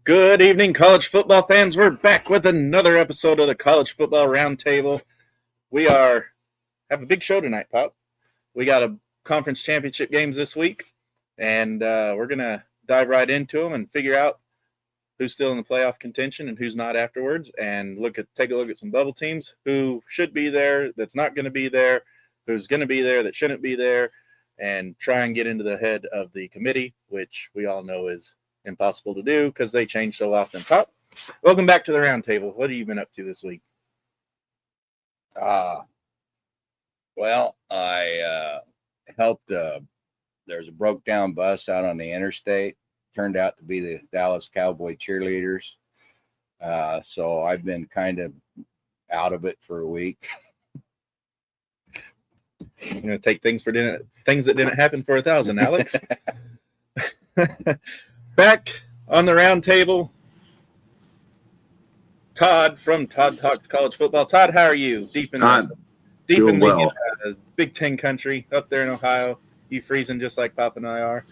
Good evening, college football fans. We're back with another episode of the College Football Round Table. We have a big show tonight, Pop. We got a conference championship games this week, and we're going to dive right into them and figure out who's still in the playoff contention and who's not afterwards, and take a look at some bubble teams, who should be there, that's not going to be there, who's going to be there, that shouldn't be there, and try and get into the head of the committee, which we all know is impossible to do because they change so often. Pop, welcome back to the round table. What have you been up to this week? Well, I helped. There's a broke down bus out on the interstate. Turned out to be the Dallas Cowboy cheerleaders. So I've been kind of out of it for a week. You're going to take things that didn't happen for 1,000, Alex. Back on the round table, Todd from Todd Talks College Football. Todd, how are you? Deep in the Big Ten country up there in Ohio. You freezing just like Pop and I are?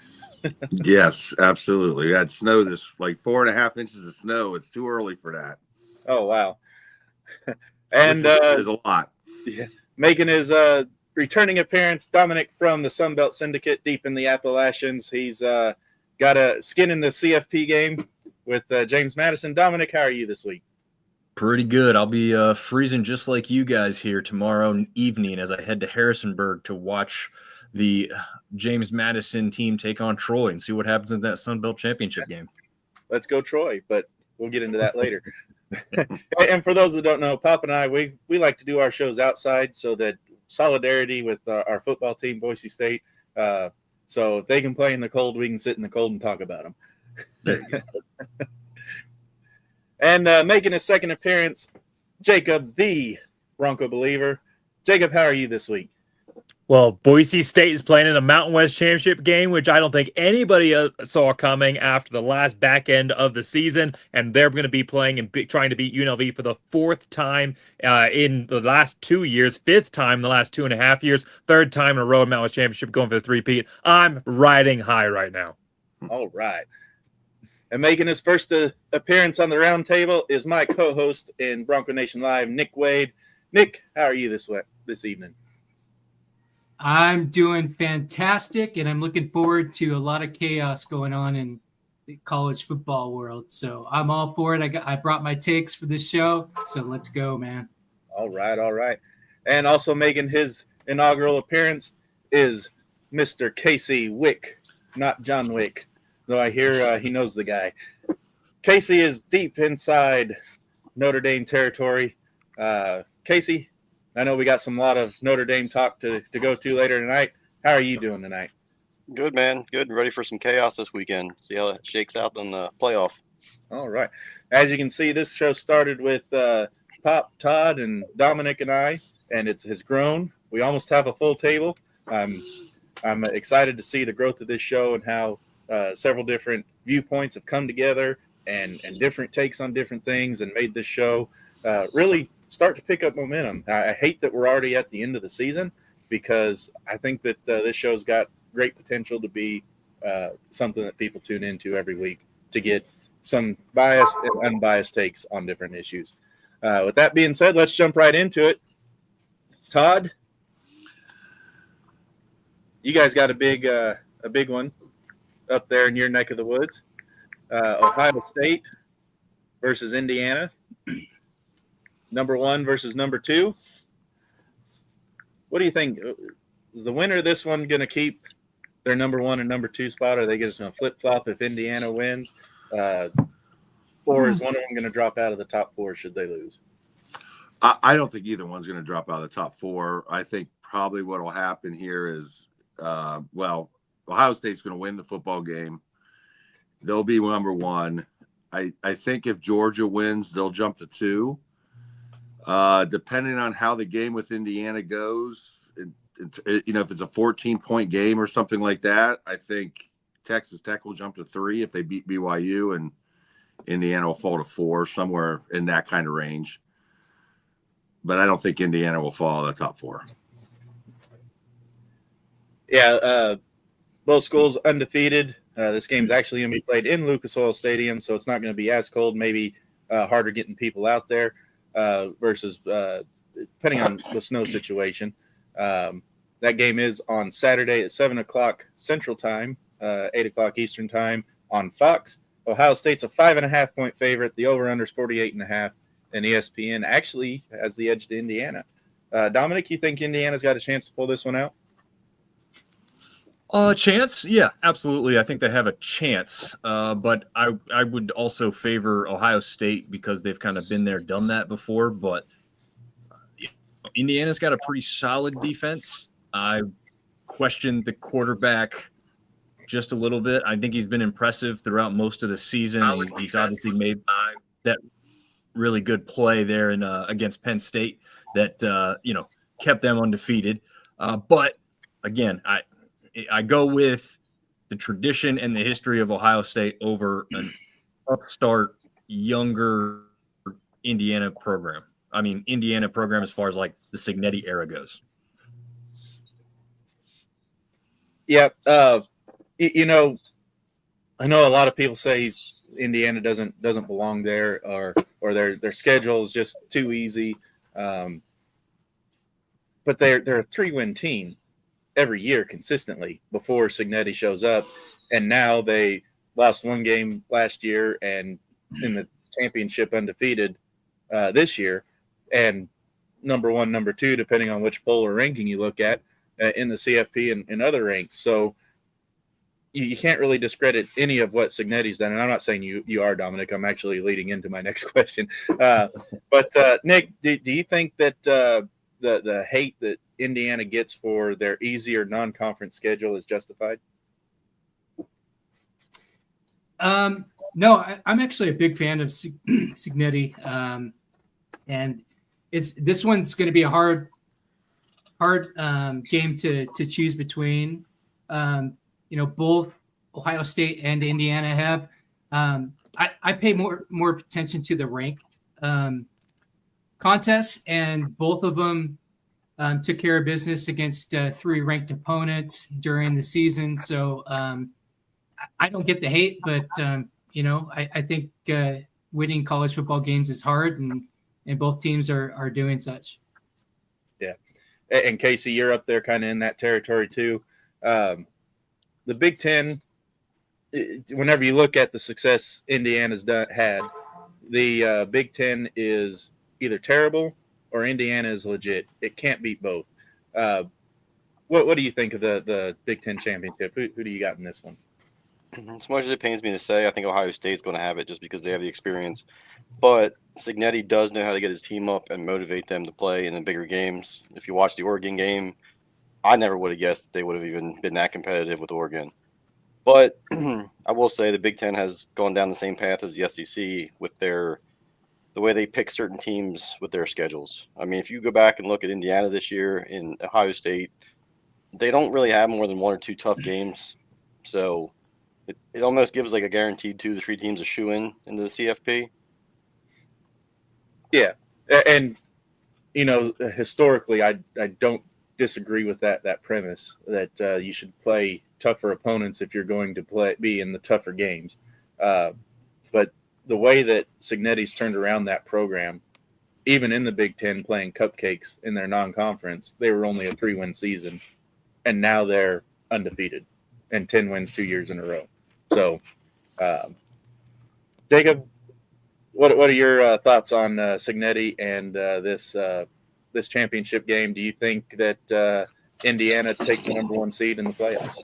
Yes, absolutely. We had snow like 4.5 inches of snow. It's too early for that. Oh, wow. And is a lot. Yeah, making his returning appearance, Dominic from the Sunbelt Syndicate deep in the Appalachians. He's got a skin in the CFP game with James Madison. Dominic, how are you this week? Pretty good. I'll be freezing just like you guys here tomorrow evening as I head to Harrisonburg to watch the James Madison team take on Troy and see what happens in that Sunbelt Championship game. Let's go Troy, but we'll get into that later. And for those that don't know, Pop and I, we like to do our shows outside so that solidarity with our football team, Boise State. So if they can play in the cold, we can sit in the cold and talk about them. There you go. And making his second appearance, Jacob, the Bronco believer. Jacob, how are you this week? Well, Boise State is playing in a Mountain West Championship game, which I don't think anybody saw coming after the last back end of the season. And they're going to be playing and trying to beat UNLV for the fourth time in the last 2 years, fifth time in the last 2.5 years, third time in a row in Mountain West Championship going for the three-peat. I'm riding high right now. All right. And making his first appearance on the round table is my co-host in Bronco Nation Live, Nick Wade. Nick, how are you this evening? I'm doing fantastic, and I'm looking forward to a lot of chaos going on in the college football world. So I'm all for it. I brought my takes for this show, so let's go, man. All right. And also making his inaugural appearance is Mr. Casey Wick, not John Wick, though I hear he knows the guy. Casey is deep inside Notre Dame territory. Casey, I know we got a lot of Notre Dame talk to go to later tonight. How are you doing tonight? Good, man. Good. Ready for some chaos this weekend. See how it shakes out in the playoff. All right. As you can see, this show started with Pop, Todd, and Dominic and I, and it has grown. We almost have a full table. I'm excited to see the growth of this show and how several different viewpoints have come together and different takes on different things and made this show really start to pick up momentum. I hate that we're already at the end of the season because I think that this show's got great potential to be something that people tune into every week to get some biased and unbiased takes on different issues. With that being said, let's jump right into it. Todd, you guys got a big one up there in your neck of the woods. Ohio State versus Indiana. Number 1 versus number 2. What do you think? Is the winner of this one going to keep their number 1 and number 2 spot? Or are they just going to flip-flop if Indiana wins? Or is one of them going to drop out of the top 4 should they lose? I don't think either one's going to drop out of the top 4. I think probably what will happen here is, Ohio State's going to win the football game. They'll be number 1. I think if Georgia wins, they'll jump to 2. Depending on how the game with Indiana goes, if it's a 14-point game or something like that, I think Texas Tech will jump to 3 if they beat BYU, and Indiana will fall to 4, somewhere in that kind of range. But I don't think Indiana will fall in the top 4. Yeah, both schools undefeated. This game's actually going to be played in Lucas Oil Stadium, so it's not going to be as cold, maybe harder getting people out there versus depending on the snow situation. That game is on Saturday at 7 o'clock Central Time, 8 o'clock Eastern Time on Fox. Ohio State's a 5.5-point favorite. The over-under is 48.5, and ESPN actually has the edge to Indiana. Dominic, you think Indiana's got a chance to pull this one out? Chance? Yeah, absolutely. I think they have a chance. But I would also favor Ohio State because they've kind of been there, done that before. But Indiana's got a pretty solid defense. I questioned the quarterback just a little bit. I think he's been impressive throughout most of the season. He's obviously made that really good play there in against Penn State that kept them undefeated. But again, I go with the tradition and the history of Ohio State over an upstart, younger Indiana program. I mean, Indiana program as far as like the Cignetti era goes. Yeah. I know a lot of people say Indiana doesn't belong there, or their schedule is just too easy. But they're a 3-win team every year consistently before Cignetti shows up, and now they lost one game last year and in the championship undefeated this year, and number 1, number 2, depending on which poll or ranking you look at in the CFP and other ranks. So you can't really discredit any of what Cignetti's done. And I'm not saying you are, Dominic. I'm actually leading into my next question. But Nick, do you think that the hate that Indiana gets for their easier non-conference schedule is justified? No, I'm actually a big fan of Cignetti. And this one's going to be a hard game to choose between. Both Ohio State and Indiana have. I pay more attention to the ranked contests, and both of them took care of business against 3 ranked opponents during the season. So I don't get the hate, but I think winning college football games is hard, and both teams are doing such. Yeah, and Casey, you're up there kind of in that territory too. The Big Ten, whenever you look at the success Indiana's had, the Big Ten is either terrible or Indiana is legit. It can't beat both. What do you think of the Big Ten championship? Who do you got in this one? As much as it pains me to say, I think Ohio State's going to have it just because they have the experience. But Cignetti does know how to get his team up and motivate them to play in the bigger games. If you watch the Oregon game, I never would have guessed they would have even been that competitive with Oregon. But I will say the Big Ten has gone down the same path as the SEC with the way they pick certain teams with their schedules. I mean, if you go back and look at Indiana this year in Ohio State, they don't really have more than 1 or 2 tough games. So it almost gives like a guaranteed 2 to 3 teams a shoe-in into the CFP. Yeah, and historically, I don't disagree with that premise that you should play tougher opponents if you're going to be in the tougher games. But the way that Cignetti's turned around that program, even in the Big Ten playing cupcakes in their non-conference, they were only a 3-win season, and now they're undefeated and 10 wins 2 years in a row. So, Jacob, what are your thoughts on Cignetti and this championship game? Do you think that Indiana takes the number 1 seed in the playoffs?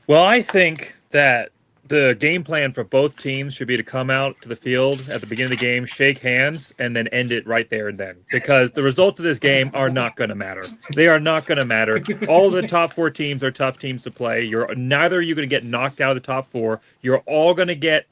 Well, I think that the game plan for both teams should be to come out to the field at the beginning of the game, shake hands, and then end it right there and then. Because the results of this game are not going to matter. They are not going to matter. All the top 4 teams are tough teams to play. Neither are you going to get knocked out of the top 4. You're all going to get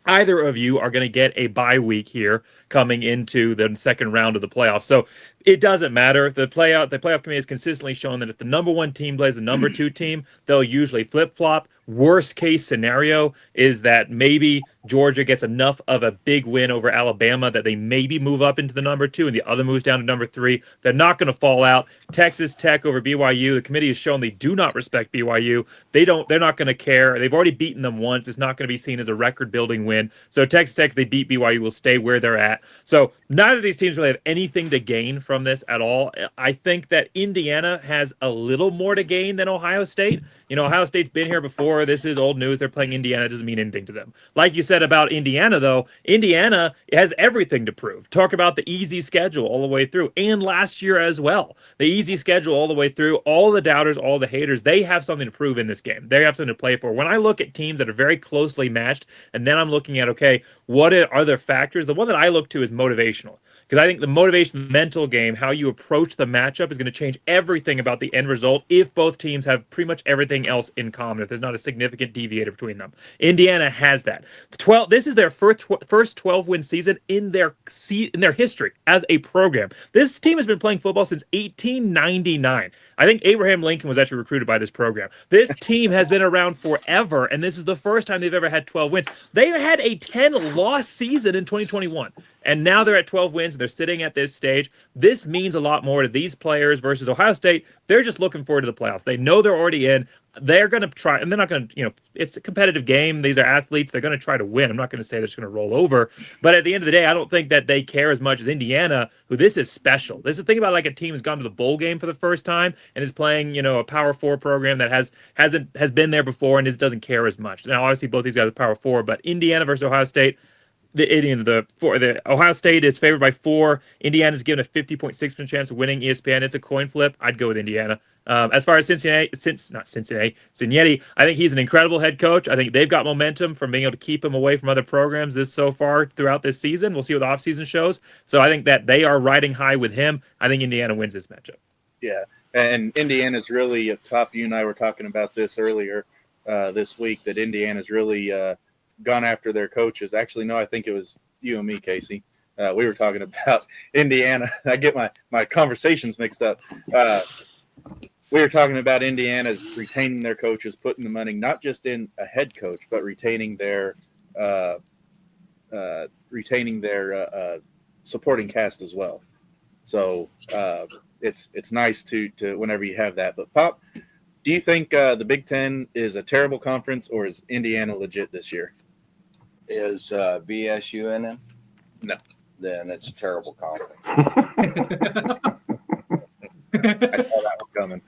either of you are going to get a bye week here coming into the second round of the playoffs. So It doesn't matter. The playoff committee has consistently shown that if the number 1 team plays the number 2 team, they'll usually flip flop. Worst case scenario is that maybe Georgia gets enough of a big win over Alabama that they maybe move up into the number 2 and the other moves down to number 3. They're not going to fall out. Texas Tech over BYU. The committee has shown they do not respect BYU. They're not going to care. They've already beaten them once. It's not going to be seen as a record building win. So Texas Tech, if they beat BYU, will stay where they're at. So neither of these teams really have anything to gain from this at all. I think that Indiana has a little more to gain than Ohio State. Ohio State's been here before. This is old news. They're playing Indiana. It doesn't mean anything to them. Like you said about Indiana, though, Indiana has everything to prove. Talk about the easy schedule all the way through, and last year as well. The easy schedule all the way through. All the doubters, all the haters, they have something to prove in this game. They have something to play for. When I look at teams that are very closely matched, and then I'm looking at, okay, what are their factors? The one that I look to is motivational. Because I think the motivation, mental game, how you approach the matchup is going to change everything about the end result if both teams have pretty much everything else in common, if there's not a significant deviator between them. Indiana has that. This is their first 12-win season in their history as a program. This team has been playing football since 1899. I think Abraham Lincoln was actually recruited by this program. This team has been around forever, and this is the first time they've ever had 12 wins. They had a 10-loss season in 2021. And now they're at 12 wins. They're sitting at this stage. This means a lot more to these players versus Ohio State. They're just looking forward to the playoffs. They know they're already in. They're going to try, and they're not going to, it's a competitive game. These are athletes. They're going to try to win. I'm not going to say they're just going to roll over. But at the end of the day, I don't think that they care as much as Indiana, who this is special. This is think about like a team who's gone to the bowl game for the first time and is playing, a Power 4 program that has been there before and just doesn't care as much. Now, obviously, both these guys are Power 4, but Indiana versus Ohio State, the Ohio State is favored by 4. Indiana's given a 50.6% chance of winning ESPN. It's a coin flip. I'd go with Indiana. As far as Cincinnati, I think he's an incredible head coach. I think they've got momentum from being able to keep him away from other programs so far throughout this season. We'll see what the offseason shows. So I think that they are riding high with him. I think Indiana wins this matchup. Yeah, and Indiana's really at top. You and I were talking about this earlier this week, that Indiana's really gone after their coaches. Actually, no, I think it was you and me, Casey. We were talking about Indiana. I get my conversations mixed up. We were talking about Indiana's retaining their coaches, putting the money not just in a head coach, but retaining their supporting cast as well. So it's nice to whenever you have that. But Pop, do you think the Big Ten is a terrible conference, or is Indiana legit this year? Is BSU in it? No. Then it's a terrible conference. I saw that one coming.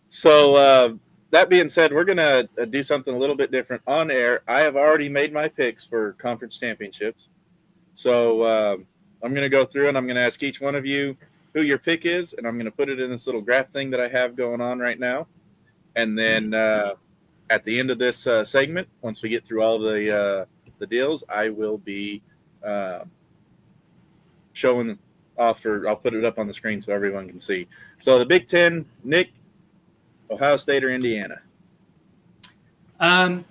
So that being said, we're going to do something a little bit different on air. I have already made my picks for conference championships. So I'm going to go through and I'm going to ask each one of you who your pick is, and I'm going to put it in this little graph thing that I have going on right now. And then at the end of this segment, once we get through all the deals, I will be showing off, or I'll put it up on the screen so everyone can see. So the Big Ten, Nick, Ohio State or Indiana? I'm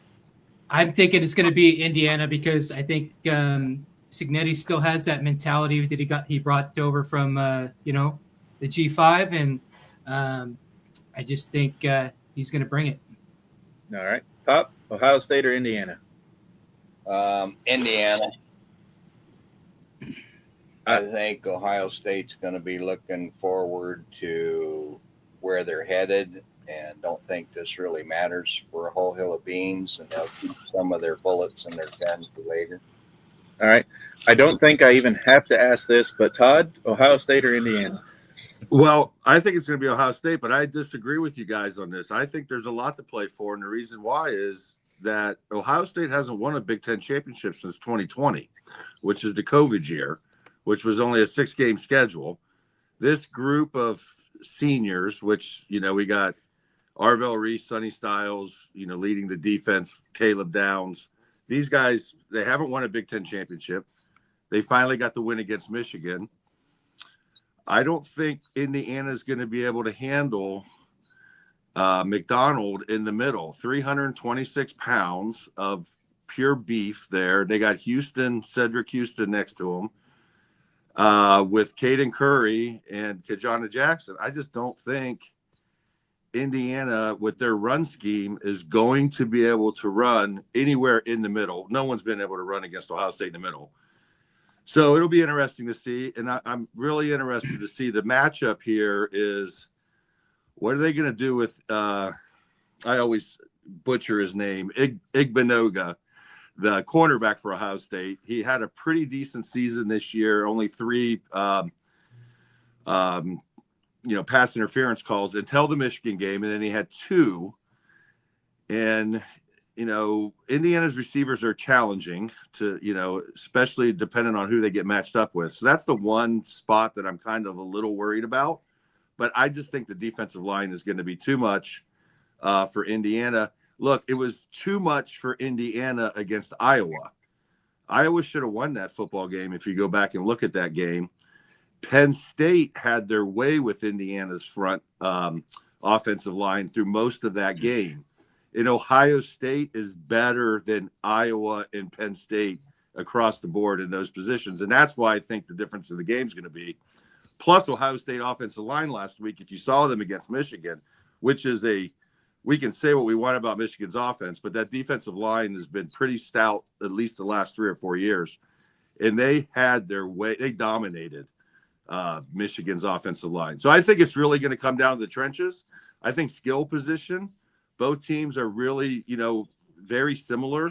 thinking it's going to be Indiana, because I think Cignetti still has that mentality that he brought over from the G5, and I just think he's going to bring it. All right, Pop, Ohio State or Indiana? Indiana. I think Ohio State's going to be looking forward to where they're headed, and don't think this really matters for a whole hill of beans, and they'll keep some of their bullets in their guns for later. All right. I don't think I even have to ask this, but Todd, Ohio State or Indiana? Well, I think it's going to be Ohio State, but I disagree with you guys on this. I think there's a lot to play for, and the reason why is that Ohio State hasn't won a Big Ten championship since 2020, which is the COVID year, which was only a 6-game schedule. This group of seniors, which, we got Arvell Reese, Sonny Styles, leading the defense, Caleb Downs. These guys, they haven't won a Big Ten championship. They finally got the win against Michigan. I don't think Indiana is going to be able to handle McDonald in the middle. 326 pounds of pure beef there. They got Cedric Houston next to him with Caden Curry and Kajana Jackson. I just don't think Indiana, with their run scheme, is going to be able to run anywhere in the middle. No one's been able to run against Ohio State in the middle. So it'll be interesting to see. And I'm really interested to see the matchup here is what are they going to do with I always butcher his name, Igbinoga, the cornerback for Ohio State. He had a pretty decent season this year, only 3 pass interference calls until the Michigan game, and then he had 2. And Indiana's receivers are challenging to, especially depending on who they get matched up with. So that's the one spot that I'm kind of a little worried about. But I just think the defensive line is going to be too much for Indiana. Look, it was too much for Indiana against Iowa. Iowa should have won that football game if you go back and look at that game. Penn State had their way with Indiana's front offensive line through most of that game. And Ohio State is better than Iowa and Penn State across the board in those positions. And that's why I think the difference in the game is going to be. Plus, Ohio State offensive line last week, if you saw them against Michigan, which is we can say what we want about Michigan's offense, but that defensive line has been pretty stout at least the last 3 or 4 years. And they had their way. They dominated Michigan's offensive line. So I think it's really going to come down to the trenches. I think skill position, both teams are really, very similar,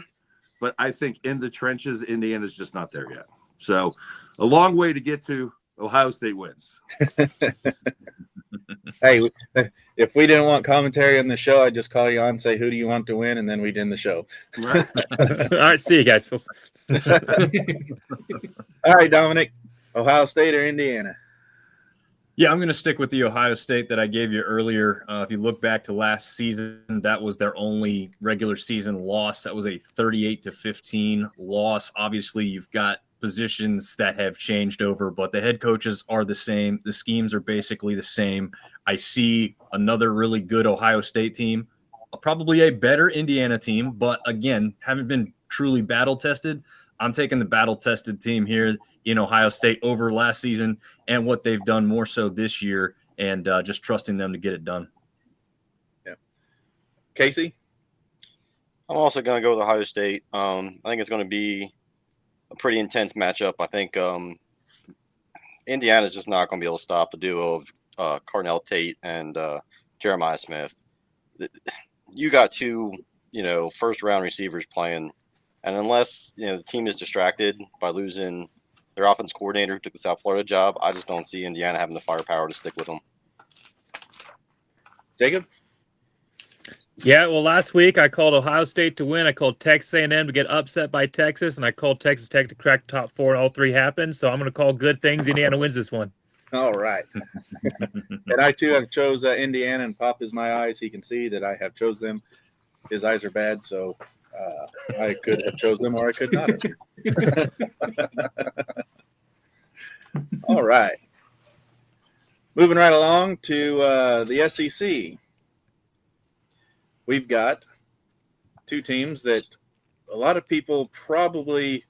but I think in the trenches, Indiana's just not there yet. So a long way to get to Ohio State wins. Hey, if we didn't want commentary on the show, I'd just call you on and say, who do you want to win? And then we'd end the show. Right. All right, see you guys. All right, Dominic, Ohio State or Indiana? Yeah, I'm going to stick with the Ohio State that I gave you earlier. If you look back to last season, that was their only regular season loss. That was a 38-15 loss. Obviously, you've got positions that have changed over, but the head coaches are the same. The schemes are basically the same. I see another really good Ohio State team, probably a better Indiana team, but again, haven't been truly battle tested. I'm taking the battle tested team here in Ohio State over last season and what they've done more so this year, and just trusting them to get it done. Yeah. Casey? I'm also going to go with Ohio State. I think it's going to be a pretty intense matchup. I think Indiana's just not going to be able to stop the duo of Carnell Tate and Jeremiah Smith. You got 2, first-round receivers playing, and unless the team is distracted by losing their offense coordinator who took the South Florida job, I just don't see Indiana having the firepower to stick with them. Jacob? Yeah, well, last week I called Ohio State to win. I called Texas A&M to get upset by Texas, and I called Texas Tech to crack the top 4, and all 3 happened. So I'm going to call good things. Indiana wins this one. All right. And I, too, have chose Indiana, and Pop is my eyes. He can see that I have chose them. His eyes are bad, so I could have chose them or I could not have. All right. Moving right along to the SEC. We've got 2 teams that a lot of people probably,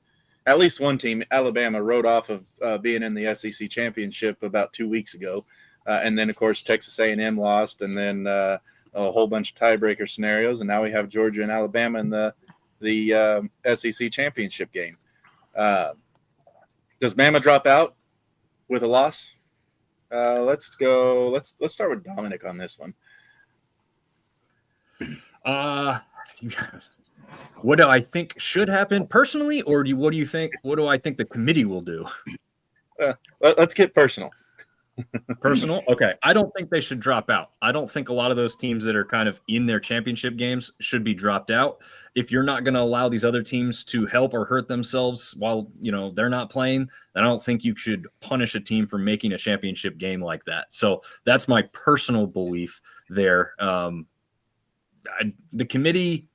at least one team, Alabama, wrote off of being in the SEC championship about 2 weeks ago. And then, of course, Texas A&M lost, and then a whole bunch of tiebreaker scenarios. And now we have Georgia and Alabama in the SEC championship game. Does Bama drop out with a loss? Let's start with Dominic on this one. What do I think should happen personally, or what do you think? What do I think the committee will do? Let's get personal. Personal? Okay. I don't think they should drop out. I don't think a lot of those teams that are kind of in their championship games should be dropped out. If you're not going to allow these other teams to help or hurt themselves while, they're not playing, then I don't think you should punish a team for making a championship game like that. So that's my personal belief there. The committee,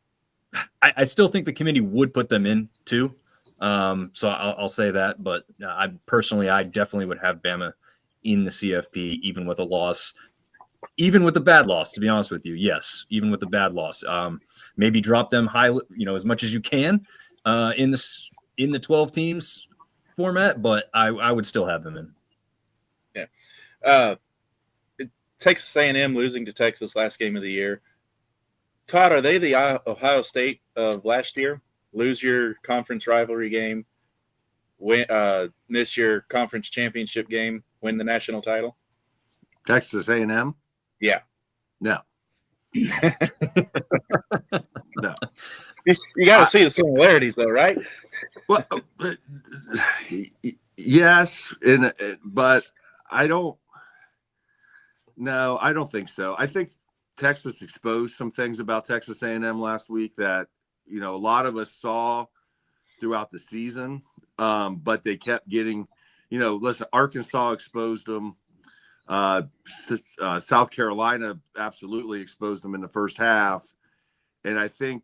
I still think the committee would put them in too. So I'll say that, but I definitely would have Bama in the CFP, even with a loss, even with a bad loss, to be honest with you. Yes, even with the bad loss, maybe drop them high, as much as you can, in the 12 teams format, but I would still have them in. Uh, Texas A&M losing to Texas last game of the year. Todd, are they the Ohio State of last year? Lose your conference rivalry game, miss your conference championship game, win the national title? Texas A&M? Yeah. No. No. You got to see the similarities, though, right? Well, yes, but I don't. No, I don't think so. I think Texas exposed some things about Texas A&M last week that a lot of us saw throughout the season, but they kept getting. Listen, Arkansas exposed them. South Carolina absolutely exposed them in the first half, and I think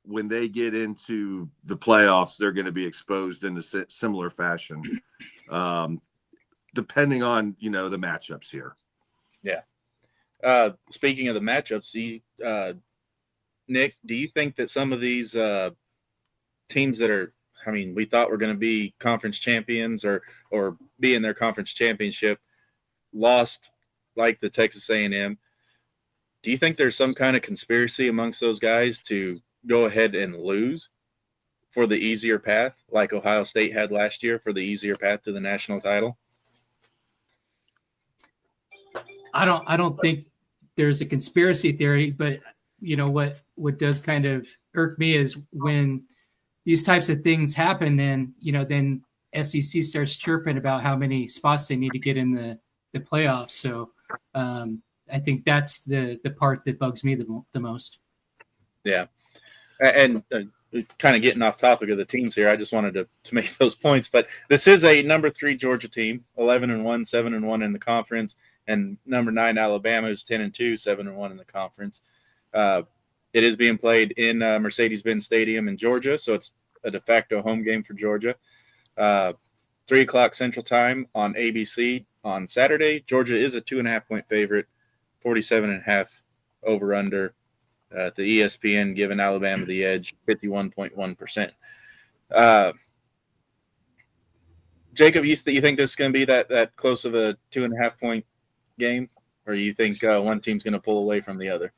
when they get into the playoffs, they're going to be exposed in a similar fashion, depending on the matchups here. Yeah. Speaking of the matchups, Nick, do you think that some of these teams that are, we thought were going to be conference champions or be in their conference championship, lost like the Texas A&M? Do you think there's some kind of conspiracy amongst those guys to go ahead and lose for the easier path, like Ohio State had last year for the easier path to the national title? I don't think there's a conspiracy theory, but what does kind of irk me is when these types of things happen, then SEC starts chirping about how many spots they need to get in the playoffs. So I think that's the part that bugs me the most. Yeah. And kind of getting off topic of the teams here, I just wanted to make those points. But this is a number 3 Georgia team, 11-1, 7-1 in the conference, and number 9 Alabama, who's 10-2, 7-1 in the conference. It is being played in Mercedes-Benz Stadium in Georgia, so it's a de facto home game for Georgia. 3:00 Central Time on ABC on Saturday. Georgia is a 2.5-point favorite, 47.5 over/under. The ESPN giving Alabama the edge, 51.1%. Jacob, you think this is going to be that close of a 2.5-point game, or you think one team's going to pull away from the other?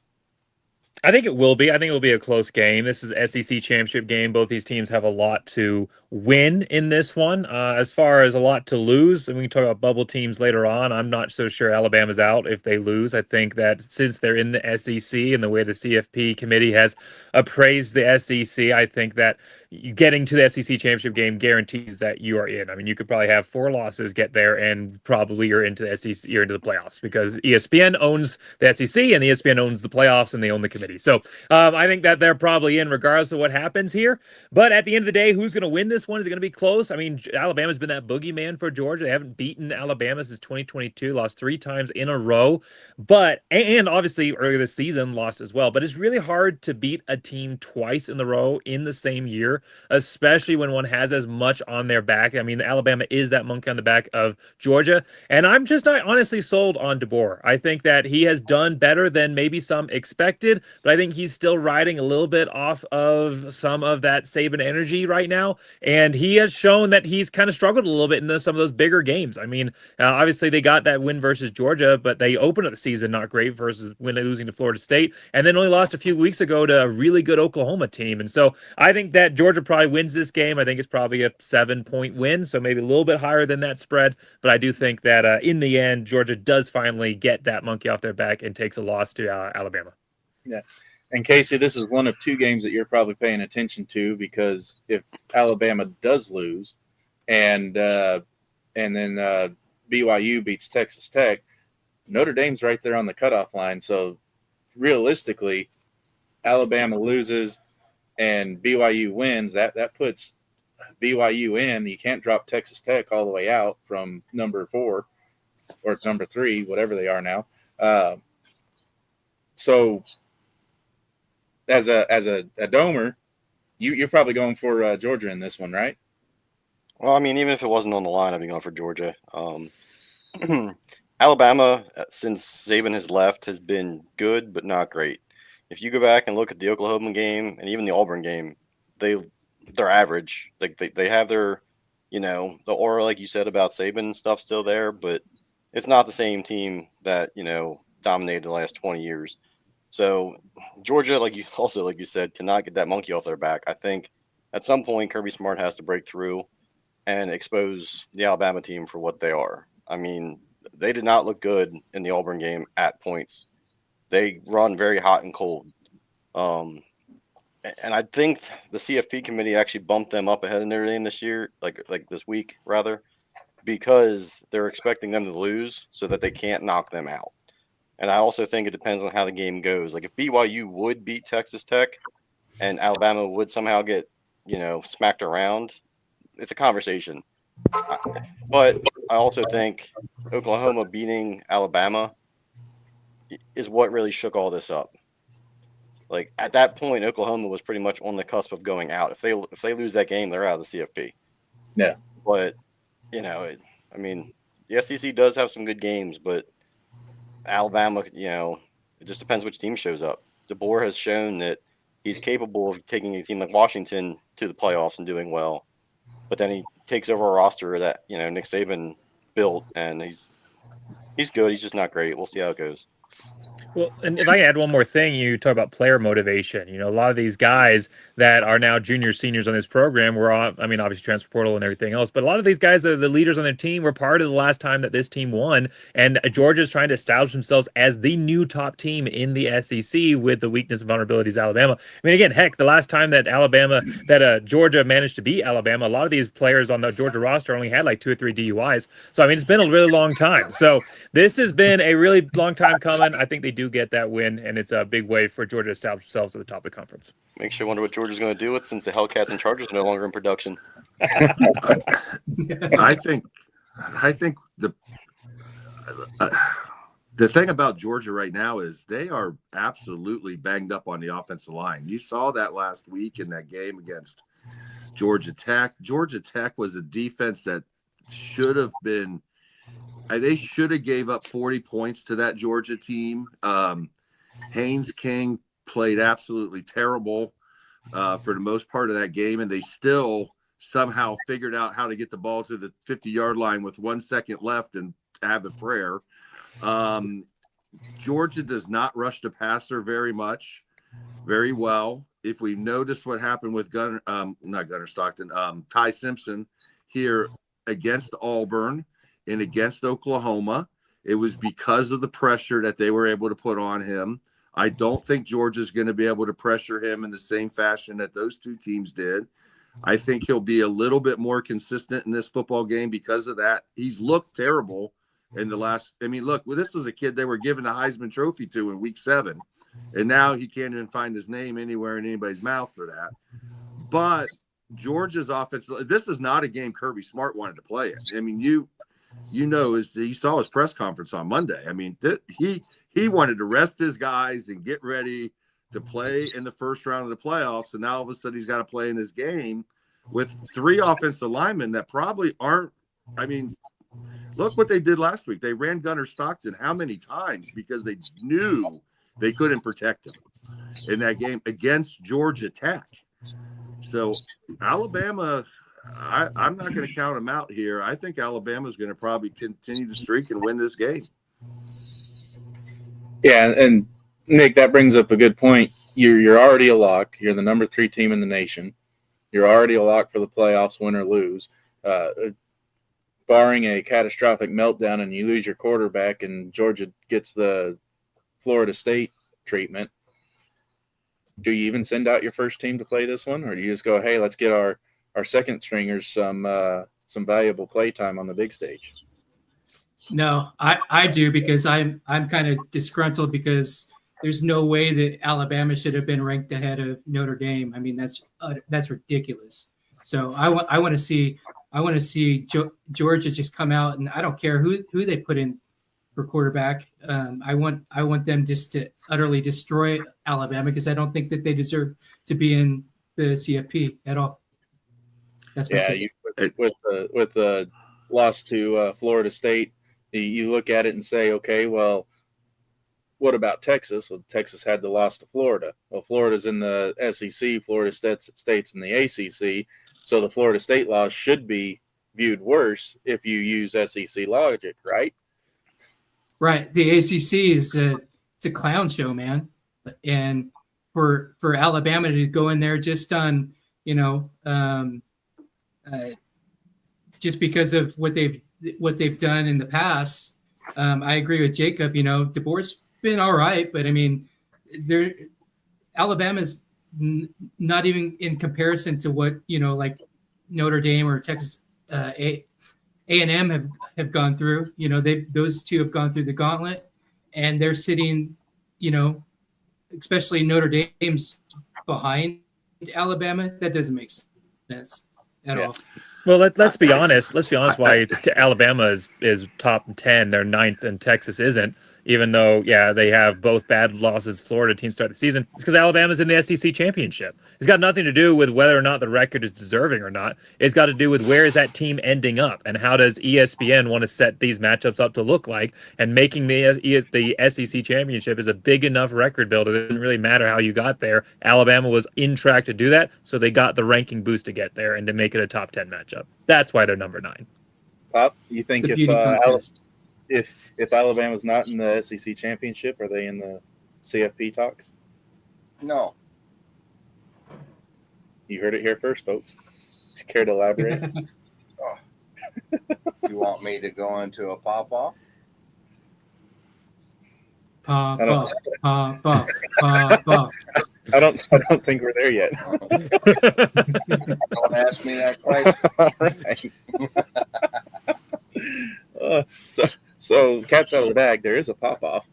I think it will be. I think it'll be a close game. This is SEC championship game. Both these teams have a lot to win in this one. As far as a lot to lose, and we can talk about bubble teams later on, I'm not so sure Alabama's out if they lose. I think that since they're in the SEC and the way the CFP committee has appraised the SEC, I think that getting to the SEC championship game guarantees that you are in. You could probably have 4 losses, get there, and probably you're into the SEC, you're into the playoffs, because ESPN owns the SEC and the ESPN owns the playoffs and they own the committee. So I think that they're probably in regardless of what happens here. But at the end of the day, who's going to win this one? Is it going to be close? Alabama's been that boogeyman for Georgia. They haven't beaten Alabama since 2022, lost 3 times in a row. And obviously earlier this season lost as well. But it's really hard to beat a team twice in a row in the same year, especially when one has as much on their back. Alabama is that monkey on the back of Georgia. And I'm just not honestly sold on DeBoer. I think that he has done better than maybe some expected, but I think he's still riding a little bit off of some of that Saban energy right now. And he has shown that he's kind of struggled a little bit in some of those bigger games. Obviously they got that win versus Georgia, but they opened up the season not great versus when they're losing to Florida State, and then only lost a few weeks ago to a really good Oklahoma team. And so I think that Georgia probably wins this game. I think it's probably a 7-point win, so maybe a little bit higher than that spread. But I do think that in the end, Georgia does finally get that monkey off their back and takes a loss to Alabama. Yeah. And Casey, this is one of 2 games that you're probably paying attention to, because if Alabama does lose and then BYU beats Texas Tech, Notre Dame's right there on the cutoff line. So realistically, Alabama loses and BYU wins, that puts BYU in. You can't drop Texas Tech all the way out from number 4 or number 3, whatever they are now. So as a domer, you're probably going for Georgia in this one, right? Well, even if it wasn't on the line, I'd be going for Georgia. Alabama, since Saban has left, has been good but not great. If you go back and look at the Oklahoma game and even the Auburn game, they they're average. Like they have their, the aura, like you said about Saban and stuff still there, but it's not the same team that, dominated the last 20 years. So Georgia, like you said, cannot get that monkey off their back. I think at some point Kirby Smart has to break through and expose the Alabama team for what they are. I mean, they did not look good in the Auburn game at points. They run very hot and cold. Um, and I think the CFP committee actually bumped them up ahead of Notre Dame this year, like this week rather, because they're expecting them to lose so that they can't knock them out. And I also think it depends on how the game goes. Like if BYU would beat Texas Tech and Alabama would somehow get, smacked around, it's a conversation. But I also think Oklahoma beating Alabama is what really shook all this up. Like at that point, Oklahoma was pretty much on the cusp of going out. If they lose that game, they're out of the CFP. Yeah. But I mean, the SEC does have some good games, but Alabama, it just depends which team shows up. DeBoer has shown that he's capable of taking a team like Washington to the playoffs and doing well, but then he takes over a roster that Nick Saban built, and he's good. He's just not great. We'll see how it goes. Well, and if I add one more thing, you talk about player motivation. A lot of these guys that are now juniors, seniors on this program were on, obviously transfer portal and everything else, but a lot of these guys that are the leaders on their team were part of the last time that this team won. And Georgia's trying to establish themselves as the new top team in the SEC with the weakness and vulnerabilities of Alabama. Again, heck, the last time that Georgia managed to beat Alabama, a lot of these players on the Georgia roster only had like 2 or 3 DUIs. So, it's been a really long time. So this has been a really long time coming. I think they do get that win, and it's a big way for Georgia to establish themselves at the top of the conference. Makes you wonder what Georgia's going to do with since the Hellcats and Chargers are no longer in production. I think the thing about Georgia right now is they are absolutely banged up on the offensive line. You saw that last week in that game against Georgia Tech. Georgia Tech was a defense that should have been. They should have gave up 40 points to that Georgia team. Haynes King played absolutely terrible for the most part of that game, and they still somehow figured out how to get the ball to the 50-yard line with 1 second left and have the prayer. Georgia does not rush the passer very well. If we notice what happened with Ty Simpson here against Auburn and against Oklahoma, it was because of the pressure that they were able to put on him. I don't think Georgia's going to be able to pressure him in the same fashion that those two teams did. I think he'll be a little bit more consistent in this football game because of that. He's looked terrible in the last – look, this was a kid they were giving the Heisman Trophy to in week 7, and now he can't even find his name anywhere in anybody's mouth for that. But Georgia's offense – this is not a game Kirby Smart wanted to play in. You saw his press conference on Monday. He wanted to rest his guys and get ready to play in the first round of the playoffs. And now all of a sudden he's got to play in this game with 3 offensive linemen that probably aren't. Look what they did last week. They ran Gunnar Stockton how many times because they knew they couldn't protect him in that game against Georgia Tech. So Alabama – I'm not going to count them out here. I think Alabama's going to probably continue to streak and win this game. Yeah, and Nick, that brings up a good point. You're already a lock. You're the number 3 team in the nation. You're already a lock for the playoffs, win or lose. Barring a catastrophic meltdown and you lose your quarterback and Georgia gets the Florida State treatment, do you even send out your first team to play this one, or do you just go, hey, let's get our second stringers some valuable play time on the big stage? No, I do, because I'm kind of disgruntled because there's no way that Alabama should have been ranked ahead of Notre Dame. That's ridiculous. So I want to see Georgia just come out, and I don't care who they put in for quarterback. I want them just to utterly destroy Alabama, because I don't think that they deserve to be in the CFP at all. That's my take. With the loss to Florida State, you look at it and say, okay, well, what about Texas? Well, Texas had the loss to Florida. Well, Florida's in the SEC, Florida State's in the ACC, so the Florida State loss should be viewed worse if you use SEC logic, right? Right. The ACC is it's a clown show, man. And for Alabama to go in there just on, just because of what they've done in the past, I agree with Jacob. DeBoer's been all right, but I mean, Alabama's not even in comparison to what like Notre Dame or Texas A&M have gone through. Those two have gone through the gauntlet, and they're sitting, especially Notre Dame's behind Alabama. That doesn't make sense at all. Well, let's be honest. Let's be honest. Why Alabama is top 10, they're 9th, and Texas isn't. Even though, they have both bad losses. Florida teams start the season. It's because Alabama's in the SEC championship. It's got nothing to do with whether or not the record is deserving or not. It's got to do with where is that team ending up, and how does ESPN want to set these matchups up to look like. And making the SEC championship is a big enough record builder. It doesn't really matter how you got there. Alabama was in track to do that, so they got the ranking boost to get there and to make it a top 10 matchup. That's why they're number 9. Pop, you think if Alabama's not in the SEC championship, are they in the CFP talks? No. You heard it here first, folks. Do you care to elaborate? You want me to go into a pop-off? I don't think we're there yet. Don't ask me that question. All right. So cat's out of the bag. There is a pop-off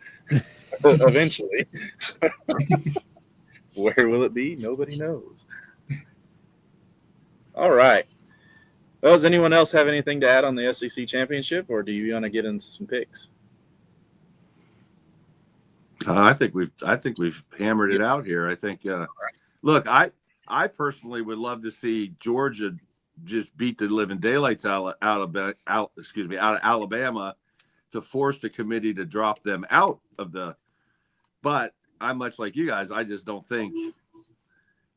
eventually. Where will it be? Nobody knows. All right. Well, does anyone else have anything to add on the SEC championship, or do you want to get into some picks? I think we've hammered it out here. I think. Look, I personally would love to see Georgia just beat the living daylights out of Alabama to force the committee to drop them out of the. But I'm much like you guys. I just don't think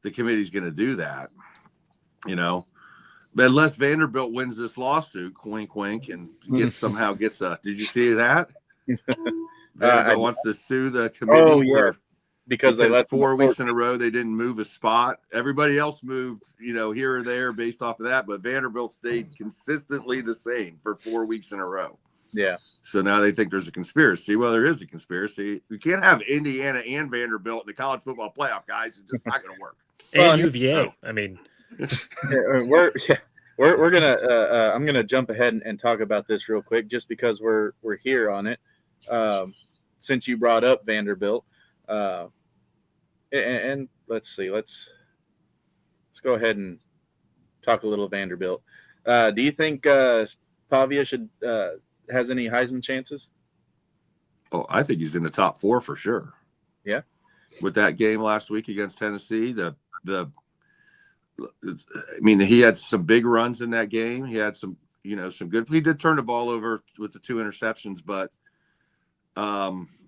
the committee's going to do that. But unless Vanderbilt wins this lawsuit, wink, wink, and somehow gets a. Did you see that? Vanderbilt wants to sue the committee because they let 4 weeks in a row they didn't move a spot. Everybody else moved, here or there based off of that, but Vanderbilt stayed consistently the same for 4 weeks in a row. Yeah. So now they think there's a conspiracy. Well, there is a conspiracy. We can't have Indiana and Vanderbilt in the college football playoff, guys. It's just not going to work. And UVA. I mean, we're gonna. I'm gonna jump ahead and talk about this real quick, just because we're here on it. Since you brought up Vanderbilt, and let's see, let's go ahead and talk a little Vanderbilt. Do you think Pavia has any Heisman chances? Oh, I think he's in the top 4 for sure. Yeah. With that game last week against Tennessee, he had some big runs in that game. He had some good. He did turn the ball over with the 2 interceptions, but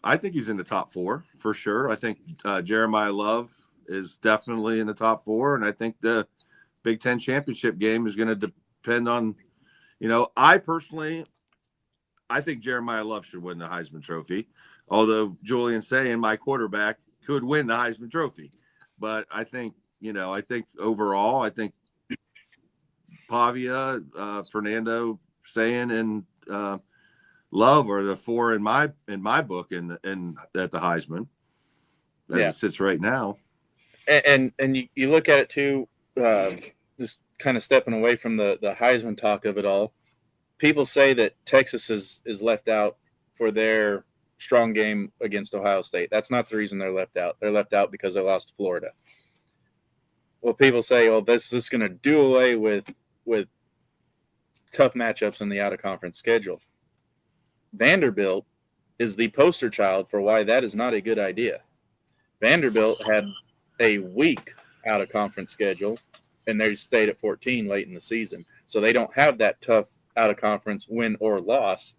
I think he's in the top 4 for sure. I think Jeremiah Love is definitely in the top 4, and I think the Big Ten championship game is going to depend on. I think Jeremiah Love should win the Heisman Trophy, although Julian's saying my quarterback could win the Heisman Trophy. But I think, overall, I think Pavia, Fernando, Sayin, and Love are the 4 in my book at the Heisman as it sits right now. And you look at it too, just kind of stepping away from the Heisman talk of it all. People say that Texas is left out for their strong game against Ohio State. That's not the reason they're left out. They're left out because they lost to Florida. Well, people say, this is going to do away with tough matchups in the out-of-conference schedule. Vanderbilt is the poster child for why that is not a good idea. Vanderbilt had a weak out-of-conference schedule, and they stayed at 14 late in the season. So they don't have that tough out-of-conference win or loss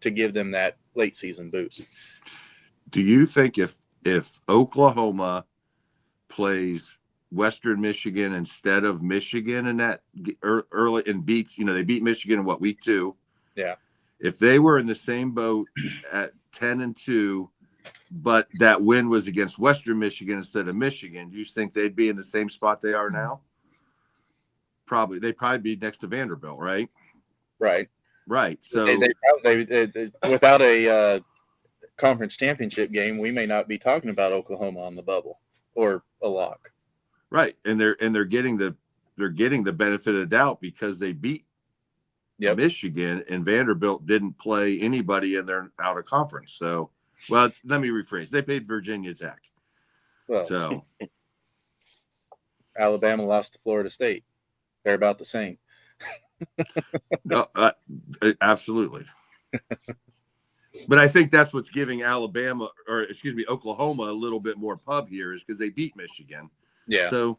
to give them that late season boost. Do you think if Oklahoma plays Western Michigan instead of Michigan in that early and beats, they beat Michigan in week 2? Yeah. If they were in the same boat at 10-2, but that win was against Western Michigan instead of Michigan, do you think they'd be in the same spot they are now? Probably. They'd probably be next to Vanderbilt, right? Right. So they without a conference championship game, we may not be talking about Oklahoma on the bubble or a lock. Right, and they're getting the benefit of the doubt because they beat Michigan, and Vanderbilt didn't play anybody in their out of conference. So, well, let me rephrase. They played Virginia Tech. Well, so Alabama lost to Florida State. They're about the same. No, absolutely. But I think that's what's giving Oklahoma a little bit more pub here is because they beat Michigan. Yeah. So,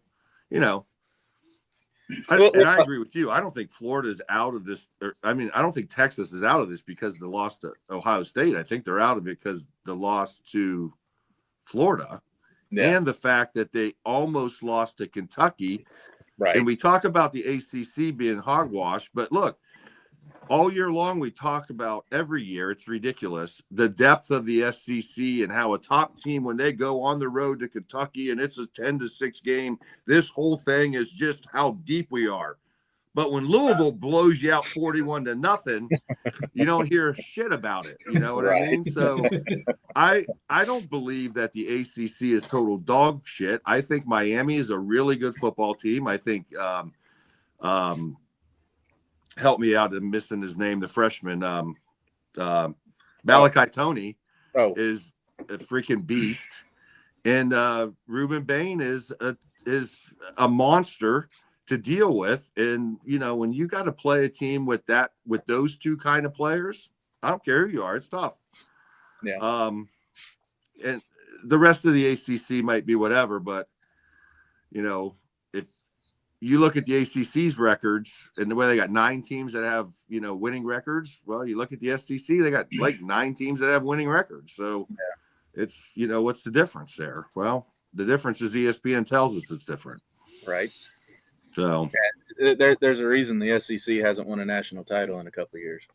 I agree with you. I don't think Florida is out of this. I don't think Texas is out of this because of the loss to Ohio State. I think they're out of it because the loss to Florida and the fact that they almost lost to Kentucky. Right. And we talk about the ACC being hogwash, but look, all year long we talk about every year, it's ridiculous, the depth of the SEC and how a top team, when they go on the road to Kentucky and it's a 10-6 game, this whole thing is just how deep we are. But when Louisville blows you out 41-0, you don't hear shit about it. You know what I mean? So I don't believe that the ACC is total dog shit. I think Miami is a really good football team. I think help me out, I'm missing his name, the freshman, Malachi Tony is a freaking beast. And Ruben Bain is a monster to deal with. And, when you got to play a team with those two kind of players, I don't care who you are, it's tough. Yeah. And the rest of the ACC might be whatever, but, if you look at the ACC's records and the way they got 9 teams that have, winning records. Well, you look at the SEC, they got like 9 teams that have winning records. So it's, what's the difference there? Well, the difference is ESPN tells us it's different. Right. So there's a reason the SEC hasn't won a national title in a couple of years.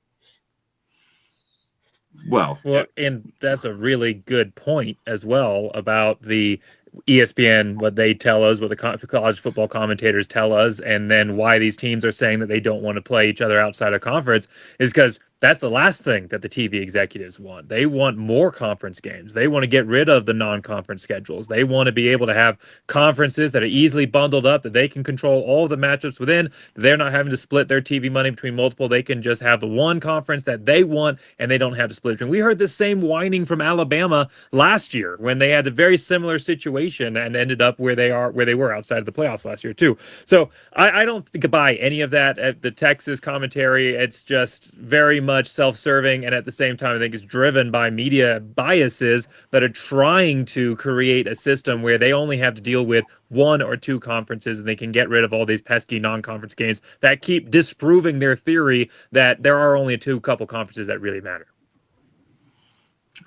Well, and that's a really good point as well about the ESPN, what they tell us, what the college football commentators tell us, and then why these teams are saying that they don't want to play each other outside of conference is because that's the last thing that the TV executives want. They want more conference games. They want to get rid of the non-conference schedules. They want to be able to have conferences that are easily bundled up, that they can control all the matchups within. They're not having to split their TV money between multiple. They can just have the one conference that they want, and they don't have to split. And we heard the same whining from Alabama last year when they had a very similar situation and ended up where they were outside of the playoffs last year too. So I don't think buy any of that. The Texas commentary, it's just very much self-serving, and at the same time I think it's driven by media biases that are trying to create a system where they only have to deal with 1 or 2 conferences and they can get rid of all these pesky non-conference games that keep disproving their theory that there are only a couple conferences that really matter.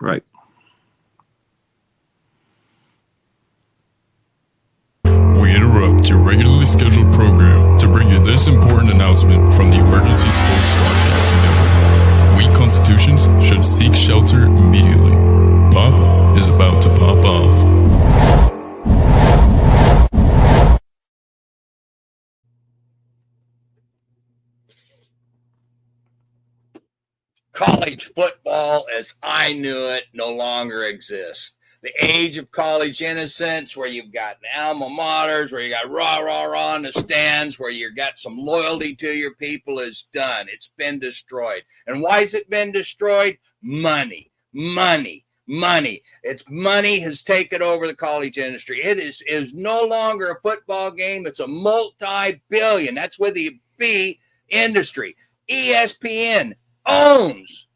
Right. We interrupt your regularly scheduled program to bring you this important announcement from the Emergency Sports Broadcasting Network. Weak constitutions should seek shelter immediately. Pop is about to pop off. College football, as I knew it, no longer exists. The age of college innocence, where you've got alma maters, where you got rah in the stands, where you got some loyalty to your people, is done. It's been destroyed. And why has it been destroyed? Money. It's money has taken over the college industry. It is no longer a football game. It's a multi-billion. That's with the B industry. ESPN owns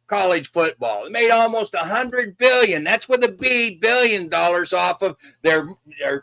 college football. They made almost $100 billion. That's with a $1 billion off of their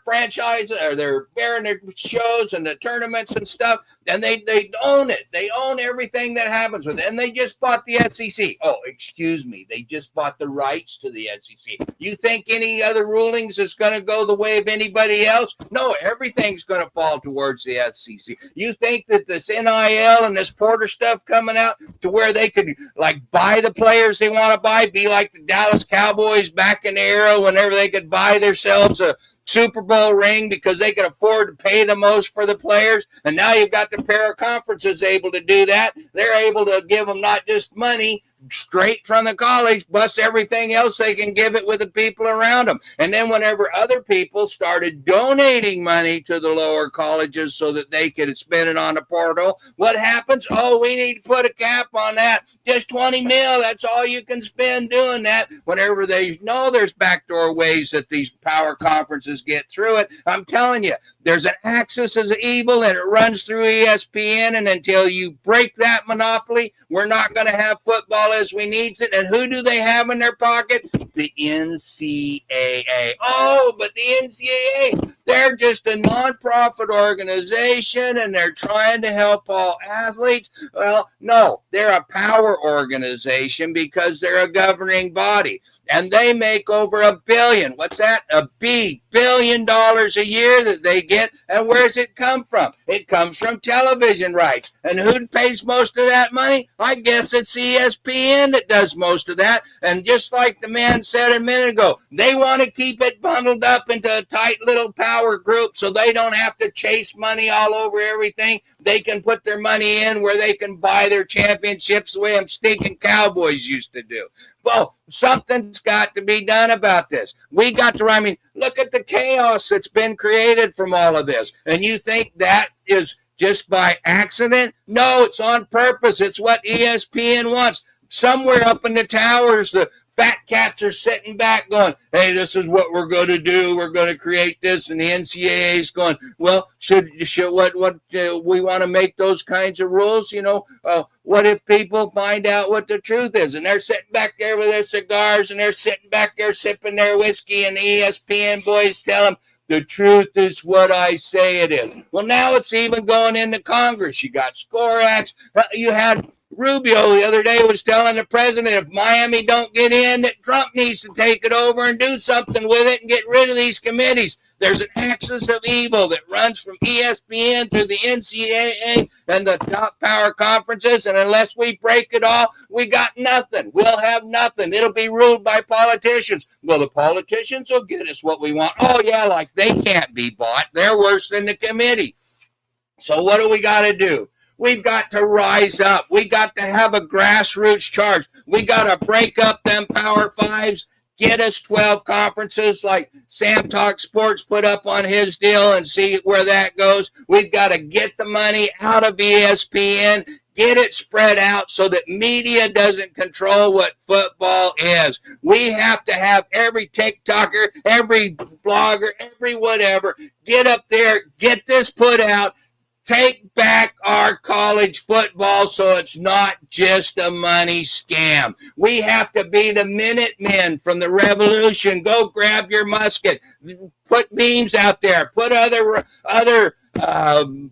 franchise, or their airing their shows and the tournaments and stuff. And they own it. They own everything that happens with it. And they just bought the SEC. Oh, excuse me. They just bought the rights to the SEC. You think any other rulings is going to go the way of anybody else? No, everything's going to fall towards the SEC. You think that this NIL and this Porter stuff coming out to where they could like buy the players they want to buy, be like the Dallas Cowboys back in the era whenever they could buy themselves a Super Bowl ring because they could afford to pay the most for the players. And now you've got the para conferences able to do that. They're able to give them not just money straight from the college, plus everything else they can give it with the people around them. And then whenever other people started donating money to the lower colleges so that they could spend it on the portal, what happens? Oh, we need to put a cap on that. Just 20 mil. That's all you can spend doing that. Whenever they know there's backdoor ways that these power conferences get through it, I'm telling you, there's an axis of evil and it runs through ESPN. And until you break that monopoly, we're not going to have football as we need it. And who do they have in their pocket? The NCAA. Oh, but the NCAA, they're just a nonprofit organization and they're trying to help all athletes. Well, no, they're a power organization because they're a governing body. And they make over $1 billion. What's that? $1 billion a year that they get. And where does it come from? It comes from television rights. And who pays most of that money? I guess it's ESPN that does most of that. And just like the man said a minute ago, they want to keep it bundled up into a tight little power group so they don't have to chase money all over everything. They can put their money in where they can buy their championships the way them stinking Cowboys used to do. Well, something's got to be done about this. We got to, I mean, look at the chaos that's been created from all of this. And you think that is just by accident? No, it's on purpose. It's what ESPN wants. Somewhere up in the towers, the fat cats are sitting back going, hey, this is what we're going to do. We're going to create this. And the NCAA is going, well, should what we want to make those kinds of rules? You know, what if people find out what the truth is? And they're sitting back there with their cigars and they're sitting back there sipping their whiskey and the ESPN boys tell them, the truth is what I say it is. Well, now it's even going into Congress. You got SCORE acts. You had Rubio the other day was telling the president if Miami don't get in, that Trump needs to take it over and do something with it and get rid of these committees. There's an axis of evil that runs from ESPN to the NCAA and the top power conferences, and unless we break it all, we got nothing. We'll have nothing. It'll be ruled by politicians. Well, the politicians will get us what we want. Oh, yeah, like they can't be bought. They're worse than the committee. So what do we got to do? We've got to rise up. We got to have a grassroots charge. We got to break up them Power Fives, get us 12 conferences like Sam Talk Sports put up on his deal and see where that goes. We've got to get the money out of ESPN, get it spread out so that media doesn't control what football is. We have to have every TikToker, every blogger, every whatever, get up there, get this put out. Take back our college football so it's not just a money scam. We have to be the Minutemen from the Revolution. Go grab your musket. Put beams out there. Put other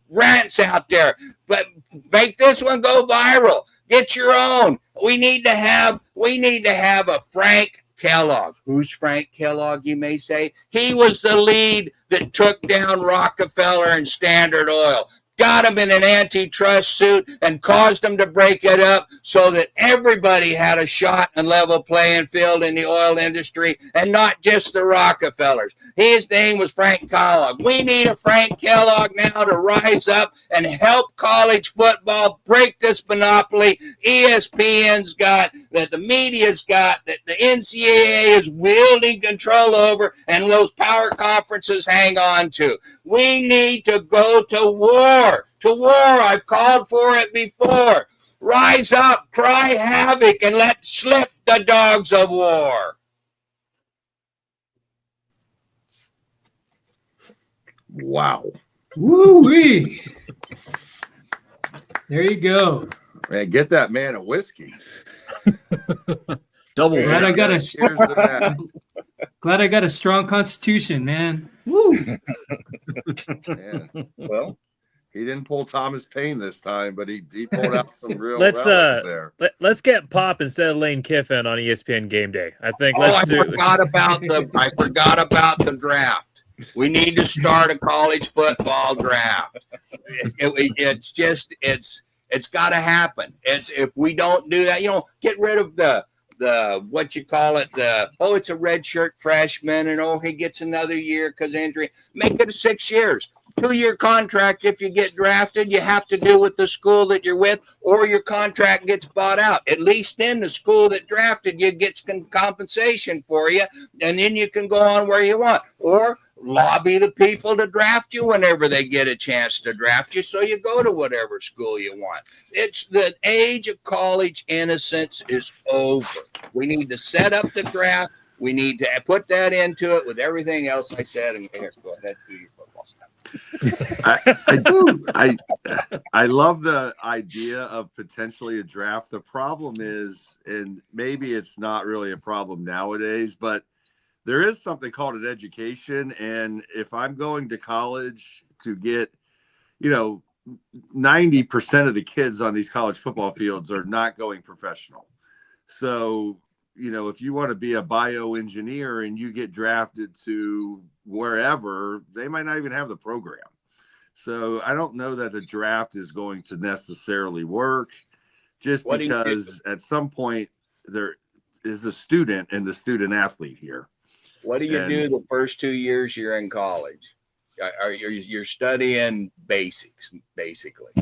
rants out there. But make this one go viral. Get your own. We need to have a Frank Kellogg. Who's Frank Kellogg, you may say? He was the lead that took down Rockefeller and Standard Oil. Got him in an antitrust suit and caused him to break it up so that everybody had a shot and level playing field in the oil industry and not just the Rockefellers. His name was Frank Kellogg. We need a Frank Kellogg now to rise up and help college football break this monopoly ESPN's got, that the media's got, that the NCAA is wielding control over, and those power conferences hang on to. We need to go to war. To war. I've called for it before. Rise up, cry havoc, and let slip the dogs of war. Wow. Woo-wee. There you go. Man, get that man a whiskey. Double. Glad I got a Cheers to that. glad I got a strong constitution, man. Woo! Man, Well, he didn't pull Thomas Paine this time, but he pulled out some real Let's relics there. let's get Pop instead of Lane Kiffin on ESPN Game Day. I think Oh, I let's do. forgot about the draft. We need to start a college football draft. It's got to happen. If we don't do that, get rid of the what you call it, it's a redshirt freshman and he gets another year because injury. Make it 6 years. 2-year contract. If you get drafted, you have to do with the school that you're with, or your contract gets bought out. At least then the school that drafted you gets compensation for you, and then you can go on where you want. Or lobby the people to draft you whenever they get a chance to draft you, so you go to whatever school you want. It's the age of college innocence is over. We need to set up the draft. We need to put that into it with everything else I said. And here, go ahead, do your football stuff. I love the idea of potentially a draft. The problem is, and maybe it's not really a problem nowadays, but there is something called an education. And if I'm going to college to get, 90% of the kids on these college football fields are not going professional. So, if you want to be a bioengineer and you get drafted to wherever, they might not even have the program. So I don't know that a draft is going to necessarily work, just because at some point there is a student and the student athlete here. What do you do the first 2 years you're in college? You're studying basics, basically.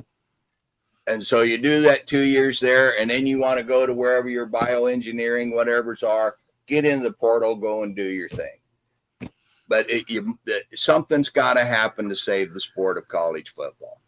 And so you do that 2 years there, and then you want to go to wherever your bioengineering, whatever's are, get in the portal, go and do your thing. But something's got to happen to save the sport of college football.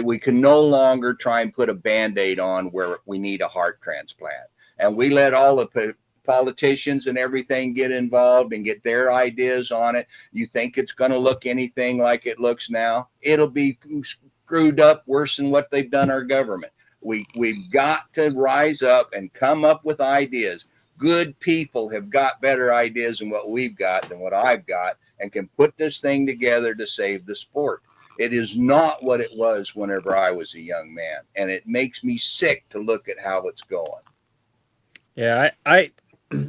We can no longer try and put a Band-Aid on where we need a heart transplant. And we let all the politicians and everything get involved and get their ideas on it. You think it's going to look anything like it looks now? It'll be screwed up worse than what they've done our government. We've got to rise up and come up with ideas. Good people have got better ideas than what we've got, than what I've got, and can put this thing together to save the sport. It is not what it was whenever I was a young man, and it makes me sick to look at how it's going. Yeah, I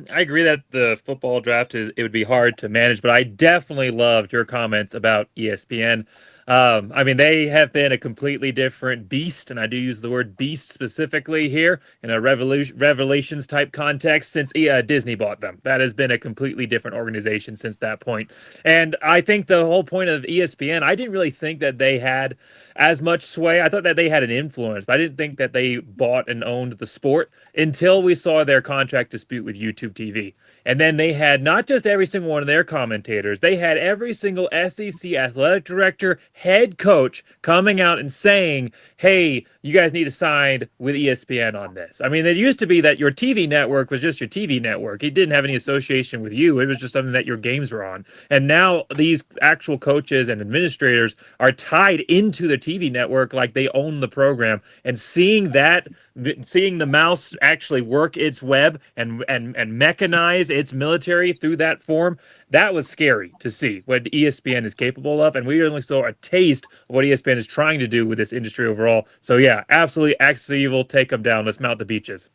agree that the football draft it would be hard to manage, but I definitely loved your comments about ESPN. They have been a completely different beast, and I do use the word beast specifically here in a revelations type context since Disney bought them. That has been a completely different organization since that point. And I think the whole point of ESPN, I didn't really think that they had as much sway. I thought that they had an influence, but I didn't think that they bought and owned the sport until we saw their contract dispute with YouTube TV. And then they had not just every single one of their commentators, they had every single SEC athletic director, head coach coming out and saying, hey, you guys need to sign with ESPN on this. I mean, it used to be that your TV network was just your TV network. It didn't have any association with you. It was just something that your games were on. And now these actual coaches and administrators are tied into the TV network like they own the program. And seeing the mouse actually work its web and mechanize its military through that form, that was scary to see what ESPN is capable of. And we only saw a taste of what ESPN is trying to do with this industry overall. So yeah, absolutely axis of evil, take them down. Let's mount the beaches.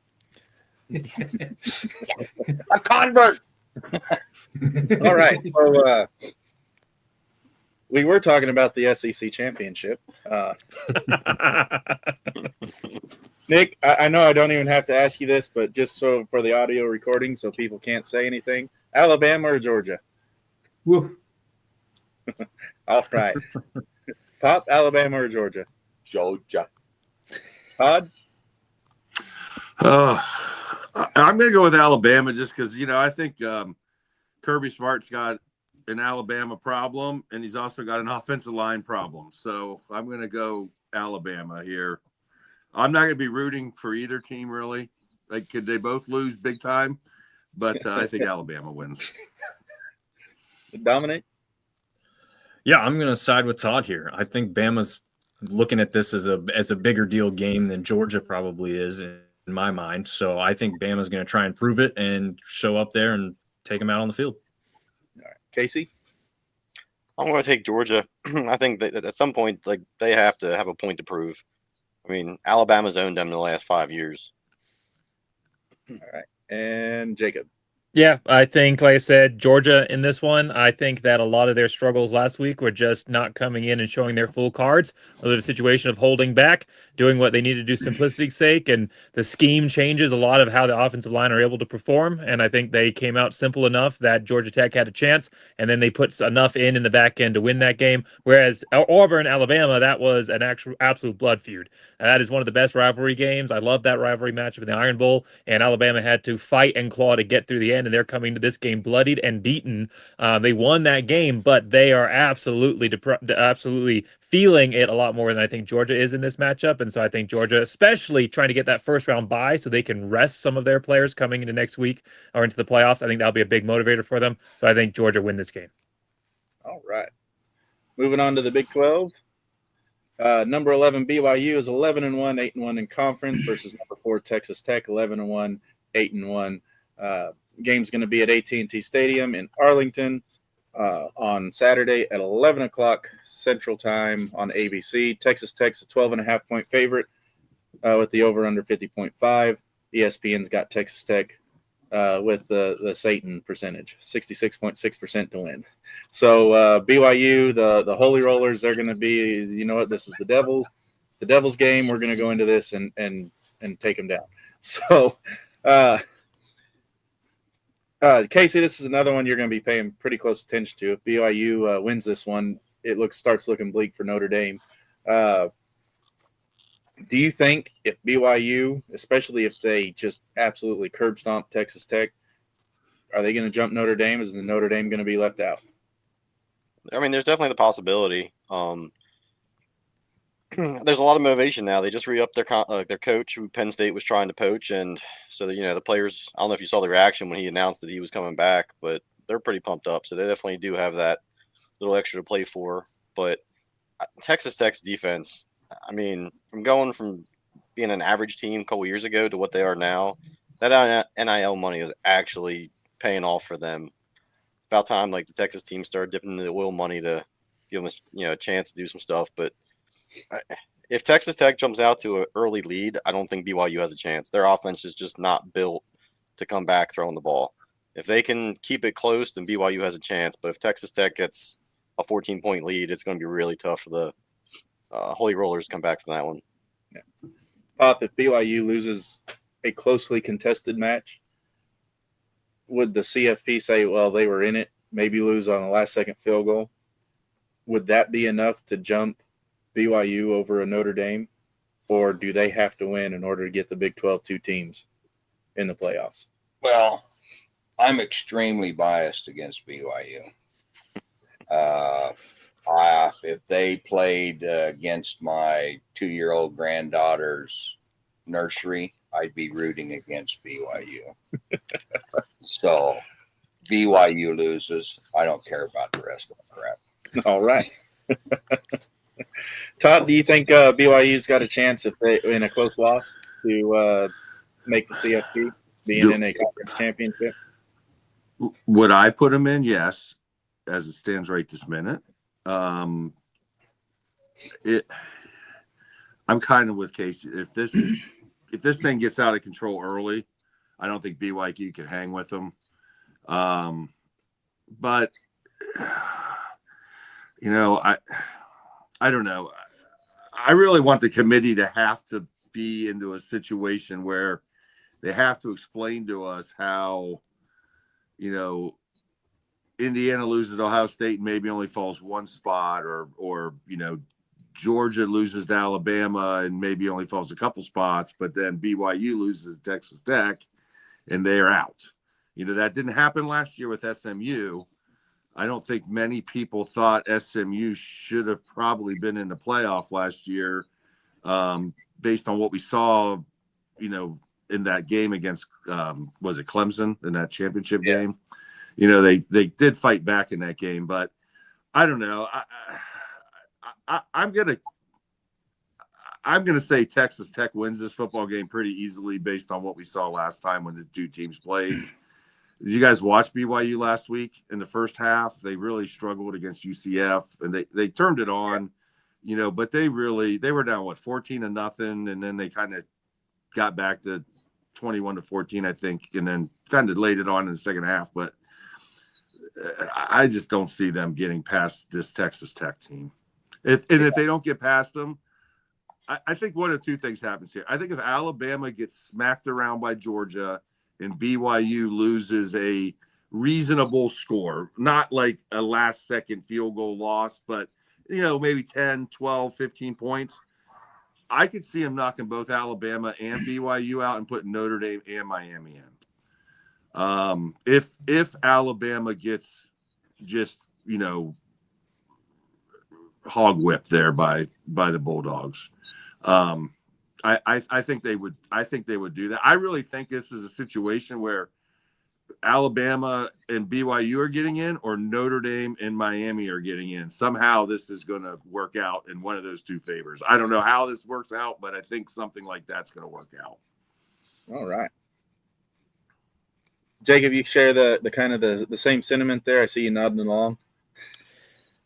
A convert. all right. So we were talking about the SEC championship. Nick, I know I don't even have to ask you this, but just so for the audio recording so people can't say anything, Alabama or Georgia? Woo. All right. Pop, Alabama or Georgia? Georgia. Todd? I'm going to go with Alabama just because, I think Kirby Smart's got an Alabama problem, and he's also got an offensive line problem. So I'm going to go Alabama here. I'm not going to be rooting for either team, really. Like, could they both lose big time? But I think Alabama wins. Dominic? Yeah, I'm going to side with Todd here. I think Bama's looking at this as a bigger deal game than Georgia probably is. in my mind. So I think Bama's going to try and prove it and show up there and take them out on the field. All right. Casey? I'm going to take Georgia. I think that at some point, like, they have to have a point to prove. I mean, Alabama's owned them in the last 5 years. All right. And Jacob? Yeah, I think, like I said, Georgia in this one, I think that a lot of their struggles last week were just not coming in and showing their full cards. A little situation of holding back, doing what they need to do simplicity's sake, and the scheme changes a lot of how the offensive line are able to perform. And I think they came out simple enough that Georgia Tech had a chance, and then they put enough in the back end to win that game. Whereas Auburn, Alabama, that was an actual absolute blood feud. That is one of the best rivalry games. I love that rivalry matchup in the Iron Bowl, and Alabama had to fight and claw to get through the end, and they're coming to this game bloodied and beaten. They won that game, but they are absolutely feeling it a lot more than I think Georgia is in this matchup. And so I think Georgia, especially trying to get that first round bye so they can rest some of their players coming into next week or into the playoffs, I think that'll be a big motivator for them. So I think Georgia win this game. All right. Moving on to the Big 12. Number 11 BYU is 11-1, 8-1 in conference versus number 4 Texas Tech, 11-1, 8-1. Game's going to be at AT&T Stadium in Arlington on Saturday at 11 o'clock Central Time on ABC. Texas Tech's a 12.5-point favorite with the over/under 50.5. ESPN's got Texas Tech with the Satan percentage, 66.6% to win. So BYU, the Holy Rollers, they're going to be, you know what, this is the Devil's game. We're going to go into this and take them down. So Casey, this is another one you're going to be paying pretty close attention to. If BYU wins this one, it starts looking bleak for Notre Dame. Do you think if BYU, especially if they just absolutely curb stomp Texas Tech, are they going to jump Notre Dame? Is the Notre Dame going to be left out? I mean, there's definitely the possibility. There's a lot of motivation now. They just re-upped their coach, who Penn State was trying to poach, and so the players. I don't know if you saw the reaction when he announced that he was coming back, but they're pretty pumped up. So they definitely do have that little extra to play for. But Texas Tech's defense, I mean, from being an average team a couple years ago to what they are now, that NIL money is actually paying off for them. About time, like, the Texas team started dipping into the oil money to give them a chance to do some stuff. But if Texas Tech jumps out to an early lead, I don't think BYU has a chance. Their offense is just not built to come back throwing the ball. If they can keep it close, then BYU has a chance. But if Texas Tech gets a 14-point lead, it's going to be really tough for the Holy Rollers to come back from that one. Yeah. Pop, if BYU loses a closely contested match, would the CFP say, well, they were in it, maybe lose on a last-second field goal? Would that be enough to jump BYU over a Notre Dame, or do they have to win in order to get the Big 12 two teams in the playoffs? Well, I'm extremely biased against BYU. If they played against my 2-year-old granddaughter's nursery, I'd be rooting against BYU. So BYU loses. I don't care about the rest of the crap. All right. Todd, do you think BYU's got a chance if they in a close loss to make the CFP, being in a conference championship? Would I put them in? Yes, as it stands right this minute. I'm kind of with Casey. If this thing gets out of control early, I don't think BYU can hang with them. But I don't know. I really want the committee to have to be into a situation where they have to explain to us how, Indiana loses to Ohio State and maybe only falls one spot, or Georgia loses to Alabama and maybe only falls a couple spots, but then BYU loses to Texas Tech and they're out. That didn't happen last year with SMU. I don't think many people thought SMU should have probably been in the playoff last year, based on what we saw, in that game against, was it Clemson in that championship game? They did fight back in that game, but I don't know. I'm going to say Texas Tech wins this football game pretty easily based on what we saw last time when the two teams played. Did you guys watch BYU last week in the first half? They really struggled against UCF, and they turned it on, but they were down 14-0, and then they kind of got back to 21-14, I think, and then kind of laid it on in the second half. But I just don't see them getting past this Texas Tech team. If they don't get past them, I think one of two things happens here. I think if Alabama gets smacked around by Georgia and BYU loses a reasonable score, not like a last-second field goal loss, but, maybe 10, 12, 15 points, I could see them knocking both Alabama and BYU out and putting Notre Dame and Miami in. If Alabama gets just, hog whipped there by the Bulldogs, I think they would do that. I really think this is a situation where Alabama and BYU are getting in, or Notre Dame and Miami are getting in. Somehow this is going to work out in one of those two favors. I don't know how this works out, but I think something like that's going to work out. All right. Jacob, you share the kind of the same sentiment there. I see you nodding along.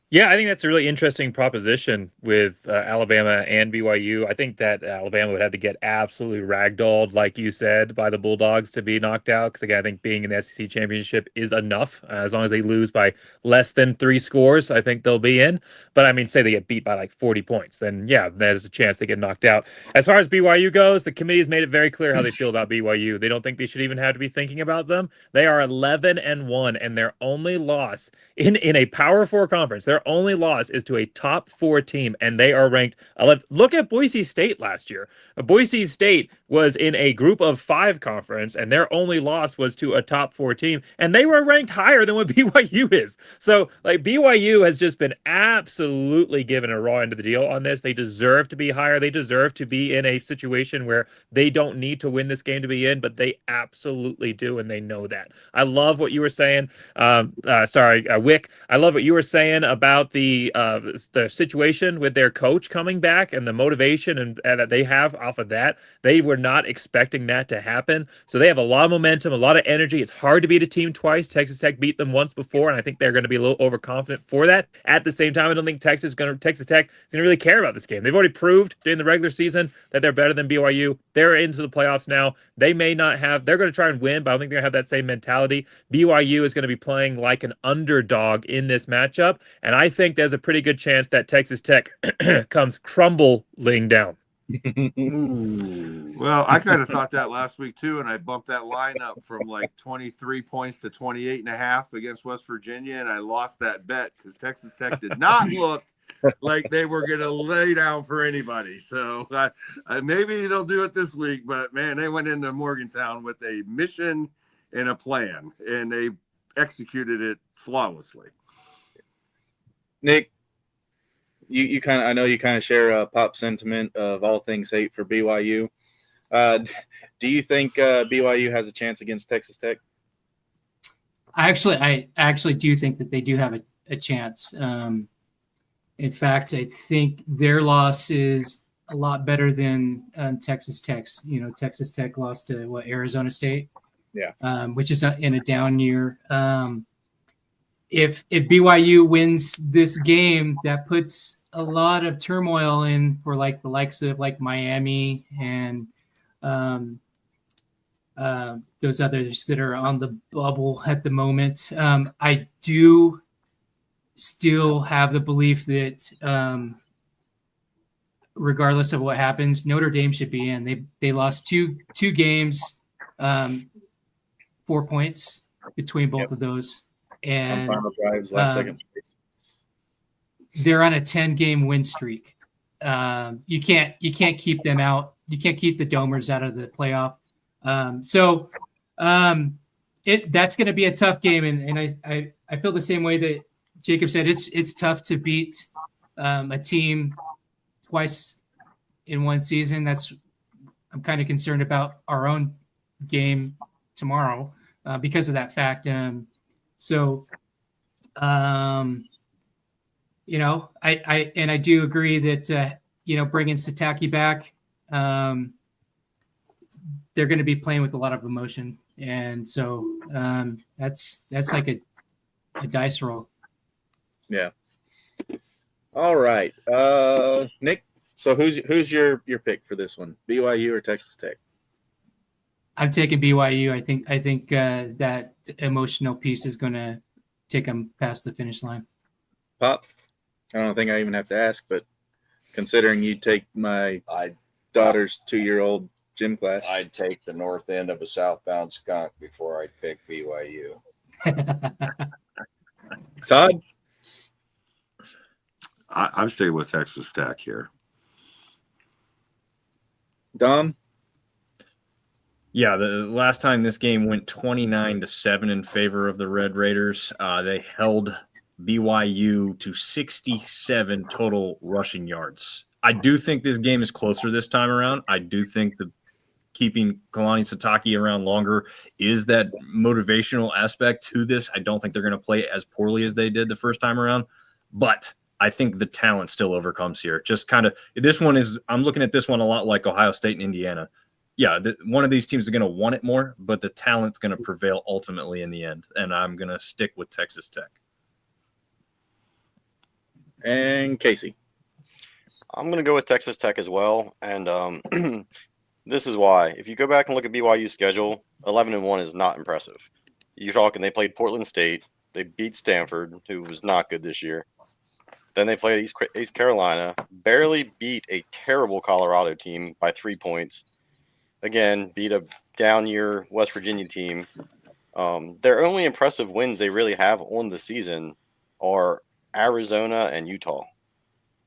Yeah, I think that's a really interesting proposition with Alabama and BYU. I think that Alabama would have to get absolutely ragdolled, like you said, by the Bulldogs to be knocked out. Because, again, I think being in the SEC championship is enough. As long as they lose by less than 3 scores, I think they'll be in. But, I mean, say they get beat by like 40 points, then, yeah, there's a chance they get knocked out. As far as BYU goes, the committee has made it very clear how they feel about BYU. They don't think they should even have to be thinking about them. They are 11-1, and their only loss in a Power 4 conference, their only loss is to a top 4 team, and they are ranked 11th. Look at Boise State last year. Boise State was in a group of 5 conference, and their only loss was to a top 4 team, and they were ranked higher than what BYU is. So, like, BYU has just been absolutely given a raw end of the deal on this. They deserve to be higher. They deserve to be in a situation where they don't need to win this game to be in, but they absolutely do, and they know that. I love what you were saying. Wick, I love what you were saying about the situation with their coach coming back and the motivation and that they have off of that. They were not expecting that to happen. So they have a lot of momentum, a lot of energy. It's hard to beat a team twice. Texas Tech beat them once before, and I think they're going to be a little overconfident for that. At the same time, I don't think Texas Tech is going to really care about this game. They've already proved during the regular season that they're better than BYU. They're into the playoffs now. They may not have, they're going to try and win, but I don't think they're going to have that same mentality. BYU is going to be playing like an underdog in this matchup, and I think there's a pretty good chance that Texas Tech comes crumbling down. Well, I kind of thought that last week too, and I bumped that line up from like 23 points to 28.5 against West Virginia, and I lost that bet because Texas Tech did not look like they were going to lay down for anybody. So maybe they'll do it this week, but man, they went into Morgantown with a mission and a plan, and they executed it flawlessly. Nick, you kind of, I know you kind of share Pop's sentiment of all things hate for BYU. Do you think BYU has a chance against Texas Tech? I actually do think that they do have a chance. In fact, I think their loss is a lot better than Texas Tech's. Texas Tech lost to Arizona State, which is in a down year. If BYU wins this game, that puts a lot of turmoil in for like the likes of like Miami and those others that are on the bubble at the moment. I do still have the belief that regardless of what happens, Notre Dame should be in. They lost two games, 4 points between both of those. And final drives, last second place. They're on a 10-game win streak. You can't keep them out. You can't keep the Domers out of the playoff. So that's going to be a tough game, and I feel the same way that Jacob said. It's tough to beat a team twice in one season. I'm kind of concerned about our own game tomorrow because of that fact. I do agree that bringing Sataki back, they're going to be playing with a lot of emotion, and so that's like a dice roll. Yeah. All right, Nick. So who's your pick for this one? BYU or Texas Tech? I'm taking BYU. I think that emotional piece is going to take them past the finish line. Pop. I don't think I even have to ask, but considering you take my daughter's 2-year-old gym class, I'd take the north end of a southbound skunk before I'd pick BYU. Todd. I'm staying with Texas Tech here. Dom. Yeah, the last time this game went 29-7 in favor of the Red Raiders. They held BYU to 67 total rushing yards. I do think this game is closer this time around. I do think that keeping Kalani Sitake around longer is that motivational aspect to this. I don't think they're going to play as poorly as they did the first time around, but I think the talent still overcomes here. Just kind of this one is – I'm looking at this one a lot like Ohio State and Indiana. Yeah, one of these teams is going to want it more, but the talent's going to prevail ultimately in the end, and I'm going to stick with Texas Tech. And Casey. I'm going to go with Texas Tech as well, and this is why. If you go back and look at BYU's schedule, 11-1 is not impressive. You're talking they played Portland State, they beat Stanford, who was not good this year. Then they played East Carolina, barely beat a terrible Colorado team by 3 points. Again, beat a down-year West Virginia team. Their only impressive wins they really have on the season are Arizona and Utah.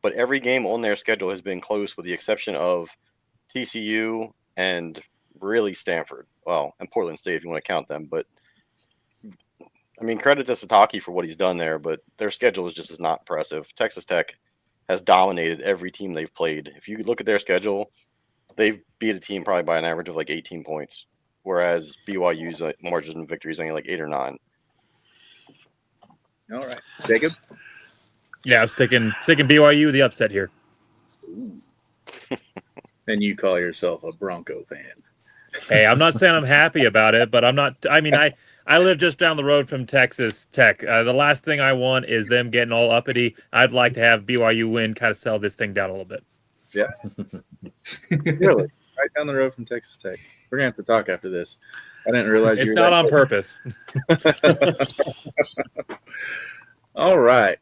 But every game on their schedule has been close with the exception of TCU and really Stanford. Well, and Portland State if you want to count them. But, I mean, credit to Sitake for what he's done there, but their schedule is just as not impressive. Texas Tech has dominated every team they've played. If you look at their schedule, they've beat a team probably by an average of like 18 points, whereas BYU's margin of victory is only like 8 or 9. All right. Jacob? Yeah, I'm sticking BYU the upset here. And you call yourself a Bronco fan. Hey, I'm not saying I'm happy about it, but I'm not – I mean, I live just down the road from Texas Tech. The last thing I want is them getting all uppity. I'd like to have BYU win, kind of sell this thing down a little bit. Yeah. Really? Right down the road from Texas Tech. We're going to have to talk after this. I didn't realize it's not on purpose. All right.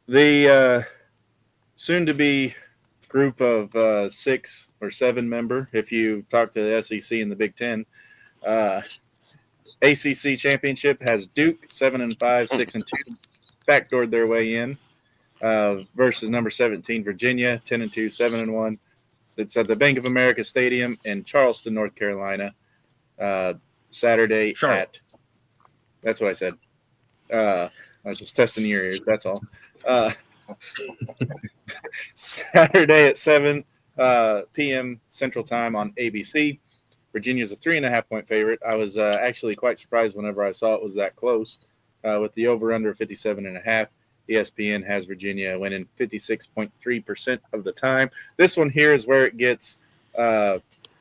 The soon-to-be group of 6 or 7 member, if you talk to the SEC and the Big Ten, ACC championship has Duke 7-5, 6-2, backdoored their way in. Versus number 17, Virginia, 10-2, 7-1. It's at the Bank of America Stadium in Charleston, North Carolina, Saturday Charlotte. That's what I said. I was just testing your ears, that's all. Saturday at 7 p.m. Central Time on ABC. Virginia's a 3.5-point favorite. I was actually quite surprised whenever I saw it was that close with the over-under 57.5. ESPN has Virginia winning 56.3% of the time. This one here is where it gets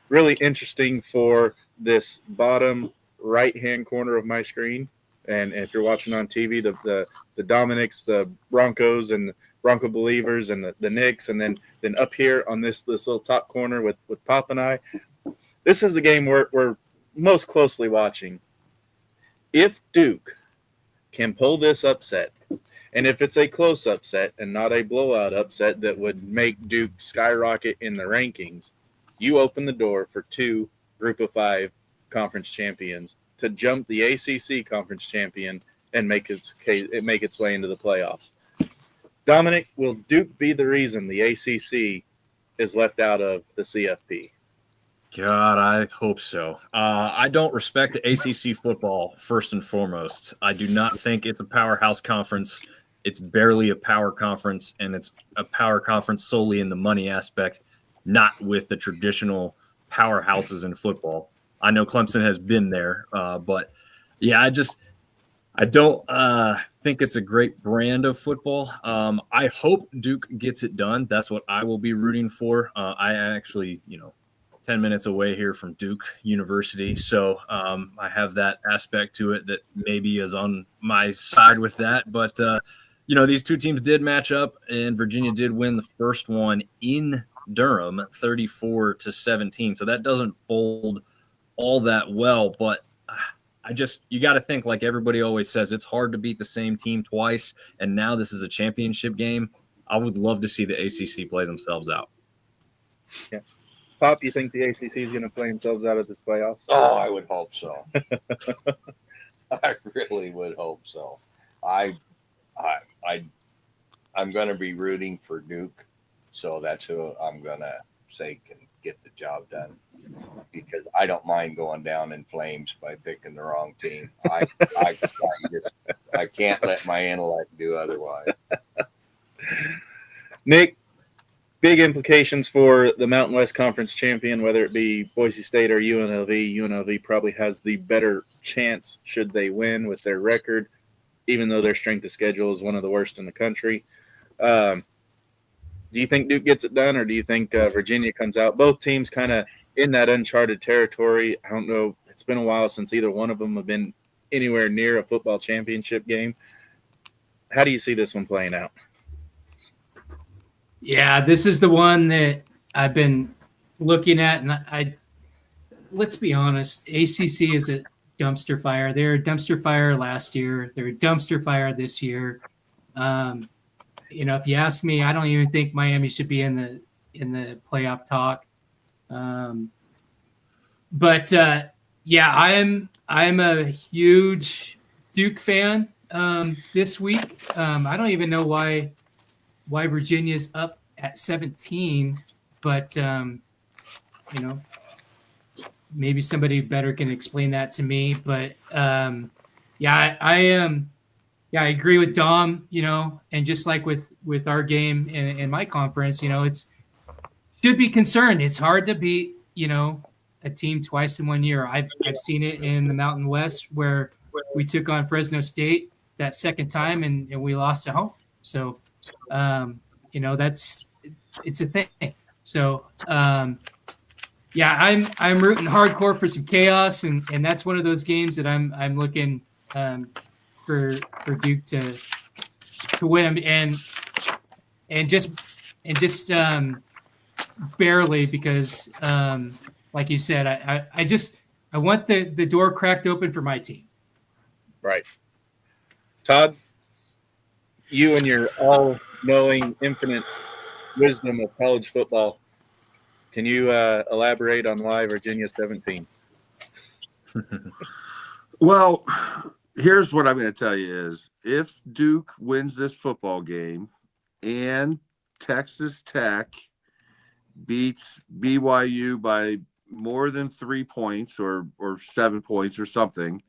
really interesting for this bottom right-hand corner of my screen. And if you're watching on TV, the Dominics, the Broncos, and the Bronco Believers, and the Knicks, and then up here on this little top corner with Pop and I, this is the game we're most closely watching. If Duke can pull this upset, and if it's a close upset and not a blowout upset that would make Duke skyrocket in the rankings, you open the door for 2 Group of 5 conference champions to jump the ACC conference champion and make its way into the playoffs. Dominic, will Duke be the reason the ACC is left out of the CFP? God, I hope so. I don't respect the ACC football, first and foremost. I do not think it's a powerhouse conference. It's barely a power conference, and it's a power conference solely in the money aspect, not with the traditional powerhouses in football. I know Clemson has been there, but yeah, I don't think it's a great brand of football. I hope Duke gets it done. That's what I will be rooting for. I actually, 10 minutes away here from Duke University. So I have that aspect to it that maybe is on my side with that. But, these two teams did match up, and Virginia did win the first one in Durham, 34-17. So that doesn't bode all that well. But you got to think, like everybody always says, it's hard to beat the same team twice. And now this is a championship game. I would love to see the ACC play themselves out. Yeah. Pop, you think the ACC is going to play themselves out of this playoffs? Oh, I would hope so. I really would hope so. I'm going to be rooting for Duke, so that's who I'm going to say can get the job done, because I don't mind going down in flames by picking the wrong team. I can't let my intellect do otherwise. Nick, big implications for the Mountain West Conference champion, whether it be Boise State or UNLV. UNLV probably has the better chance should they win with their record, even though their strength of schedule is one of the worst in the country. Do you think Duke gets it done, or do you think Virginia comes out? Both teams kind of in that uncharted territory. I don't know. It's been a while since either one of them have been anywhere near a football championship game. How do you see this one playing out? Yeah, this is the one that I've been looking at, and let's be honest, ACC is a dumpster fire. They're a dumpster fire last year. They're a dumpster fire this year. If you ask me, I don't even think Miami should be in the playoff talk. But I'm a huge Duke fan this week. I don't even know why Virginia's up at 17, but maybe somebody better can explain that to me. But I agree with Dom, and just like with our game in my conference, it's should be concerned. It's hard to beat, a team twice in 1 year. I've seen it in the Mountain West where we took on Fresno State that second time and we lost at home. So, it's a thing. So, I'm rooting hardcore for some chaos, and that's one of those games that I'm looking for Duke to win, and just barely, because like you said, I want the door cracked open for my team. Right. Todd, you and your all-knowing, infinite wisdom of college football, can you elaborate on why Virginia 17? Well, here's what I'm going to tell you is, if Duke wins this football game and Texas Tech beats BYU by more than 3 points or 7 points or something,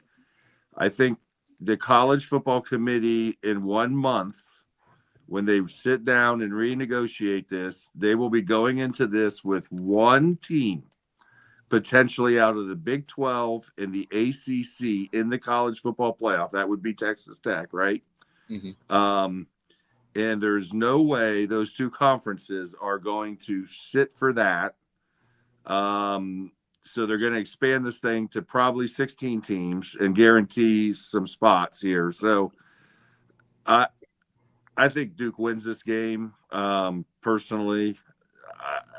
I think the college football committee in 1 month, when they sit down and renegotiate this, they will be going into this with one team potentially out of the Big 12 and the ACC in the college football playoff. That would be Texas Tech, right? Mm-hmm. And there's no way those two conferences are going to sit for that. So they're going to expand this thing to probably 16 teams and guarantee some spots here. So I think Duke wins this game. Personally,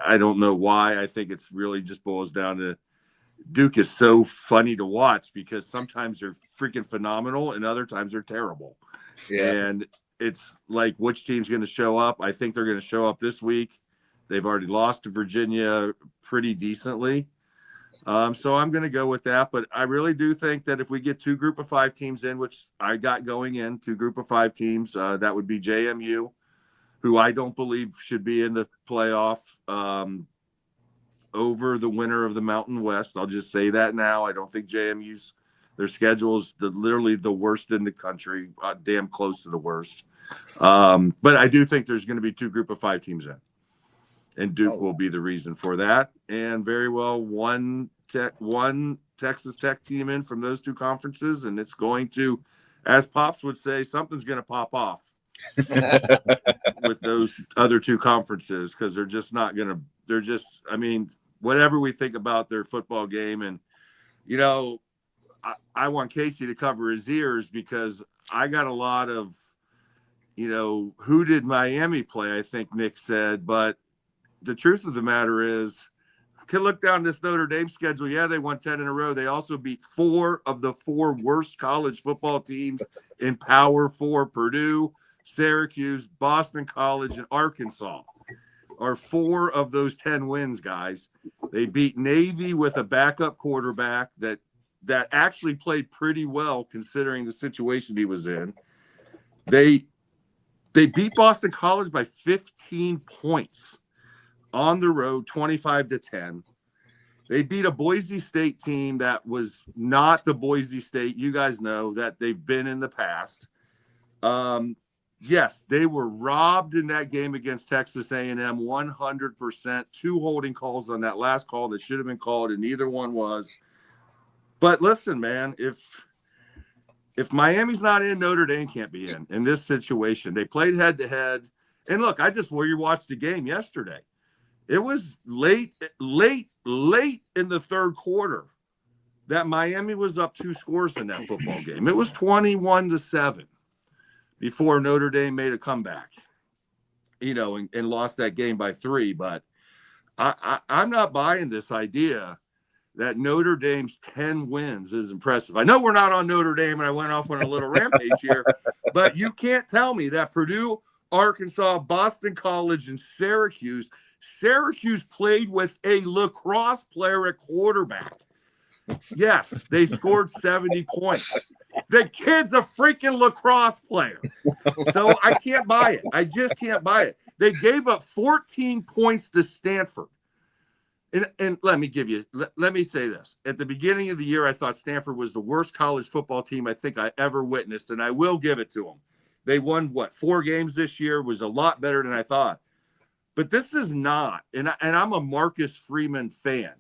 I don't know why. I think it's really just boils down to Duke is so funny to watch, because sometimes they're freaking phenomenal and other times they're terrible. Yeah. And it's like, which team's going to show up? I think they're going to show up this week. They've already lost to Virginia pretty decently. So I'm going to go with that. But I really do think that if we get 2 group of 5 teams in, which I got going in, 2 group of 5 teams, that would be JMU, who I don't believe should be in the playoff, over the winner of the Mountain West. I'll just say that now. I don't think JMU's, their schedule is literally the worst in the country, damn close to the worst. But I do think there's going to be 2 group of 5 teams in, and Duke will be the reason for that. And very well, one Texas Tech team in from those 2 conferences, and it's going to as Pops would say, something's going to pop off with those other two conferences, because they're just not going to. They're just. I mean, whatever we think about their football game, and I want Casey to cover his ears, because I got a lot of, who did Miami play? I think Nick said, but the truth of the matter is, can look down this Notre Dame schedule. Yeah, they won 10 in a row. They also beat 4 of the 4 worst college football teams in Power 4: Purdue, Syracuse, Boston College, and Arkansas. Are 4 of those 10 wins, guys. They beat Navy with a backup quarterback that actually played pretty well considering the situation he was in. They beat Boston College by 15 points on the road, 25-10. They beat a Boise State team that was not the Boise State you guys know that they've been in the past. Yes, they were robbed in that game against Texas A&M 100%. 2 holding calls on that last call that should have been called, and neither one was. But listen, man, if Miami's not in, Notre Dame can't be in this situation. They played head-to-head. And look, we watched the game yesterday. It was late in the third quarter that Miami was up 2 scores in that football game. It was 21-7 before Notre Dame made a comeback, and lost that game by 3. But I'm not buying this idea that Notre Dame's 10 wins is impressive. I know we're not on Notre Dame, and I went off on a little rampage here, but you can't tell me that Purdue, Arkansas, Boston College, and Syracuse played with a lacrosse player at quarterback. Yes, they scored 70 points. The kid's a freaking lacrosse player. So I can't buy it. I just can't buy it. They gave up 14 points to Stanford. And let me say this. At the beginning of the year, I thought Stanford was the worst college football team I think I ever witnessed, and I will give it to them. They won, 4 games this year, was a lot better than I thought. But this is not, and I'm a Marcus Freeman fan.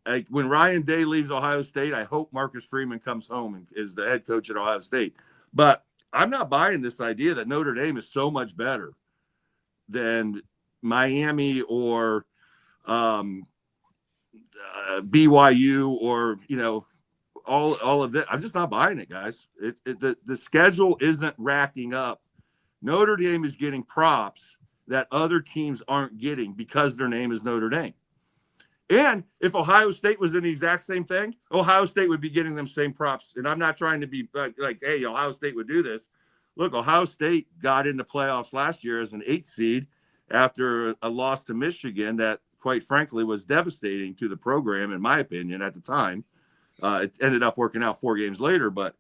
Like, when Ryan Day leaves Ohio State, I hope Marcus Freeman comes home and is the head coach at Ohio State. But I'm not buying this idea that Notre Dame is so much better than Miami or BYU or all of that. I'm just not buying it, guys. The schedule isn't racking up. Notre Dame is getting props that other teams aren't getting because their name is Notre Dame. And if Ohio State was in the exact same thing, Ohio State would be getting them same props. And I'm not trying to be like, hey, Ohio State would do this. Look, Ohio State got into playoffs last year as an 8 seed after a loss to Michigan that, quite frankly, was devastating to the program, in my opinion, at the time. It ended up working out 4 games later, but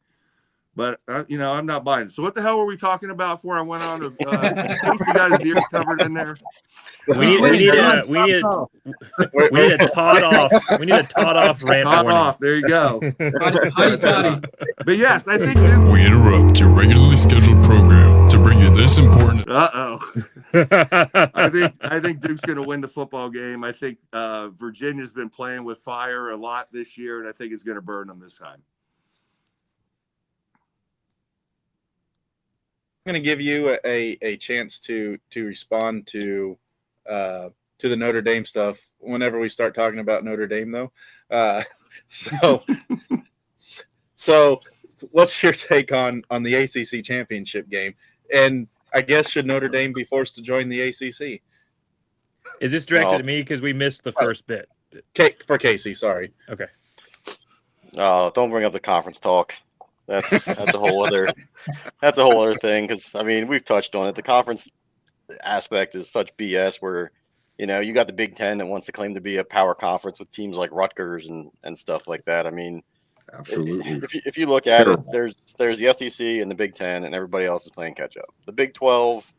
I'm not buying it. So what the hell were we talking about before I went on? Casey got his ears covered in there. We need a Todd off. We need a Todd off rant Todd warning. off. There you go. Hi, Toddy. But yes, I think We interrupt your regularly scheduled program to bring you this important. I think Duke's going to win the football game. I think Virginia's been playing with fire a lot this year, and I think it's going to burn them this time. I'm going to give you a chance to respond to the Notre Dame stuff whenever we start talking about Notre Dame, though. So what's your take on the ACC championship game? And I guess, should Notre Dame be forced to join the ACC? Is this directed at me because we missed the first bit? For Casey, sorry. Okay. Don't bring up the conference talk. That's a whole other thing, because I mean, we've touched on it. The conference aspect is such BS where, you got the Big Ten that wants to claim to be a power conference with teams like Rutgers and stuff like that. I mean, absolutely. If you look at it, there's the SEC and the Big Ten, and everybody else is playing catch up. The Big 12,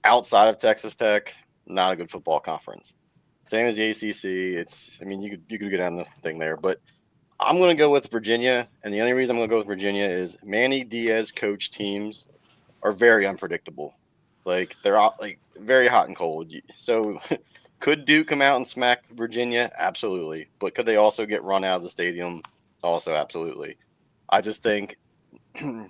outside of Texas Tech, not a good football conference. Same as the ACC. You could get on the thing there, but I'm going to go with Virginia, and the only reason I'm going to go with Virginia is Manny Diaz coach teams are very unpredictable. Like, they're like very hot and cold. So could Duke come out and smack Virginia? Absolutely. But could they also get run out of the stadium? Also absolutely. I just think Duke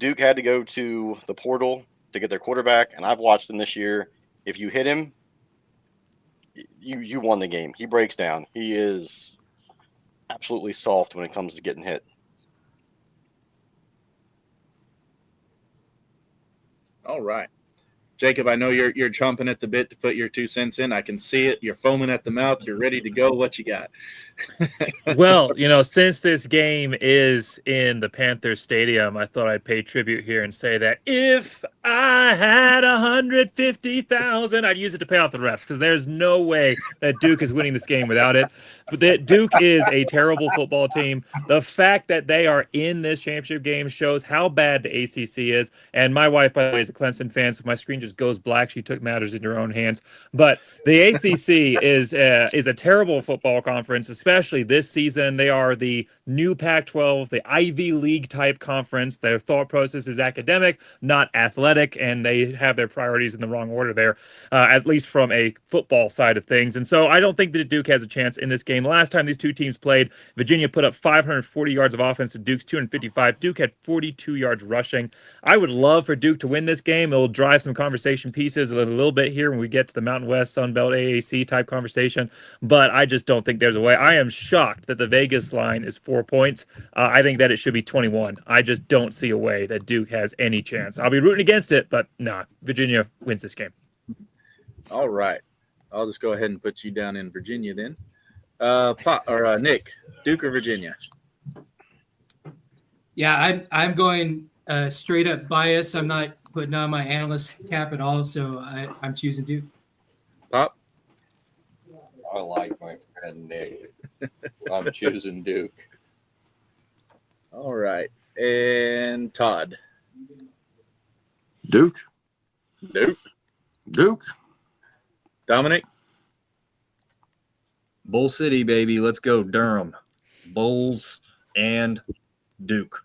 Duke had to go to the portal to get their quarterback, and I've watched them this year. If you hit him, you won the game. He breaks down. He is absolutely soft when it comes to getting hit. All right. Jacob, I know you're chomping at the bit to put your 2 cents in. I can see it. You're foaming at the mouth. You're ready to go. What you got? Well, since this game is in the Panthers Stadium, I thought I'd pay tribute here and say that if I had 150,000, I'd use it to pay off the refs, because there's no way that Duke is winning this game without it. But that Duke is a terrible football team. The fact that they are in this championship game shows how bad the ACC is. And my wife, by the way, is a Clemson fan, so my screen just goes black. She took matters into her own hands. But the ACC is a terrible football conference, especially this season. They are the new Pac-12, the Ivy League type conference. Their thought process is academic, not athletic, and they have their priorities in the wrong order there, at least from a football side of things. And so I don't think that Duke has a chance in this game. Last time these two teams played, Virginia put up 540 yards of offense to Duke's 255. Duke had 42 yards rushing. I would love for Duke to win this game. It'll drive some conversation pieces a little bit here when we get to the Mountain West Sun Belt AAC type conversation, but I just don't think there's a way. I am shocked that the Vegas line is 4 points. I think that it should be 21. I just don't see a way that Duke has any chance. I'll be rooting against it, but nah, Virginia wins this game. All right. I'll just go ahead and put you down in Virginia then. Nick, Duke or Virginia? Yeah, I'm going straight up bias. I'm not putting on my analyst cap at all, so I'm choosing Duke. Pop? I like my friend Nick. I'm choosing Duke. All right. And Todd? Duke. Dominic? Bull City, baby. Let's go, Durham. Bulls and Duke.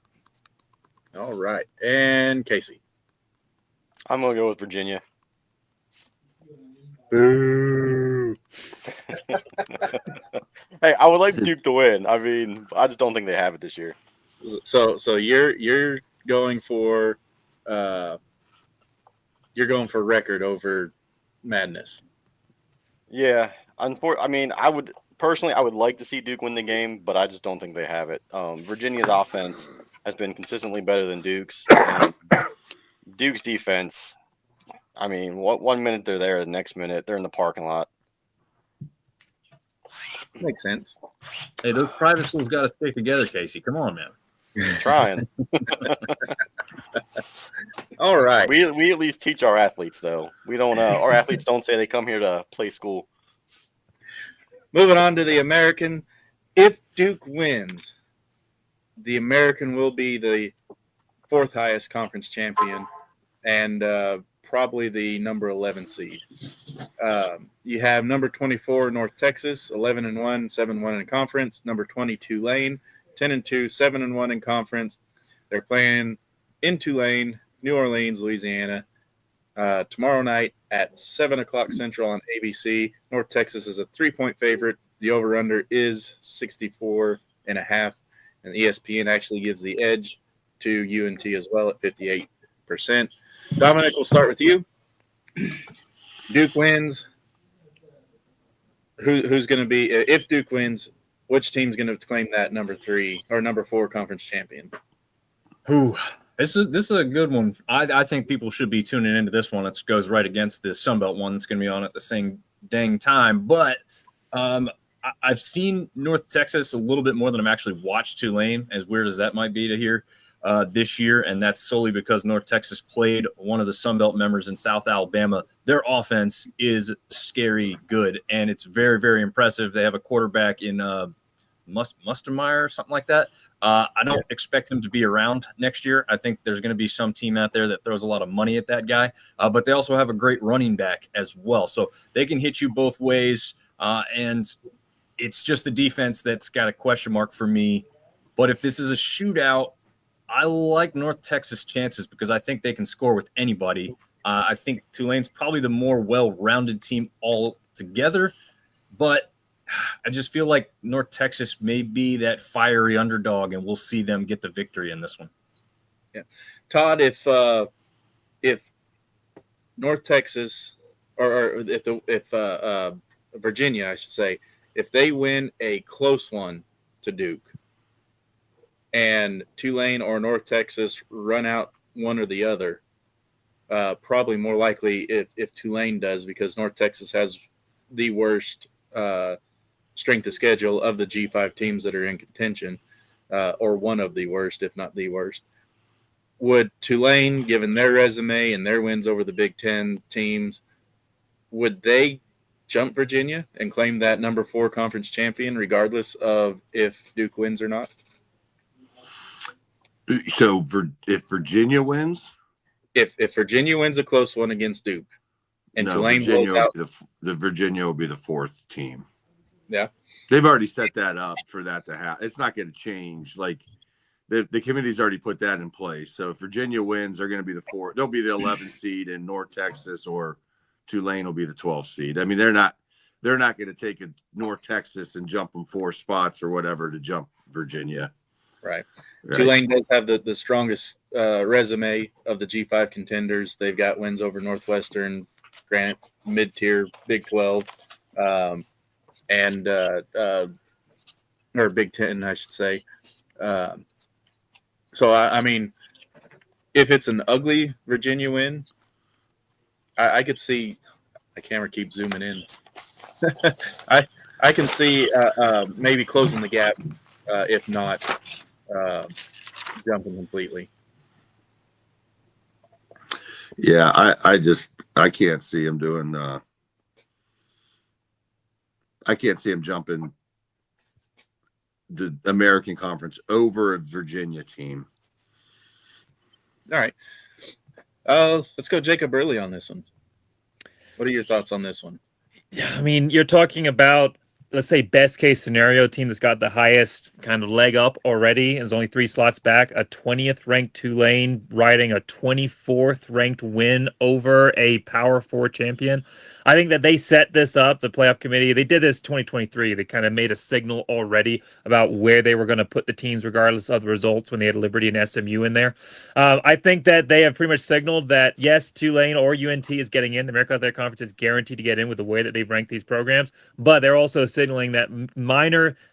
All right. And Casey? I'm going to go with Virginia. Boo. Hey, I would like Duke to win. I mean, I just don't think they have it this year. So you're going for record over madness. Yeah, I mean, I would like to see Duke win the game, but I just don't think they have it. Virginia's offense has been consistently better than Duke's. And Duke's defense, I mean, one minute they're there, the next minute they're in the parking lot. Makes sense. Hey, those private schools got to stick together, Casey. Come on, man. Trying. All right. We at least teach our athletes, though. We don't. Our athletes don't say they come here to play school. Moving on to the American. If Duke wins, the American will be the 4th highest conference champion and probably the number 11 seed. You have number 24 North Texas, 11-1, 7-1 in conference. Number 20 Tulane, 10-2, 7-1 in conference. They're playing in Tulane, New Orleans, Louisiana, tomorrow night at 7 o'clock Central on ABC. North Texas is a 3-point favorite. The over-under is 64.5, and ESPN actually gives the edge to UNT as well at 58%. Dominic, we'll start with you. Duke wins. Who's going to be, if Duke wins, which team's going to claim that number 3 or number 4 conference champion? Who? This is a good one. I think people should be tuning into this one. It goes right against the Sunbelt one that's going to be on at the same dang time. But I've seen North Texas a little bit more than I've actually watched Tulane, as weird as that might be to hear this year. And that's solely because North Texas played one of the Sunbelt members in South Alabama. Their offense is scary good, and it's very, very impressive. They have a quarterback in Mustermeyer or something like that. I don't expect him to be around next year. I think there's going to be some team out there that throws a lot of money at that guy, but they also have a great running back as well. So they can hit you both ways, and it's just the defense that's got a question mark for me. But if this is a shootout, I like North Texas' chances because I think they can score with anybody. I think Tulane's probably the more well-rounded team altogether, but I just feel like North Texas may be that fiery underdog, and we'll see them get the victory in this one. Yeah. Todd, if North Texas or if Virginia, I should say, if they win a close one to Duke, and Tulane or North Texas run out one or the other, probably more likely if Tulane does, because North Texas has the worst strength of schedule of the G5 teams that are in contention, or one of the worst, if not the worst. Would Tulane, given their resume and their wins over the Big Ten teams, would they jump Virginia and claim that number 4 conference champion, regardless of if Duke wins or not? So if Virginia wins, If Virginia wins a close one against Duke, and no, Tulane Virginia blows out, the Virginia will be the 4th team. Yeah, they've already set that up for that to happen. It's not going to change. Like the committee's already put that in place. So if Virginia wins, they're going to be the 4th. They'll be the 11th seed, and North Texas or Tulane will be the 12th seed. I mean, they're not going to take a North Texas and jump them 4 spots or whatever to jump Virginia. Right. Tulane does have the strongest resume of the G5 contenders. They've got wins over Northwestern, granted mid-tier Big 12, and or Big 10, I should say. So I mean, if it's an ugly Virginia win, I could see. My camera keeps zooming in. I can see maybe closing the gap, if not jumping completely. Yeah, I can't see him doing. I can't see him jumping the American Conference over a Virginia team. All right. Let's go Jacob Burley on this one. What are your thoughts on this one? Yeah, I mean, you're talking about, let's say, best case scenario team that's got the highest kind of leg up already, is only 3 slots back, a 20th ranked Tulane riding a 24th ranked win over a Power 4 champion. I think that they set this up, the playoff committee. They did this 2023. They kind of made a signal already about where they were going to put the teams regardless of the results when they had Liberty and SMU in there. I think that they have pretty much signaled that, yes, Tulane or UNT is getting in. The American Athletic Conference is guaranteed to get in with the way that they've ranked these programs. But they're also signaling that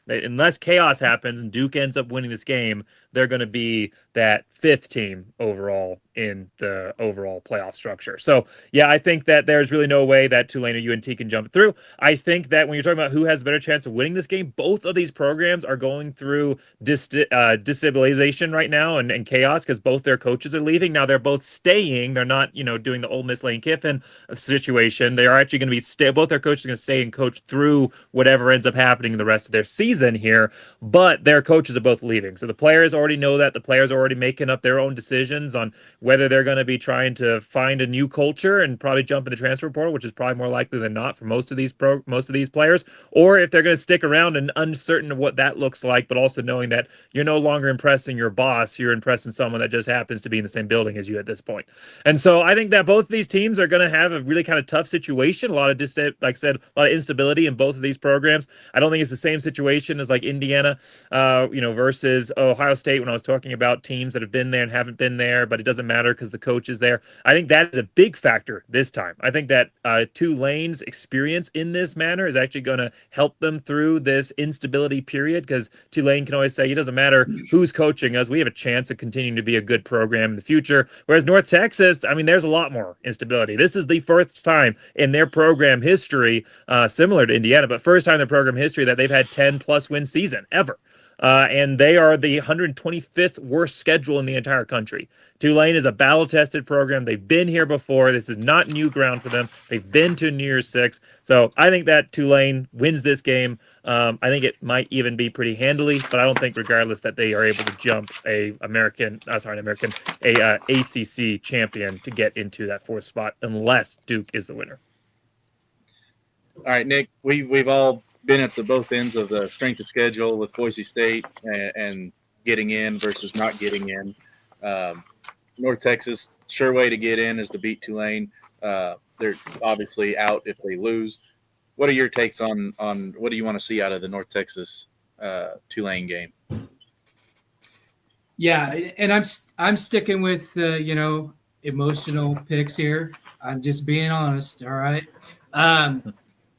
unless chaos happens and Duke ends up winning this game, they're going to be that 5th team overall in the overall playoff structure. So, yeah, I think that there's really no way that Tulane or UNT can jump through. I think that when you're talking about who has a better chance of winning this game, both of these programs are going through destabilization right now and chaos because both their coaches are leaving. Now, they're both staying. They're not, doing the Ole Miss Lane Kiffin situation. They are actually going to be both their coaches are going to stay and coach through whatever ends up happening in the rest of their season here, but their coaches are both leaving. So the players already know that. The players are already making up their own decisions on whether they're going to be trying to find a new culture and probably jump in the transfer portal, which is probably more likely than not for most of these players, or if they're going to stick around and uncertain of what that looks like, but also knowing that you're no longer impressing your boss, you're impressing someone that just happens to be in the same building as you at this point. And so I think that both of these teams are going to have a really kind of tough situation, a lot of like I said, a lot of instability in both of these programs. I don't think it's the same situation as like Indiana, versus Ohio State when I was talking about teams that have been there and haven't been there, but it doesn't matter because the coach is there. I think that is a big factor this time. I think that Tulane's experience in this manner is actually going to help them through this instability period, because Tulane can always say it doesn't matter who's coaching us. We have a chance of continuing to be a good program in the future. Whereas North Texas, I mean, there's a lot more instability. This is the first time in their program history, similar to Indiana, but first time in their program history that they've had 10+ win season ever. And they are the 125th worst schedule in the entire country. Tulane is a battle-tested program. They've been here before. This is not new ground for them. They've been to New Year's Six. So I think that Tulane wins this game. I think it might even be pretty handily, but I don't think, regardless, that they are able to jump ACC champion to get into that 4th spot unless Duke is the winner. All right, Nick, we've all been at the both ends of the strength of schedule with Boise State and getting in versus not getting in. North Texas, sure way to get in is to beat Tulane. They're obviously out if they lose. What are your takes on what do you want to see out of the North Texas Tulane game? Yeah, and I'm sticking with emotional picks here. I'm just being honest. All right,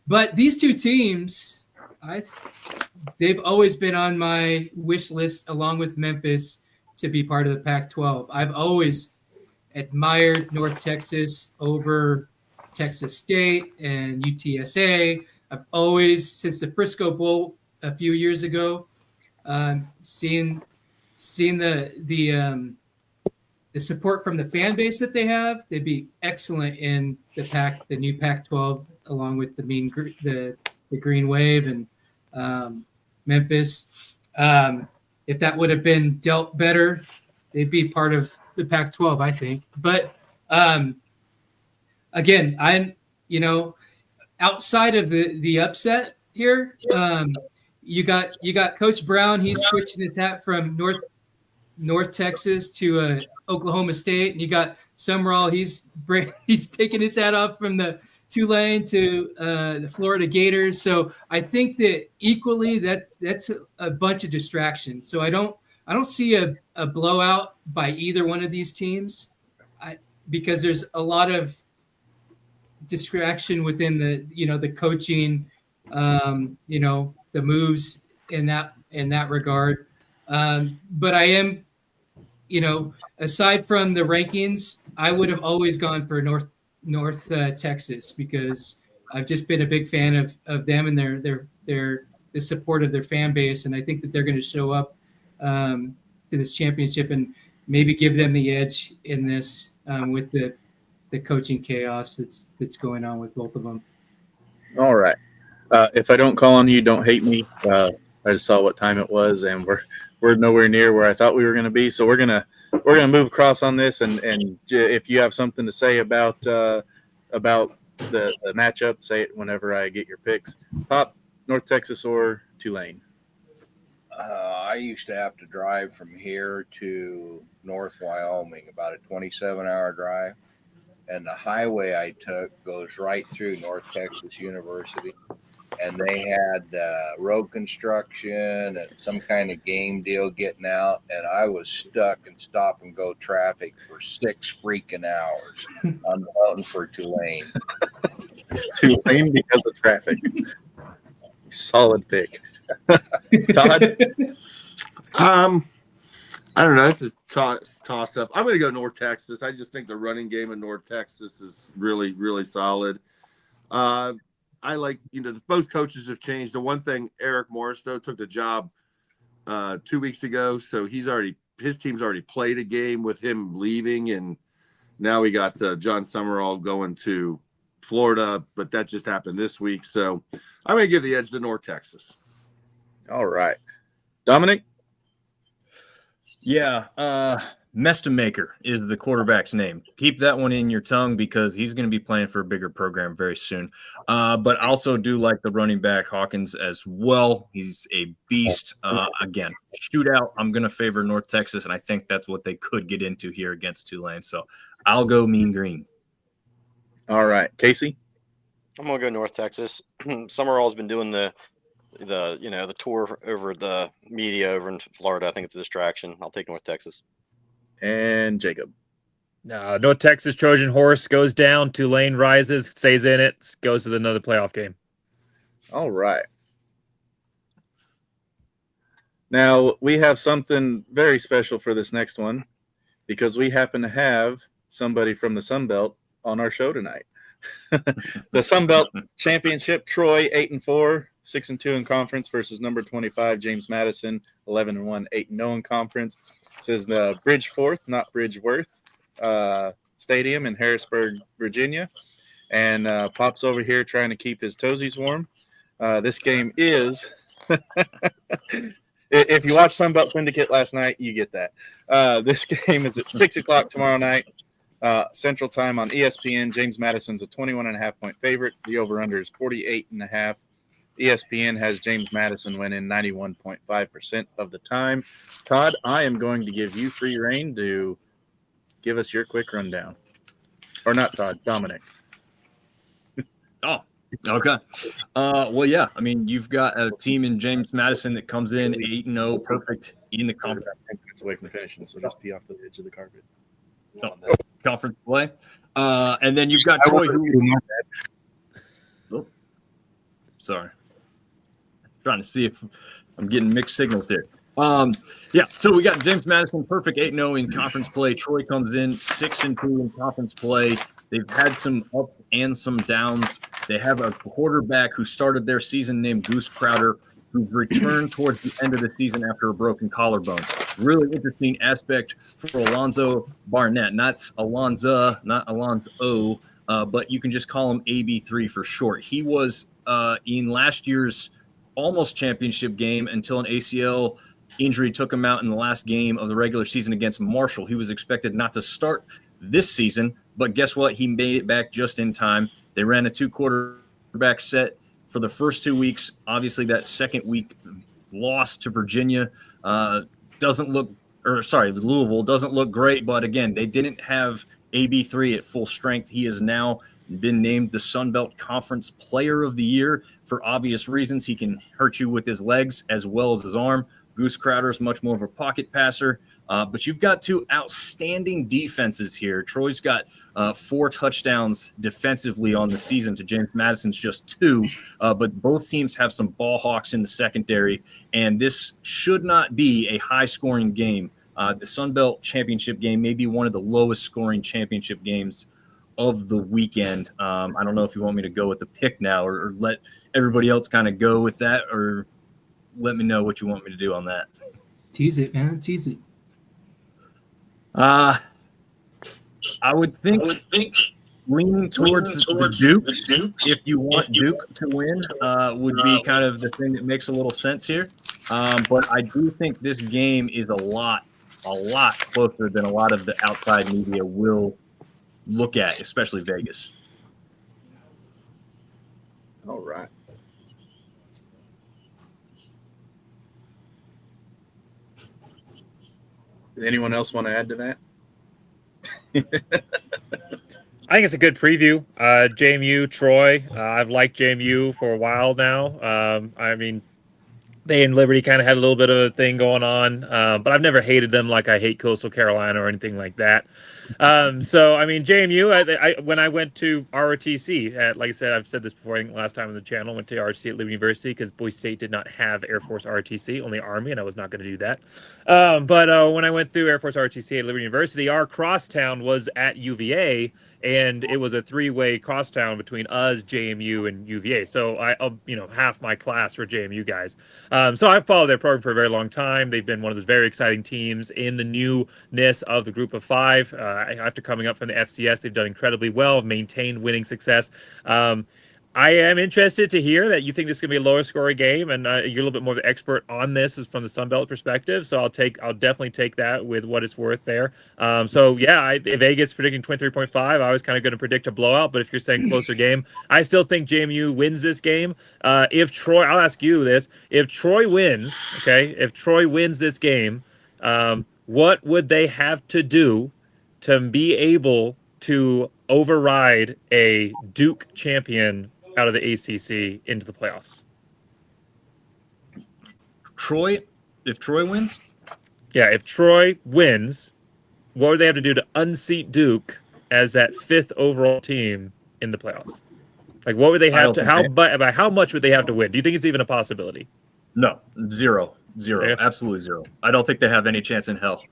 but these two teams, they've always been on my wish list along with Memphis to be part of the Pac-12. I've always admired North Texas over Texas State and UTSA. I've always, since the Frisco Bowl a few years ago, seen the support from the fan base that they have. They'd be excellent in the new Pac-12, along with the Green Wave and Memphis. If that would have been dealt better, they'd be part of the Pac-12, I think. But again, I'm outside of the upset here. You got Coach Brown. He's switching his hat from North Texas to Oklahoma State, and you got Summerall. He's taking his hat off from the Tulane to the Florida Gators. So I think that equally that's a bunch of distractions. So I don't see a blowout by either one of these teams, because there's a lot of distraction within the coaching, the moves in that regard. But I am, aside from the rankings, I would have always gone for North Texas, because I've just been a big fan of them and the support of their fan base, and I think that they're going to show up to this championship and maybe give them the edge in this with the coaching chaos that's going on with both of them. All right. If I don't call on you, don't hate me. I just saw what time it was, and we're nowhere near where I thought we were going to be. So we're gonna move across on this, and if you have something to say about the matchup, say it whenever I get your picks. Pop, North Texas or Tulane? I used to have to drive from here to North Wyoming, about a 27-hour drive. And the highway I took goes right through North Texas University. And they had road construction and some kind of game deal getting out. And I was stuck in stop and go traffic for 6 freaking hours on the mountain for Tulane. Tulane because of traffic. Solid pick. Todd? I don't know. It's a toss up. I'm going to go North Texas. I just think the running game in North Texas is really, really solid. I like, both coaches have changed. The one thing, Eric Morris, though, took the job 2 weeks ago. So his team's already played a game with him leaving. And now we got John Summerall going to Florida, but that just happened this week. So I'm going to give the edge to North Texas. All right. Dominic? Yeah, Mestamaker is the quarterback's name. Keep that one in your tongue, because he's going to be playing for a bigger program very soon. But I also do like the running back Hawkins as well. He's a beast. Again, shootout. I'm going to favor North Texas, and I think that's what they could get into here against Tulane. So I'll go Mean Green. All right. Casey? I'm gonna go North Texas. Summerall's been doing the tour over the media over in Florida. I think it's a distraction. I'll take North Texas. And Jacob? North Texas Trojan horse goes down. Tulane rises, stays in it, goes to another playoff game. All right. Now, we have something very special for this next one, because we happen to have somebody from the Sun Belt on our show tonight. The Sun Belt Championship, Troy 8-4, 6-2 in conference versus number 25 James Madison 11-1, 8-0 in conference. This is the Bridgeforth, not Bridgeworth, Stadium in Harrisburg, Virginia, and Pop's over here trying to keep his toesies warm. This game is, if you watched Sun Belt Syndicate last night, you get that. This game is at 6:00 tomorrow night. Central Time on ESPN. James Madison's a 21.5-point favorite. The over-under is 48.5. ESPN has James Madison winning 91.5% of the time. Todd, I am going to give you free reign to give us your quick rundown. Or not Todd, Dominic. Okay. Well, yeah. I mean, you've got a team in James Madison that comes in 8-0, perfect in the conference. 10 minutes away from finishing, so just pee off the edge of the carpet. Conference play. And then you've got Troy. Oh, sorry. Trying to see if I'm getting mixed signals here. Yeah, so we got James Madison, perfect 8-0 in conference play. Troy comes in 6-2 in conference play. They've had some ups and some downs. They have a quarterback who started their season named Goose Crowder, who returned towards the end of the season after a broken collarbone. Really interesting aspect for Alonzo Barnett. Not Alonzo, not Alonzo, but you can just call him AB3 for short. He was in last year's almost championship game until an ACL injury took him out in the last game of the regular season against Marshall. He was expected not to start this season, but guess what? He made it back just in time. They ran a 2-quarterback set for the first 2 weeks. Obviously, that second week loss to Virginia Louisville doesn't look great, but again, they didn't have AB3 at full strength. He has now been named the Sun Belt Conference Player of the Year for obvious reasons. He can hurt you with his legs as well as his arm. Goose Crowder is much more of a pocket passer, but you've got two outstanding defenses here. Troy's got 4 touchdowns defensively on the season to James Madison's just 2, but both teams have some ball hawks in the secondary, and this should not be a high-scoring game. The Sun Belt Championship game may be one of the lowest-scoring championship games of the weekend. I don't know if you want me to go with the pick now or let everybody else kind of go with that, or let me know what you want me to do on that. Tease it, man. Tease it. I would think leaning towards the Dukes, if you want Duke to win, would be kind of the thing that makes a little sense here. But I do think this game is a lot closer than a lot of the outside media will look at, especially Vegas. All right. Did anyone else want to add to that? I think it's a good preview. JMU, Troy. I've liked JMU for a while now. I mean, they and Liberty kind of had a little bit of a thing going on, but I've never hated them like I hate Coastal Carolina or anything like that. So, I mean, JMU, when I went to ROTC, like I said, I've said this before, I think last time on the channel, went to ROTC at Liberty University because Boise State did not have Air Force ROTC, only Army, and I was not going to do that. But when I went through Air Force ROTC at Liberty University, our crosstown was at UVA, and it was a 3-way crosstown between us, JMU, and UVA. So half my class were JMU guys. So I've followed their program for a very long time. They've been one of those very exciting teams in the newness of the group of 5. After coming up from the FCS, they've done incredibly well, maintained winning success. I am interested to hear that you think this is going to be a lower scoring game, and you're a little bit more of an expert on this from the Sun Belt perspective. So I'll definitely take that with what it's worth there. Vegas predicting 23.5. I was kind of going to predict a blowout, but if you're saying closer game, I still think JMU wins this game. If Troy, I'll ask you this: if Troy wins this game, what would they have to do to be able to override a Duke champion out of the ACC into the playoffs? If Troy wins? Yeah, if Troy wins, what would they have to do to unseat Duke as that 5th overall team in the playoffs? Like, what would they have to, by how much would they have to win? Do you think it's even a possibility? No, zero, Yeah. absolutely zero. I don't think they have any chance in hell.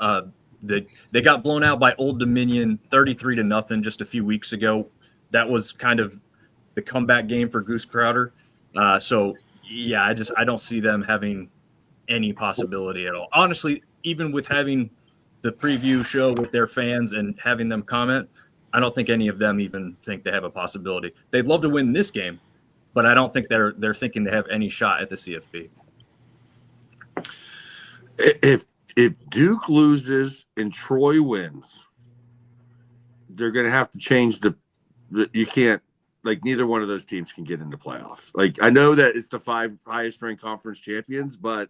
They got blown out by Old Dominion 33-0 just a few weeks ago. That was kind of the comeback game for Goose Crowder. I don't see them having any possibility at all. Honestly, even with having the preview show with their fans and having them comment, I don't think any of them even think they have a possibility. They'd love to win this game, but I don't think they're thinking they have any shot at the CFP. If Duke loses and Troy wins, they're going to have to change you can't, like, neither one of those teams can get into playoff. Like, I know that it's the 5 highest ranked conference champions, but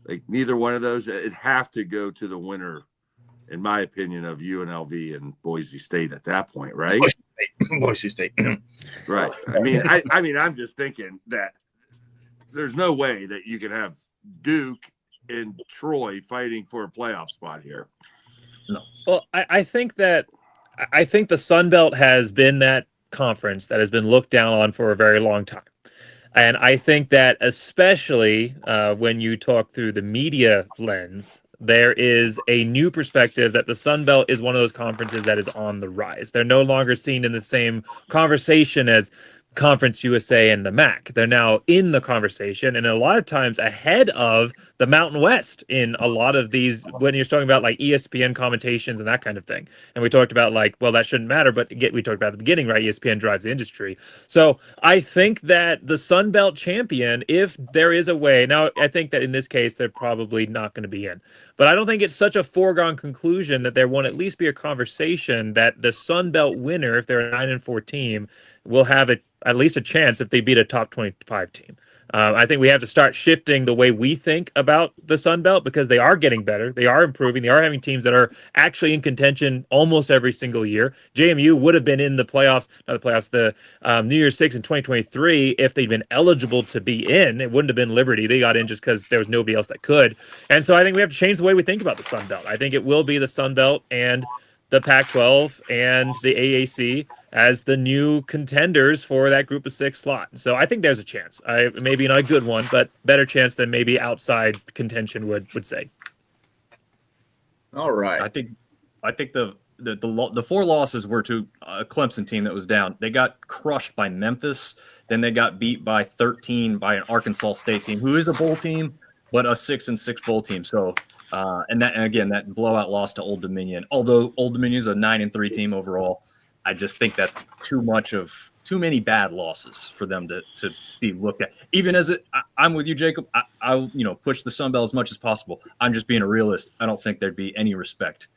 like neither one of those, it'd have to go to the winner, in my opinion, of UNLV and Boise State at that point, right? Boise State. Right. I mean, I'm just thinking that there's no way that you can have Duke and Troy fighting for a playoff spot here. No. Well, I think the Sun Belt has been that conference that has been looked down on for a very long time. And I think that especially when you talk through the media lens, there is a new perspective that the Sun Belt is one of those conferences that is on the rise. They're no longer seen in the same conversation as Conference USA and the MAC. They're now in the conversation and a lot of times ahead of the Mountain West in a lot of these when you're talking about like ESPN commentations and that kind of thing. And we talked about like, well, that shouldn't matter, but we talked about at the beginning, right? ESPN drives the industry. So I think that the Sun Belt champion, if there is a way, now I think that in this case, they're probably not going to be in, but I don't think it's such a foregone conclusion that there won't at least be a conversation that the Sun Belt winner, if they're a 9-4 team, will have at least a chance if they beat a top 25 team. I think we have to start shifting the way we think about the Sun Belt because they are getting better. They are improving. They are having teams that are actually in contention almost every single year. JMU would have been in the playoffs, the New Year's Six in 2023 if they'd been eligible to be in. It wouldn't have been Liberty. They got in just because there was nobody else that could. And so I think we have to change the way we think about the Sun Belt. I think it will be the Sun Belt and the Pac-12 and the AAC as the new contenders for that group of 6 slot. So I think there's a chance. Maybe not a good one, but better chance than maybe outside contention would say. All right. I think the 4 losses were to a Clemson team that was down. They got crushed by Memphis. Then they got beat by 13 by an Arkansas State team, who is a bowl team, but a 6-6 bowl team. So, and again, that blowout loss to Old Dominion. Although Old Dominion is a 9-3 team overall, I just think that's too many bad losses for them to be looked at. Even as I'm with you, Jacob. I push the Sun Belt as much as possible. I'm just being a realist. I don't think there'd be any respect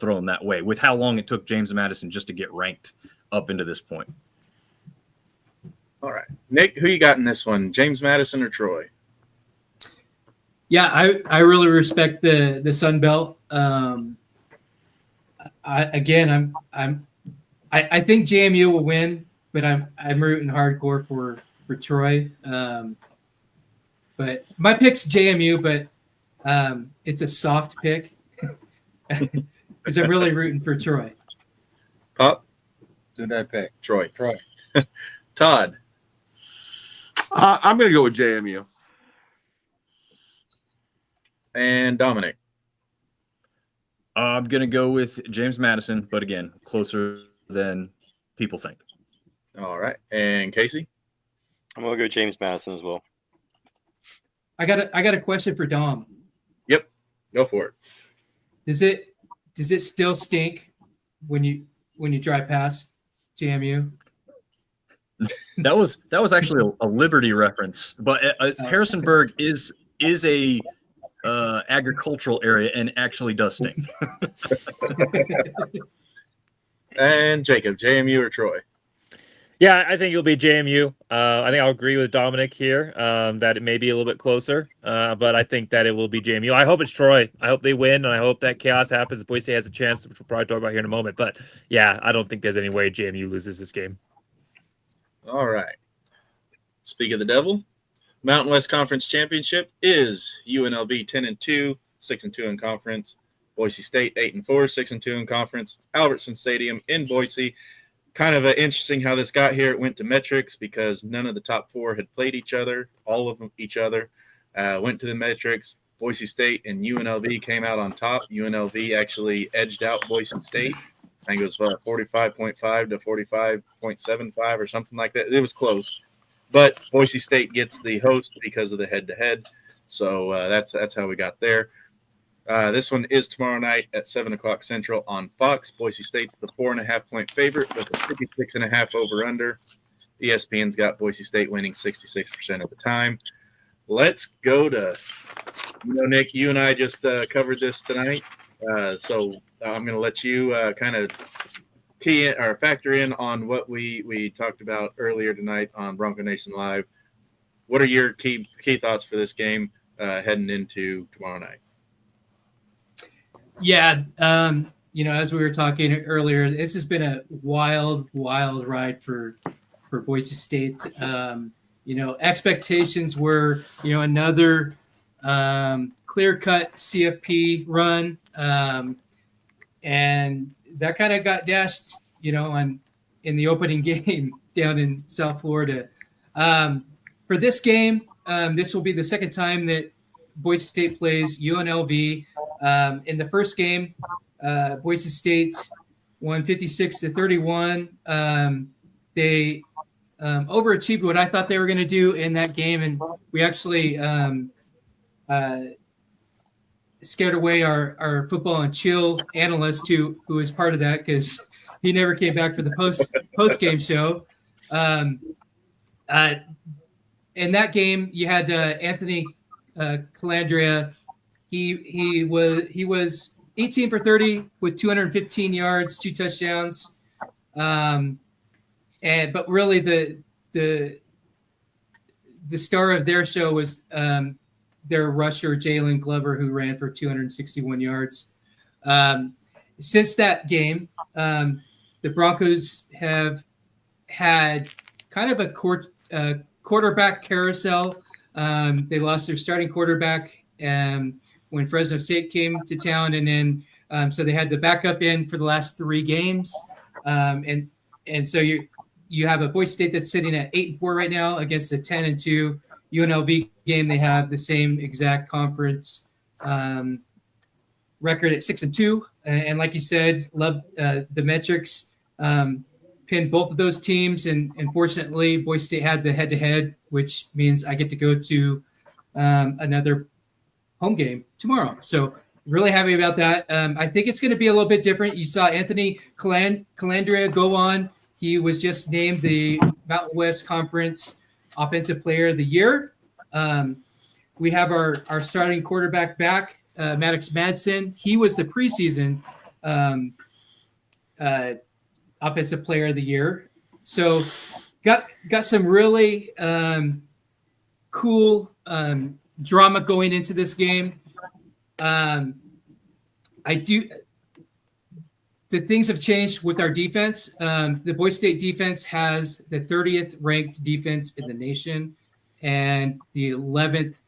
thrown that way with how long it took James Madison just to get ranked up into this point. All right, Nick, who you got in this one? James Madison or Troy? Yeah, I really respect the Sun Belt. I think JMU will win, but I'm rooting hardcore for Troy. But my pick's JMU, but it's a soft pick because I'm really rooting for Troy. Pop, Who did I pick? Troy. Todd. I'm going to go with JMU. And Dominic. I'm going to go with James Madison, but again, closer than people think. All right. And Casey? I'm going to go James Madison as well. I got a question for Dom. Yep. Go for it. Does it still stink when you drive past JMU? That was actually a Liberty reference, but Harrisonburg is a agricultural area and actually does stink. And Jacob, JMU or Troy? Yeah, I think it'll be JMU. I think I'll agree with Dominic here that it may be a little bit closer, but I think that it will be JMU. I hope it's Troy. I hope they win, and I hope that chaos happens. Boise State has a chance, which we'll probably talk about here in a moment. But yeah, I don't think there's any way JMU loses this game. All right. Speak of the devil, Mountain West Conference Championship is UNLV 10-2, 6-2 in conference. Boise State 8-4, 6-2 in conference. Albertson Stadium in Boise. Kind of interesting how this got here. It went to metrics because none of the top 4 had played each other. All of them each other went to the metrics. Boise State and UNLV came out on top. UNLV actually edged out Boise State. I think it was 45.5 to 45.75 or something like that. It was close. But Boise State gets the host because of the head-to-head. So that's how we got there. This one is tomorrow night at 7 o'clock Central on Fox. Boise State's the 4.5-point favorite with a 56.5 over-under. ESPN's got Boise State winning 66% of the time. Let's go to, Nick, you and I just covered this tonight. So I'm going to let you kind of key in or factor in on what we talked about earlier tonight on Bronco Nation Live. What are your key thoughts for this game heading into tomorrow night? Yeah, as we were talking earlier, this has been a wild ride for Boise State. Expectations were, another clear-cut CFP run, and that kind of got dashed, in the opening game down in South Florida. For this game, this will be the second time that Boise State plays UNLV. In the first game, Boise State won 56-31. They overachieved what I thought they were going to do in that game, and we actually scared away our football and chill analyst who was part of that because he never came back for the post game show. In that game, you had Anthony Calandria. He was 18 for 30 with 215 yards, 2 touchdowns. But really the star of their show was their rusher Jalen Glover, who ran for 261 yards. Since that game, the Broncos have had kind of a quarterback carousel. They lost their starting quarterback when Fresno State came to town, and then so they had the backup in for the last 3 games, and so you have a Boise State that's sitting at 8-4 right now against a 10-2 UNLV game. They have the same exact conference record at 6-2, and like you said, love the metrics pinned both of those teams, and unfortunately, Boise State had the head-to-head, which means I get to go to another home game tomorrow. So really happy about that. I think it's going to be a little bit different. You saw Anthony Calandria go on. He was just named the Mountain West Conference Offensive Player of the Year. We have our starting quarterback back, Maddox Madsen. He was the preseason Offensive Player of the Year. So got some really cool drama going into this game. The things have changed with our defense. The Boise State defense has the 30th ranked defense in the nation and the 11th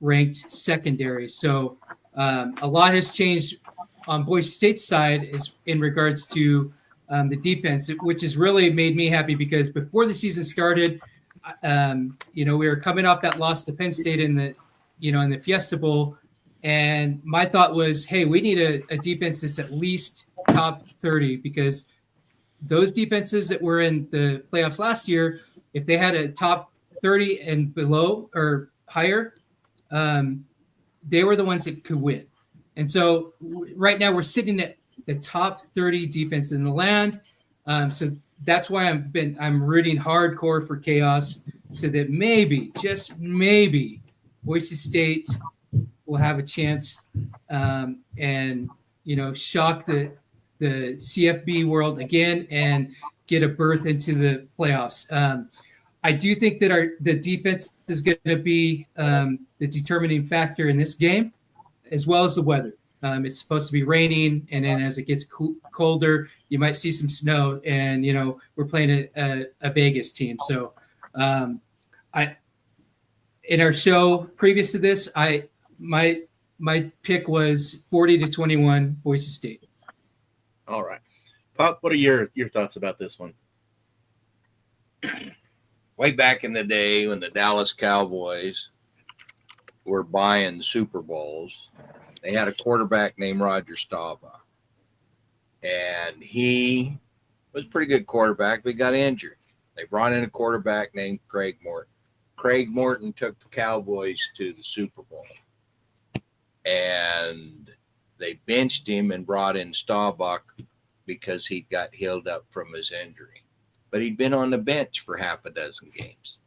ranked secondary. So a lot has changed on Boise State's side in regards to the defense, which has really made me happy because before the season started, we were coming off that loss to Penn State in the Fiesta Bowl. And my thought was, hey, we need a defense that's at least top 30 because those defenses that were in the playoffs last year, if they had a top 30 and below or higher, they were the ones that could win. And so right now we're sitting at the top 30 defense in the land. So that's why I'm rooting hardcore for chaos so that maybe, just maybe, Boise State will have a chance and shock the CFB world again and get a berth into the playoffs. I do think that the defense is going to be the determining factor in this game, as well as the weather. It's supposed to be raining, and then as it gets colder, you might see some snow. And we're playing a Vegas team, so in our show previous to this, my pick was 40-21 Boise State. All right, Pop, what are your thoughts about this one? Way back in the day when the Dallas Cowboys were buying the Super Bowls, they had a quarterback named Roger Staubach. And he was a pretty good quarterback, but he got injured. They brought in a quarterback named Craig Morton. Craig Morton took the Cowboys to the Super Bowl. And they benched him and brought in Staubach because he got healed up from his injury. But he'd been on the bench for half a dozen games.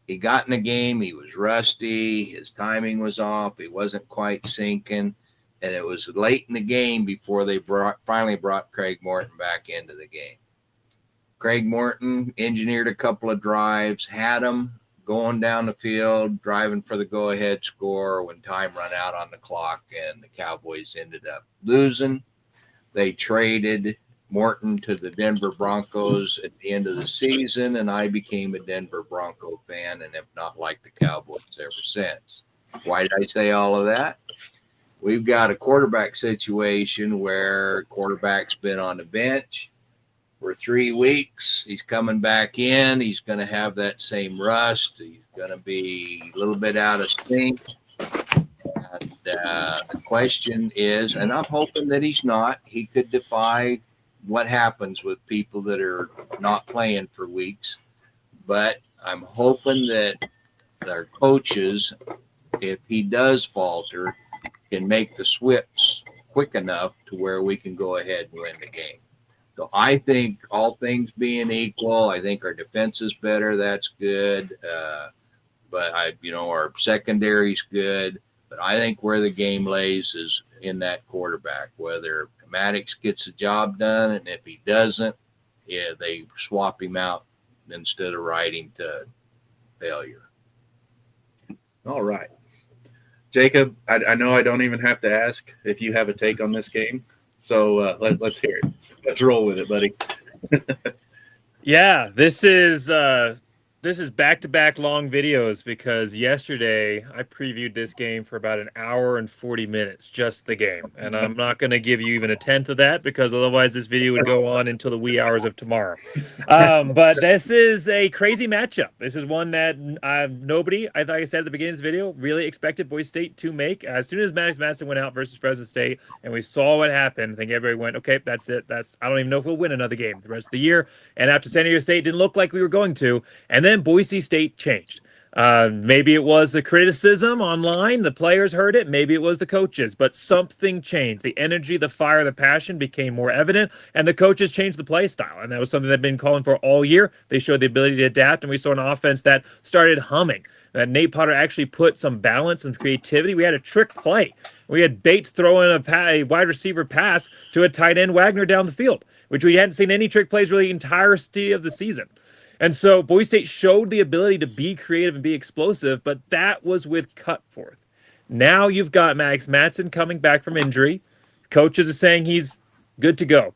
He got in the game, he was rusty, his timing was off, he wasn't quite sinking, and it was late in the game before they finally brought Craig Morton back into the game. Craig Morton engineered a couple of drives, had him going down the field, driving for the go-ahead score when time ran out on the clock, and the Cowboys ended up losing. They traded Morton to the Denver Broncos at the end of the season, and I became a Denver Bronco fan and have not liked the Cowboys ever since. Why did I say all of that? We've got a quarterback situation where quarterback's been on the bench for 3 weeks. He's coming back in. He's going to have that same rust. He's going to be a little bit out of sync. And the question is, and I'm hoping that he's not, he could defy what happens with people that are not playing for weeks. But I'm hoping that our coaches, if he does falter, can make the switch quick enough to where we can go ahead and win the game. So I think all things being equal, I think our defense is better. That's good. But our secondary's good. But I think where the game lays is in that quarterback, whether Maddox gets the job done, and if he doesn't, they swap him out instead of ride him to failure. All right. Jacob, I know I don't even have to ask if you have a take on this game. So let's hear it. Let's roll with it, buddy. Yeah, this is back-to-back long videos because yesterday I previewed this game for about an hour and 40 minutes, just the game. And I'm not going to give you even a tenth of that because otherwise this video would go on until the wee hours of tomorrow. But this is a crazy matchup. This is one that nobody, like I said at the beginning of this video, really expected Boise State to make. As soon as Maddox Madison went out versus Fresno State and we saw what happened, I think everybody went, okay, that's it. I don't even know if we'll win another game the rest of the year. And after San Diego State didn't look like we were going to. And then Boise State changed. Maybe it was the criticism online. The players heard it. Maybe it was the coaches, but something changed. The energy, the fire, the passion became more evident, and the coaches changed the play style. And that was something they've been calling for all year. They showed the ability to adapt, and we saw an offense that started humming. That Nate Potter actually put some balance and creativity. We had a trick play. We had Bates throwing a wide receiver pass to a tight end Wagner down the field, which we hadn't seen any trick plays really the entirety of the season. And so Boise State showed the ability to be creative and be explosive, but that was with Cutforth. Now you've got Maddox Madsen coming back from injury. Coaches are saying he's good to go.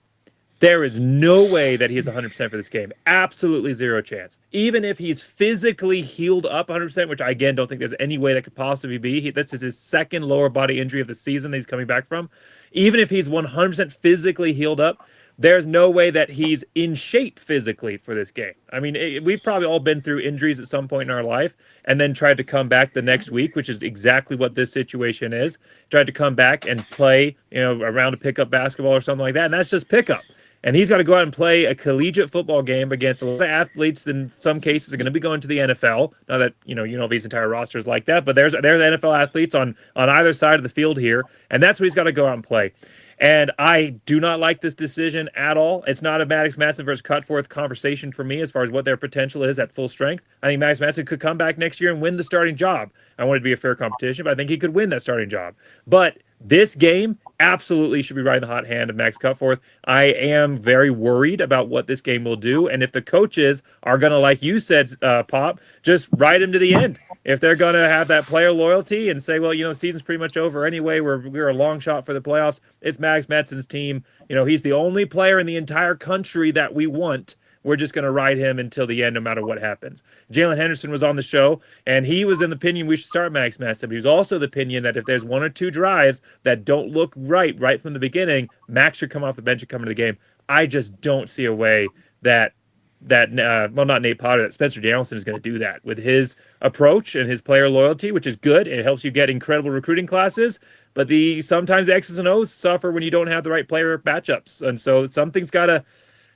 There is no way that he is 100% for this game. Absolutely zero chance. Even if he's physically healed up 100%, which I, again, don't think there's any way that could possibly be. This is his second lower body injury of the season that he's coming back from. Even if he's 100% physically healed up, there's no way that he's in shape physically for this game. I mean, we've probably all been through injuries at some point in our life and then tried to come back the next week, which is exactly what this situation is. Tried to come back and play, a round of pickup basketball or something like that, and that's just pickup. And he's got to go out and play a collegiate football game against a lot of athletes that in some cases are going to be going to the NFL. Not that, UNLV's entire roster is like that, but there's NFL athletes on either side of the field here, and that's what he's got to go out and play. And I do not like this decision at all. It's not a Maddox Madsen versus Cutforth conversation for me as far as what their potential is at full strength. I think Maddox Madsen could come back next year and win the starting job. I want it to be a fair competition, but I think he could win that starting job. But this game absolutely should be riding the hot hand of Max Cutforth. I am very worried about what this game will do. And if the coaches are going to, like you said, Pop, just ride him to the end. If they're going to have that player loyalty and say, well, the season's pretty much over anyway, we're a long shot for the playoffs, it's Maddox Madsen's team. He's the only player in the entire country that we want. We're just going to ride him until the end, no matter what happens. Jalen Henderson was on the show, and he was in the opinion we should start Maddox Madsen. But he was also the opinion that if there's one or two drives that don't look right from the beginning, Max should come off the bench and come into the game. I just don't see a way that not Nate Potter, that Spencer Danielson is going to do that with his approach and his player loyalty, which is good. It helps you get incredible recruiting classes, but sometimes the X's and O's suffer when you don't have the right player matchups. And so something's got to.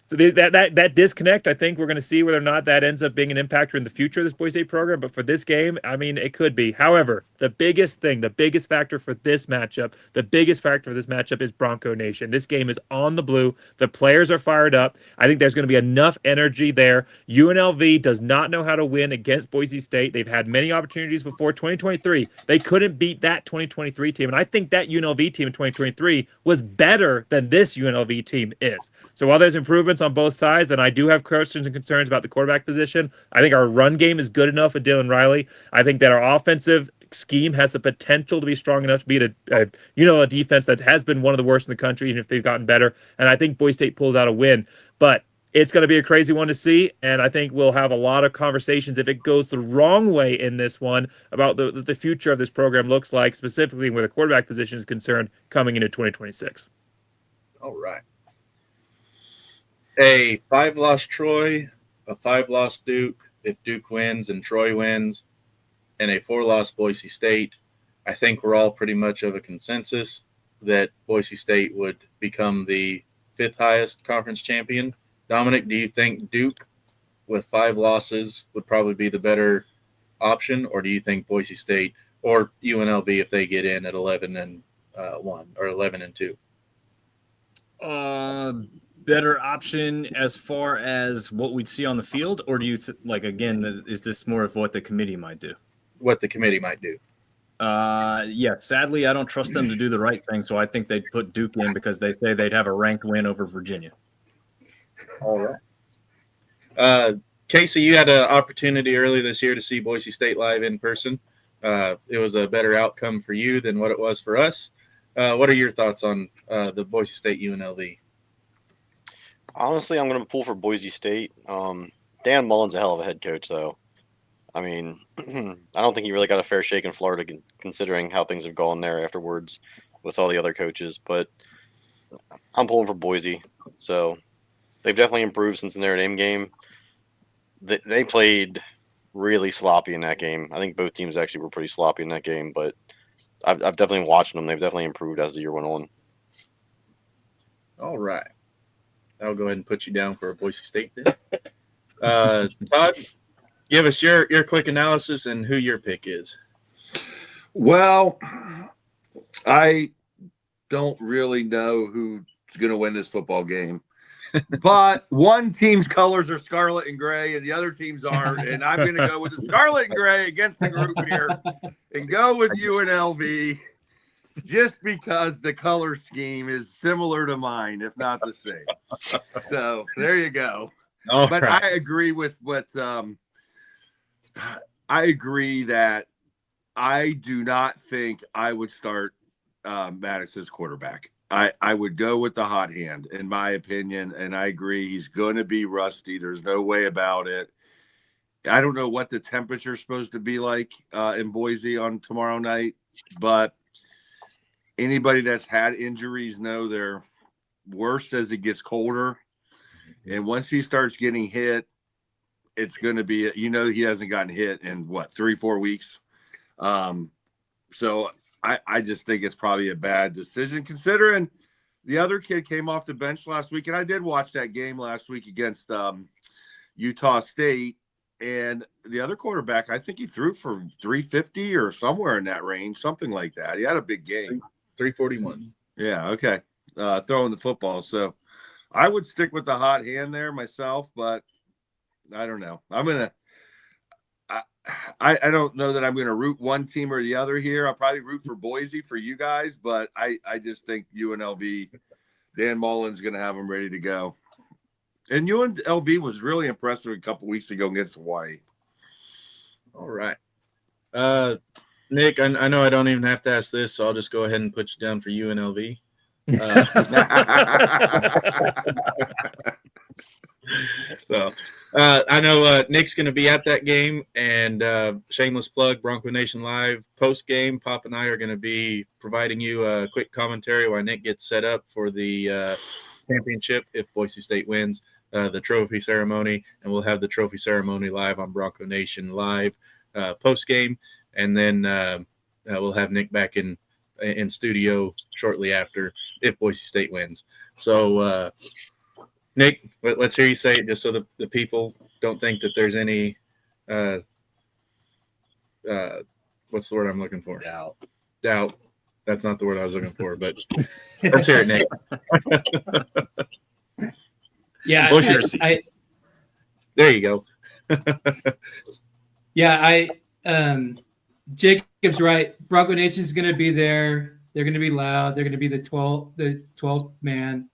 So that disconnect, I think we're going to see whether or not that ends up being an impactor in the future of this Boise State program. But for this game, I mean, it could be. However, the biggest factor for this matchup is Bronco Nation. This game is on the blue. The players are fired up. I think there's going to be enough energy there. UNLV does not know how to win against Boise State. They've had many opportunities before. 2023, they couldn't beat that 2023 team. And I think that UNLV team in 2023 was better than this UNLV team is. So while there's improvements on both sides, and I do have questions and concerns about the quarterback position, I think our run game is good enough with Dylan Riley. I think that our offensive scheme has the potential to be strong enough to beat a defense that has been one of the worst in the country, even if they've gotten better. And I think Boise State pulls out a win. But it's going to be a crazy one to see, and I think we'll have a lot of conversations if it goes the wrong way in this one about the future of this program looks like, specifically where the quarterback position is concerned coming into 2026. All right. A 5-loss Troy, a 5-loss Duke, if Duke wins and Troy wins, and a 4-loss Boise State. I think we're all pretty much of a consensus that Boise State would become the 5th highest conference champion. Dominic, do you think Duke with 5 losses would probably be the better option, or do you think Boise State or UNLV if they get in at 11-1 or 11-2? Better option as far as what we'd see on the field, or do you again, is this more of what the committee might do? What the committee might do. Yeah, sadly, I don't trust them to do the right thing, so I think they'd put Duke in because they say they'd have a ranked win over Virginia. All right. Casey, you had an opportunity earlier this year to see Boise State live in person. It was a better outcome for you than what it was for us. What are your thoughts on the Boise State UNLV? Honestly, I'm going to pull for Boise State. Dan Mullen's a hell of a head coach, though. I mean, I don't think he really got a fair shake in Florida, considering how things have gone there afterwards with all the other coaches. But I'm pulling for Boise. So they've definitely improved since the Notre Dame game. They played really sloppy in that game. I think both teams actually were pretty sloppy in that game, but I've definitely watched them. They've definitely improved as the year went on. All right. I'll go ahead and put you down for a Boise State then. Todd, give us your quick analysis and who your pick is. Well, I don't really know who's going to win this football game. But one team's colors are scarlet and gray, and the other teams aren't. And I'm going to go with the scarlet and gray against the group here and go with UNLV just because the color scheme is similar to mine, if not the same. So there you go. But right. I agree with what I agree that I do not think I would start Madison's quarterback. I would go with the hot hand, in my opinion, and I agree he's going to be rusty. There's no way about it. I don't know what the temperature is supposed to be like in Boise on tomorrow night, but anybody that's had injuries know they're worse as it gets colder. And once he starts getting hit, it's going to be, he hasn't gotten hit in 3-4 weeks. So I just think it's probably a bad decision considering the other kid came off the bench last week. And I did watch that game last week against Utah State. And the other quarterback, I think he threw for 350 or somewhere in that range, something like that. He had a big game. 341. Yeah, okay. Throwing the football. So I would stick with the hot hand there myself, but I don't know. I don't know that I'm going to root one team or the other here. I'll probably root for Boise for you guys, but I just think UNLV, Dan Mullen's going to have them ready to go. And UNLV was really impressive a couple weeks ago against Hawaii. All right. Nick, I know I don't even have to ask this, so I'll just go ahead and put you down for UNLV. So I know Nick's going to be at that game, and shameless plug, Bronco Nation Live post game. Pop and I are going to be providing you a quick commentary while Nick gets set up for the championship if Boise State wins the trophy ceremony, and we'll have the trophy ceremony live on Bronco Nation Live post game, and then we'll have Nick back in studio shortly after if Boise State wins. So Nick, let's hear you say it just so the people don't think that there's any what's the word I'm looking for? Doubt. That's not the word I was looking for, but let's hear it, Nick. Yeah, there you go. Yeah, Jacob's right. Bronco Nation is going to be there. They're going to be loud. They're going to be the 12th man.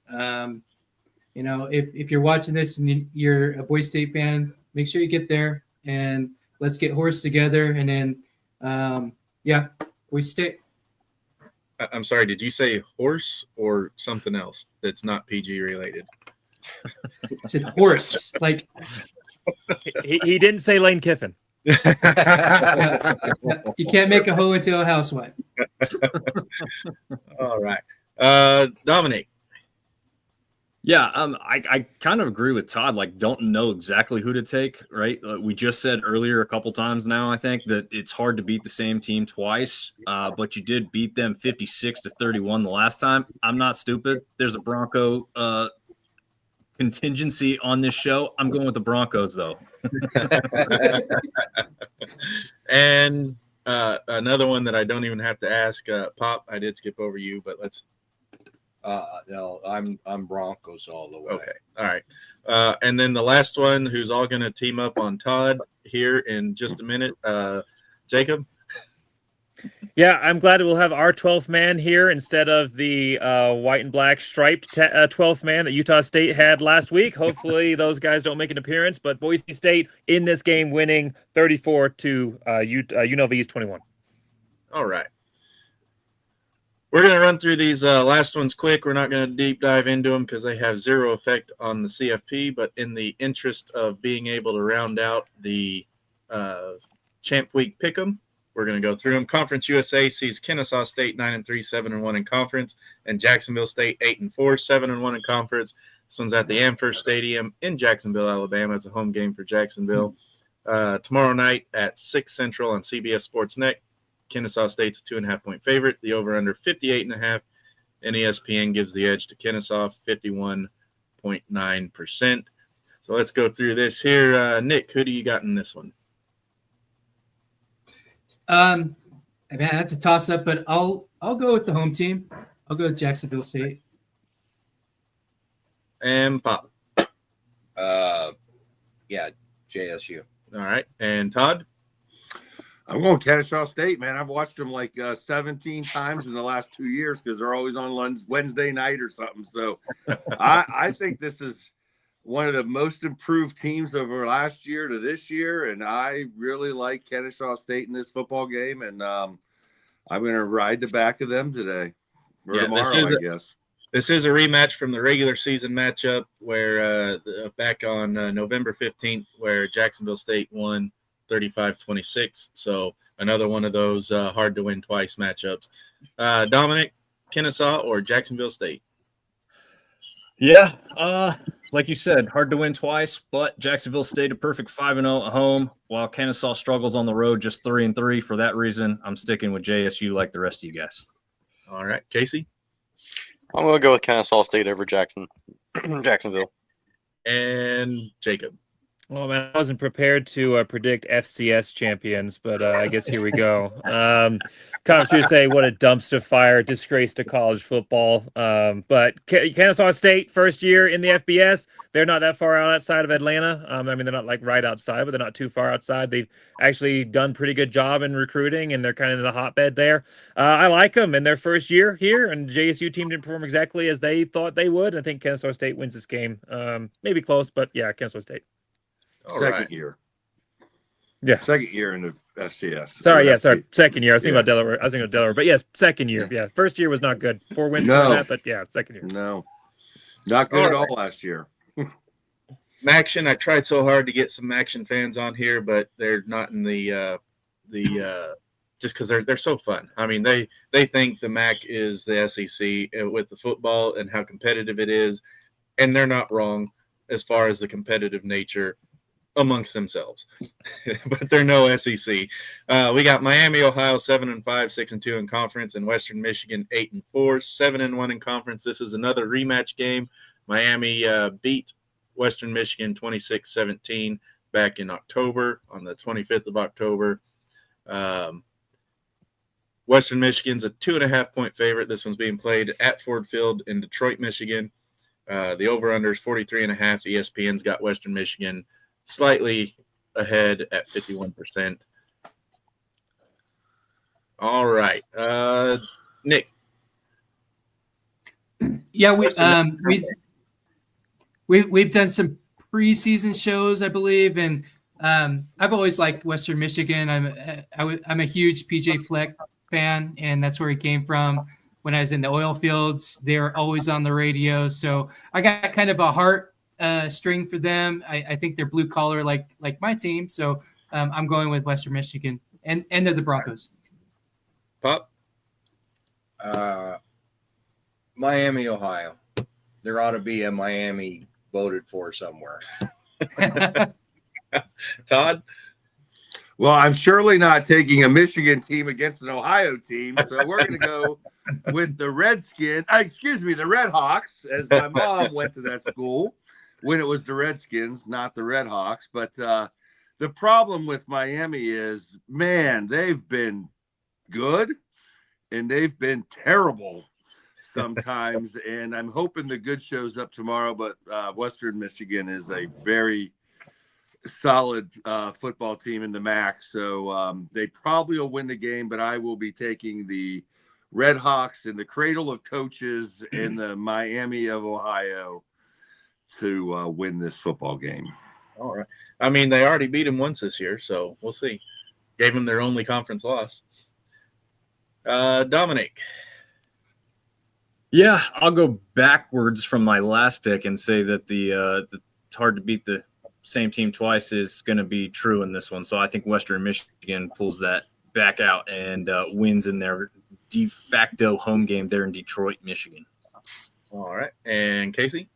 If you're watching this and you're a Boise State fan, make sure you get there and let's get horsed together. And then, Yeah, Boise State. I'm sorry, did you say horse or something else that's not PG related? I said horse. Like, He didn't say Lane Kiffin. you can't make a hoe into a housewife. All right. Dominic. Yeah, I kind of agree with Todd. Like, don't know exactly who to take, right? We just said earlier a couple times now, I think, that it's hard to beat the same team twice, but you did beat them 56-31 the last time. I'm not stupid. There's a Bronco contingency on this show. I'm going with the Broncos, though. And another one that I don't even have to ask, Pop, I did skip over you, but let's. No, I'm Broncos all the way. Okay. All right. And then the last one, who's all going to team up on Todd here in just a minute. Jacob. Yeah, I'm glad we'll have our 12th man here instead of the white and black striped 12th man that Utah State had last week. Hopefully those guys don't make an appearance, but Boise State in this game winning 34 to UNLV's 21. All right. We're going to run through these last ones quick. We're not going to deep dive into them because they have zero effect on the CFP, but in the interest of being able to round out the Champ Week Pick'em, we're going to go through them. Conference USA sees Kennesaw State 9-3, 7-1 in conference, and Jacksonville State 8-4, 7-1 in conference. This one's at the Amherst Stadium in Jacksonville, Alabama. It's a home game for Jacksonville. Tomorrow night at 6 Central on CBS Sports Net. Kennesaw State's a 2.5-point favorite. The over-under 58.5, and ESPN gives the edge to Kennesaw 51.9%. So let's go through this here. Nick, who do you got in this one? Man, that's a toss-up, but I'll go with the home team. I'll go with Jacksonville State. And Pop. Yeah, JSU. All right. And Todd? I'm going Kennesaw State, man. I've watched them like 17 times in the last 2 years because they're always on Wednesday night or something. So I think this is one of the most improved teams over last year to this year, and I really like Kennesaw State in this football game, and I'm going to ride the back of them today or tomorrow, I guess. This is a rematch from the regular season matchup where back on November 15th where Jacksonville State won 35-26. So another one of those hard to win twice matchups. Dominic, Kennesaw or Jacksonville State? Yeah, like you said, hard to win twice, but Jacksonville State a perfect 5-0 at home, while Kennesaw struggles on the road just 3-3. For that reason, I'm sticking with JSU like the rest of you guys. All right, Casey? I'm going to go with Kennesaw State over Jacksonville. And Jacob? Well, man, I wasn't prepared to predict FCS champions, but I guess here we go. Comments here say, what a dumpster fire, disgrace to college football. But Kennesaw State, first year in the FBS, they're not that far outside of Atlanta. I mean, they're not like right outside, but they're not too far outside. They've actually done pretty good job in recruiting, and they're kind of in the hotbed there. I like them in their first year here, and JSU team didn't perform exactly as they thought they would. I think Kennesaw State wins this game. Maybe close, but yeah, Kennesaw State. Second year. Yeah. Second year in the FCS. Sorry. Second year. I was thinking about Delaware. But yes, second year. Yeah. First year was not good. 4 wins for that, but yeah, second year. No. Not good at all last year. Maction, I tried so hard to get some Maction fans on here, but they're not in the just because they're so fun. I mean, they think the MAC is the SEC with the football and how competitive it is, and they're not wrong as far as the competitive nature amongst themselves, but they're no SEC. We got Miami, Ohio 7-5, 6-2 in conference, and Western Michigan 8-4, 7-1 in conference. This is another rematch game. Miami beat Western Michigan 26-17 back in October on the 25th of October. Western Michigan's a 2.5-point favorite. This one's being played at Ford Field in Detroit, Michigan. The over-under is 43.5. ESPN's got Western Michigan slightly ahead at 51%. All right. Nick. Yeah, we've done some preseason shows, I believe, and I've always liked Western Michigan. I'm a huge PJ Fleck fan, and that's where he came from. When I was in the oil fields, they were always on the radio. So I got kind of a heart string for them. I think they're blue collar like my team. So I'm going with Western Michigan and they're the Broncos. Pop. Miami, Ohio. There ought to be a Miami voted for somewhere. Todd. Well, I'm surely not taking a Michigan team against an Ohio team, so we're going to go with the the Red Hawks, as my mom went to that school when it was the Redskins, not the Red Hawks. But the problem with Miami is, man, they've been good and they've been terrible sometimes, and I'm hoping the good shows up tomorrow. But Western Michigan is a very solid football team in the MAC, so they probably will win the game, but I will be taking the Red Hawks in the cradle of coaches in the Miami of Ohio to win this football game. All right. I mean, they already beat them once this year, so we'll see. Gave them their only conference loss. Dominic. Yeah, I'll go backwards from my last pick and say that the it's hard to beat the same team twice is going to be true in this one. So I think Western Michigan pulls that back out and wins in their de facto home game there in Detroit, Michigan. All right. And Casey?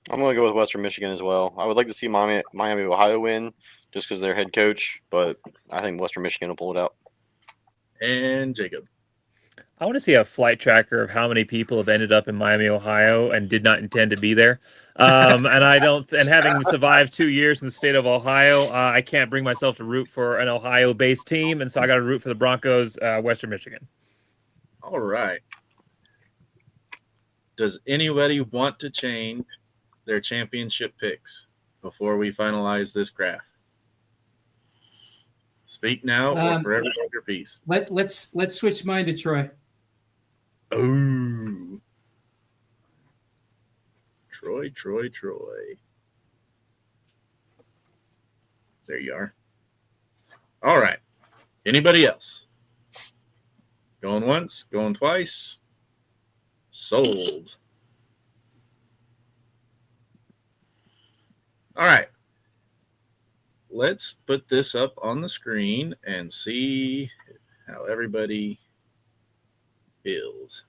I'm going to go with Western Michigan as well. I would like to see Miami Ohio win just because they're head coach, but I think Western Michigan will pull it out. And Jacob? I want to see a flight tracker of how many people have ended up in Miami, Ohio, and did not intend to be there. And having survived 2 years in the state of Ohio, I can't bring myself to root for an Ohio-based team, and so I got to root for the Broncos, Western Michigan. All right. Does anybody want to change their championship picks before we finalize this graph? Speak now or forever hold your peace. Let's switch mine to Troy. Oh, Troy. There you are. All right. Anybody else? Going once, going twice. Sold. All right. Let's put this up on the screen and see how everybody feels.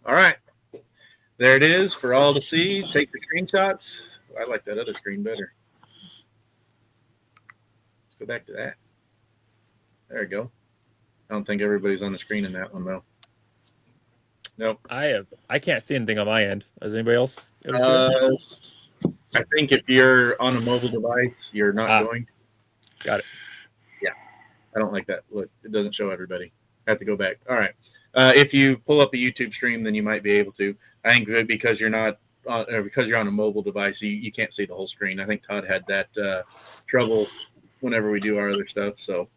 All right. There it is for all to see. Take the screenshots. I like that other screen better. Let's go back to that. There we go. I don't think everybody's on the screen in that one, though. Nope. I can't see anything on my end. Does anybody else? I think if you're on a mobile device, you're not going. Got it. Yeah. I don't like that. Look, it doesn't show everybody. I have to go back. All right. If you pull up a YouTube stream, then you might be able to. I think because you're not because you're on a mobile device, you can't see the whole screen. I think Todd had that trouble whenever we do our other stuff. So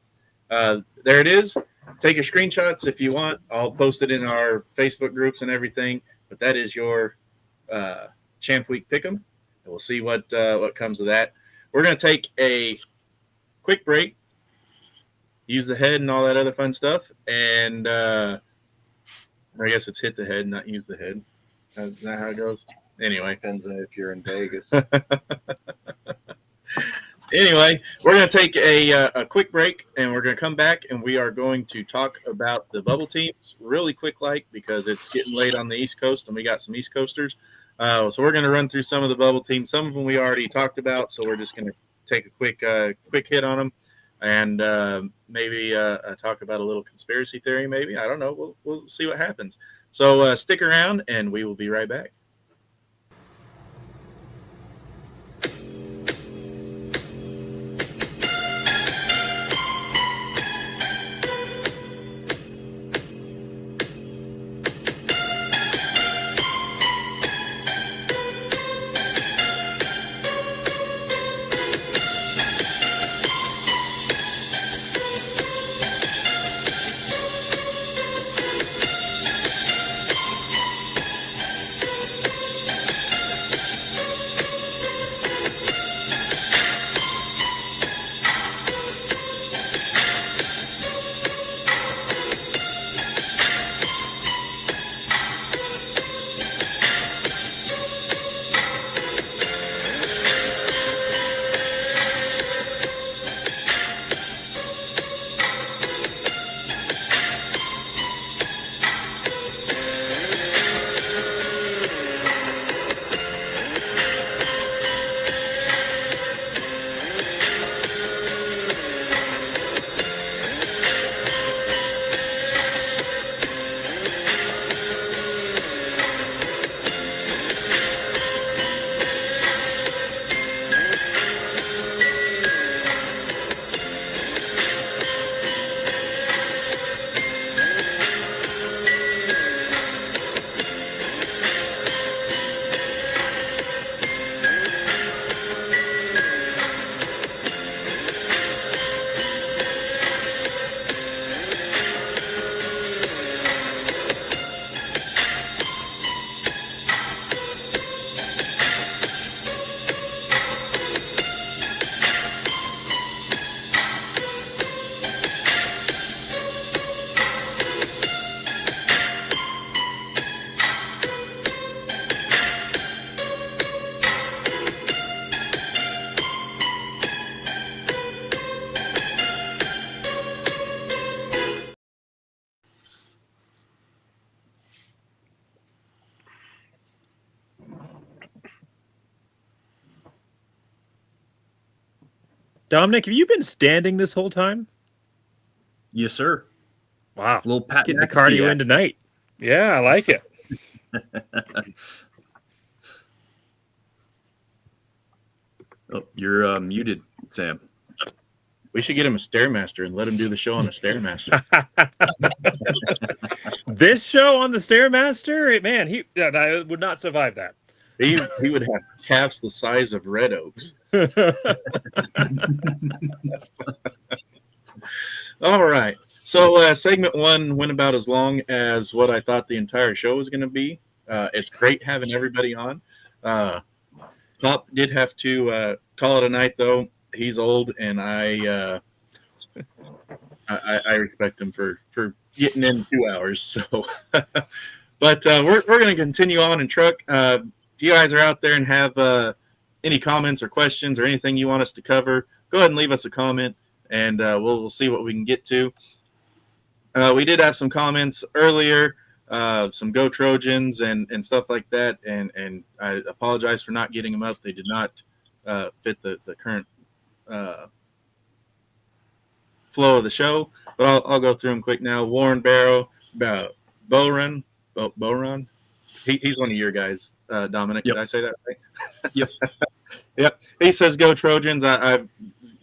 there it is. Take your screenshots if you want. I'll post it in our Facebook groups and everything. But that is your Champ Week Pick'em. And we'll see what comes of that. We're going to take a quick break, use the head and all that other fun stuff. And I guess it's hit the head, not use the head. Is that how it goes? Anyway. Depends on if you're in Vegas. Anyway, we're going to take a quick break, and we're going to come back, and we are going to talk about the bubble teams really quick, because it's getting late on the East Coast, and we got some East Coasters. So we're going to run through some of the bubble teams. Some of them we already talked about, so we're just going to take a quick hit on them, and maybe talk about a little conspiracy theory. Maybe, I don't know. We'll see what happens. So stick around, and we will be right back. Dominic, have you been standing this whole time? Yes, sir. Wow. A little Pat Getting the McAfee cardio in act. tonight. Yeah, I like it. Oh, you're muted, Sam. We should get him a Stairmaster and let him do the show on a Stairmaster. This show on the Stairmaster, man, I would not survive that. He would have calves the size of red oaks. All right. So segment 1 went about as long as what I thought the entire show was going to be. It's great having everybody on. Pop did have to call it a night, though. He's old, and I respect him for getting in 2 hours. So, but we're going to continue on in truck. If you guys are out there and have any comments or questions or anything you want us to cover, go ahead and leave us a comment, and we'll see what we can get to. We did have some comments earlier, some Go Trojans and stuff like that, and I apologize for not getting them up. They did not fit the current flow of the show, but I'll go through them quick now. Warren Barrow, Boron. He's one of your guys, Dominic. Yep. Did I say that right? Yep. Yep. He says, "Go Trojans." I've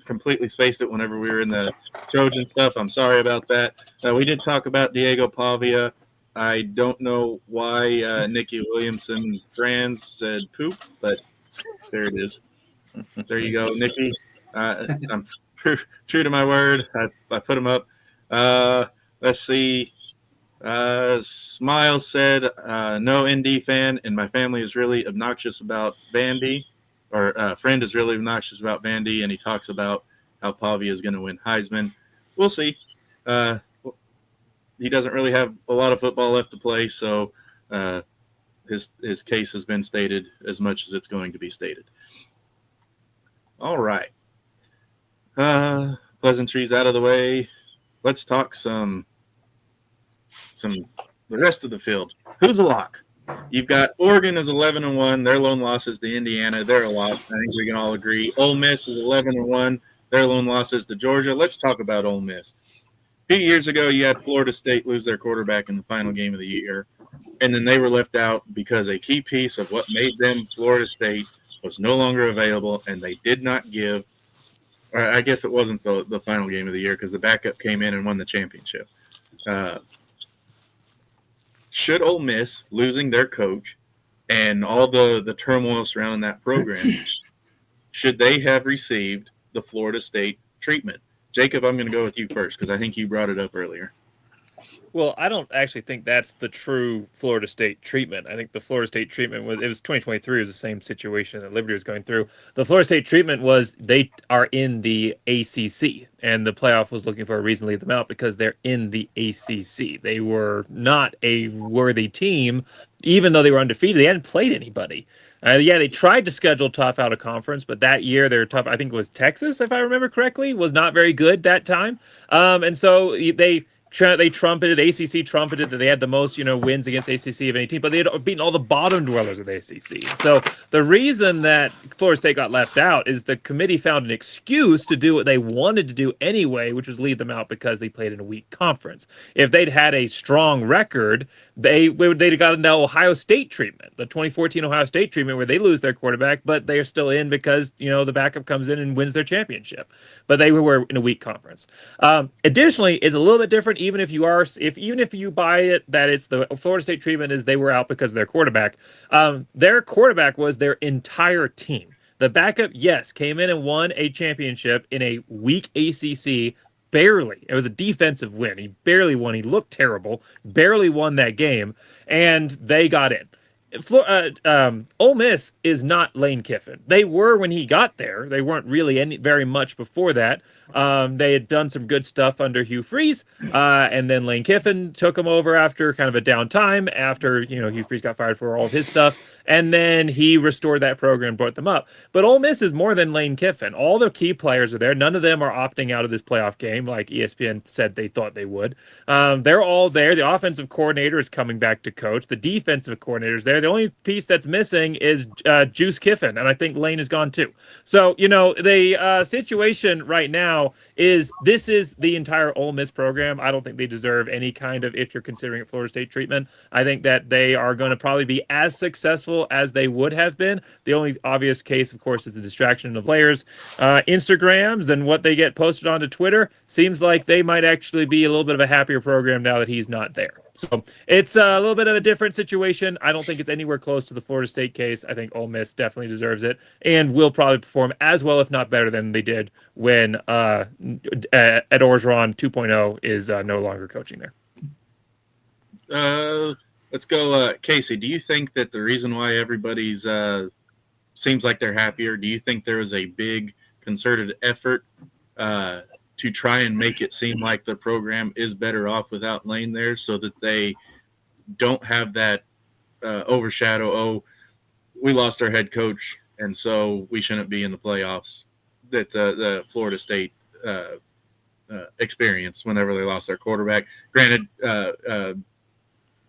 completely spaced it whenever we were in the Trojan stuff. I'm sorry about that. We did talk about Diego Pavia. I don't know why Nikki Williamson trans said poop, but there it is. There you go, Nikki. I'm true to my word. I put him up. Let's see. Smiles said, no ND fan, and my family is really obnoxious about Vandy, or friend is really obnoxious about Vandy, and he talks about how Pavia is going to win Heisman. We'll see. He doesn't really have a lot of football left to play, so his case has been stated as much as it's going to be stated. All right. Pleasantries out of the way. Let's talk some the rest of the field. Who's a lock? You've got Oregon is 11-1. Their lone loss is to Indiana. They're a lock. I think we can all agree. Ole Miss is 11-1. Their lone loss is to Georgia. Let's talk about Ole Miss. A few years ago, you had Florida State lose their quarterback in the final game of the year, and then they were left out because a key piece of what made them Florida State was no longer available, and they did not give – or I guess it wasn't the final game of the year because the backup came in and won the championship. Should Ole Miss, losing their coach and all the turmoil surrounding that program, should they have received the Florida State treatment? Jacob, I'm going to go with you first because I think you brought it up earlier. Well, I don't actually think that's the true Florida State treatment. I think the Florida State treatment was 2023 was the same situation that Liberty was going through. The Florida State treatment was they are in the ACC, and the playoff was looking for a reason to leave them out because they're in the ACC. They were not a worthy team, even though they were undefeated. They hadn't played anybody. They tried to schedule tough out of conference, but that year their tough, I think it was Texas, if I remember correctly, was not very good that time. And so they trumpeted, the ACC trumpeted that they had the most, wins against ACC of any team, but they had beaten all the bottom dwellers of the ACC. So the reason that Florida State got left out is the committee found an excuse to do what they wanted to do anyway, which was leave them out because they played in a weak conference. If they'd had a strong record, they'd have gotten the Ohio State treatment, the 2014 Ohio State treatment where they lose their quarterback, but they are still in because, the backup comes in and wins their championship. But they were in a weak conference. Additionally, it's a little bit different. Even if you buy it that it's the Florida State treatment is they were out because of their quarterback was their entire team. The backup, yes, came in and won a championship in a weak ACC. Barely. It was a defensive win. He barely won. He looked terrible. Barely won that game, and they got in. Ole Miss is not Lane Kiffin. They were when he got there. They weren't really very much before that. They had done some good stuff under Hugh Freeze, and then Lane Kiffin took them over after kind of a downtime after Hugh Freeze got fired for all of his stuff, and then he restored that program, brought them up. But Ole Miss is more than Lane Kiffin. All the key players are there. None of them are opting out of this playoff game like ESPN said they thought they would. They're all there. The offensive coordinator is coming back to coach. The defensive coordinator is there. there. The only piece that's missing is Juice Kiffin, and I think Lane is gone too. So, the situation right now is this is the entire Ole Miss program. I don't think they deserve any kind of, if you're considering it Florida State treatment. I think that they are going to probably be as successful as they would have been. The only obvious case, of course, is the distraction of players. Instagrams and what they get posted onto Twitter seems like they might actually be a little bit of a happier program now that he's not there. So it's a little bit of a different situation. I don't think it's anywhere close to the Florida State case. I think Ole Miss definitely deserves it and will probably perform as well, if not better, than they did when Ed Orgeron 2.0 is no longer coaching there. Let's go, Casey. Do you think that the reason why everybody's seems like they're happier, do you think there was a big concerted effort to try and make it seem like the program is better off without Lane there, so that they don't have that overshadow, oh, we lost our head coach, and so we shouldn't be in the playoffs, that the Florida State experience whenever they lost their quarterback? Granted,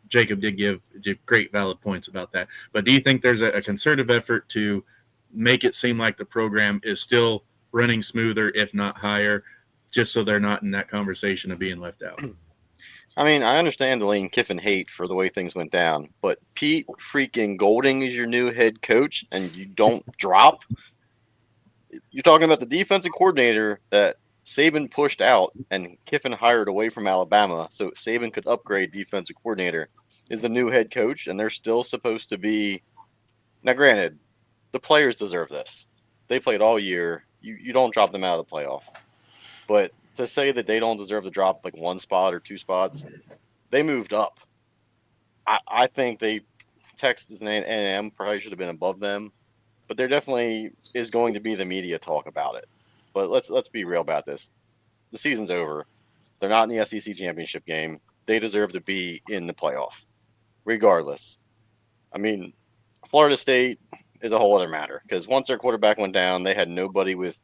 Jacob did give great valid points about that, but do you think there's a concerted effort to make it seem like the program is still running smoother, if not higher, just so they're not in that conversation of being left out? I mean, I understand the Lane Kiffin hate for the way things went down, but Pete freaking Golding is your new head coach and you don't drop? You're talking about the defensive coordinator that Saban pushed out and Kiffin hired away from Alabama so Saban could upgrade defensive coordinator, is the new head coach, and they're still supposed to be. Now, granted, the players deserve this. They played all year. You don't drop them out of the playoff. But to say that they don't deserve to drop like one spot or two spots, they moved up. I think Texas and A&M probably should have been above them, but there definitely is going to be the media talk about it. But let's be real about this. The season's over. They're not in the SEC championship game. They deserve to be in the playoff, regardless. I mean, Florida State is a whole other matter because once their quarterback went down, they had nobody with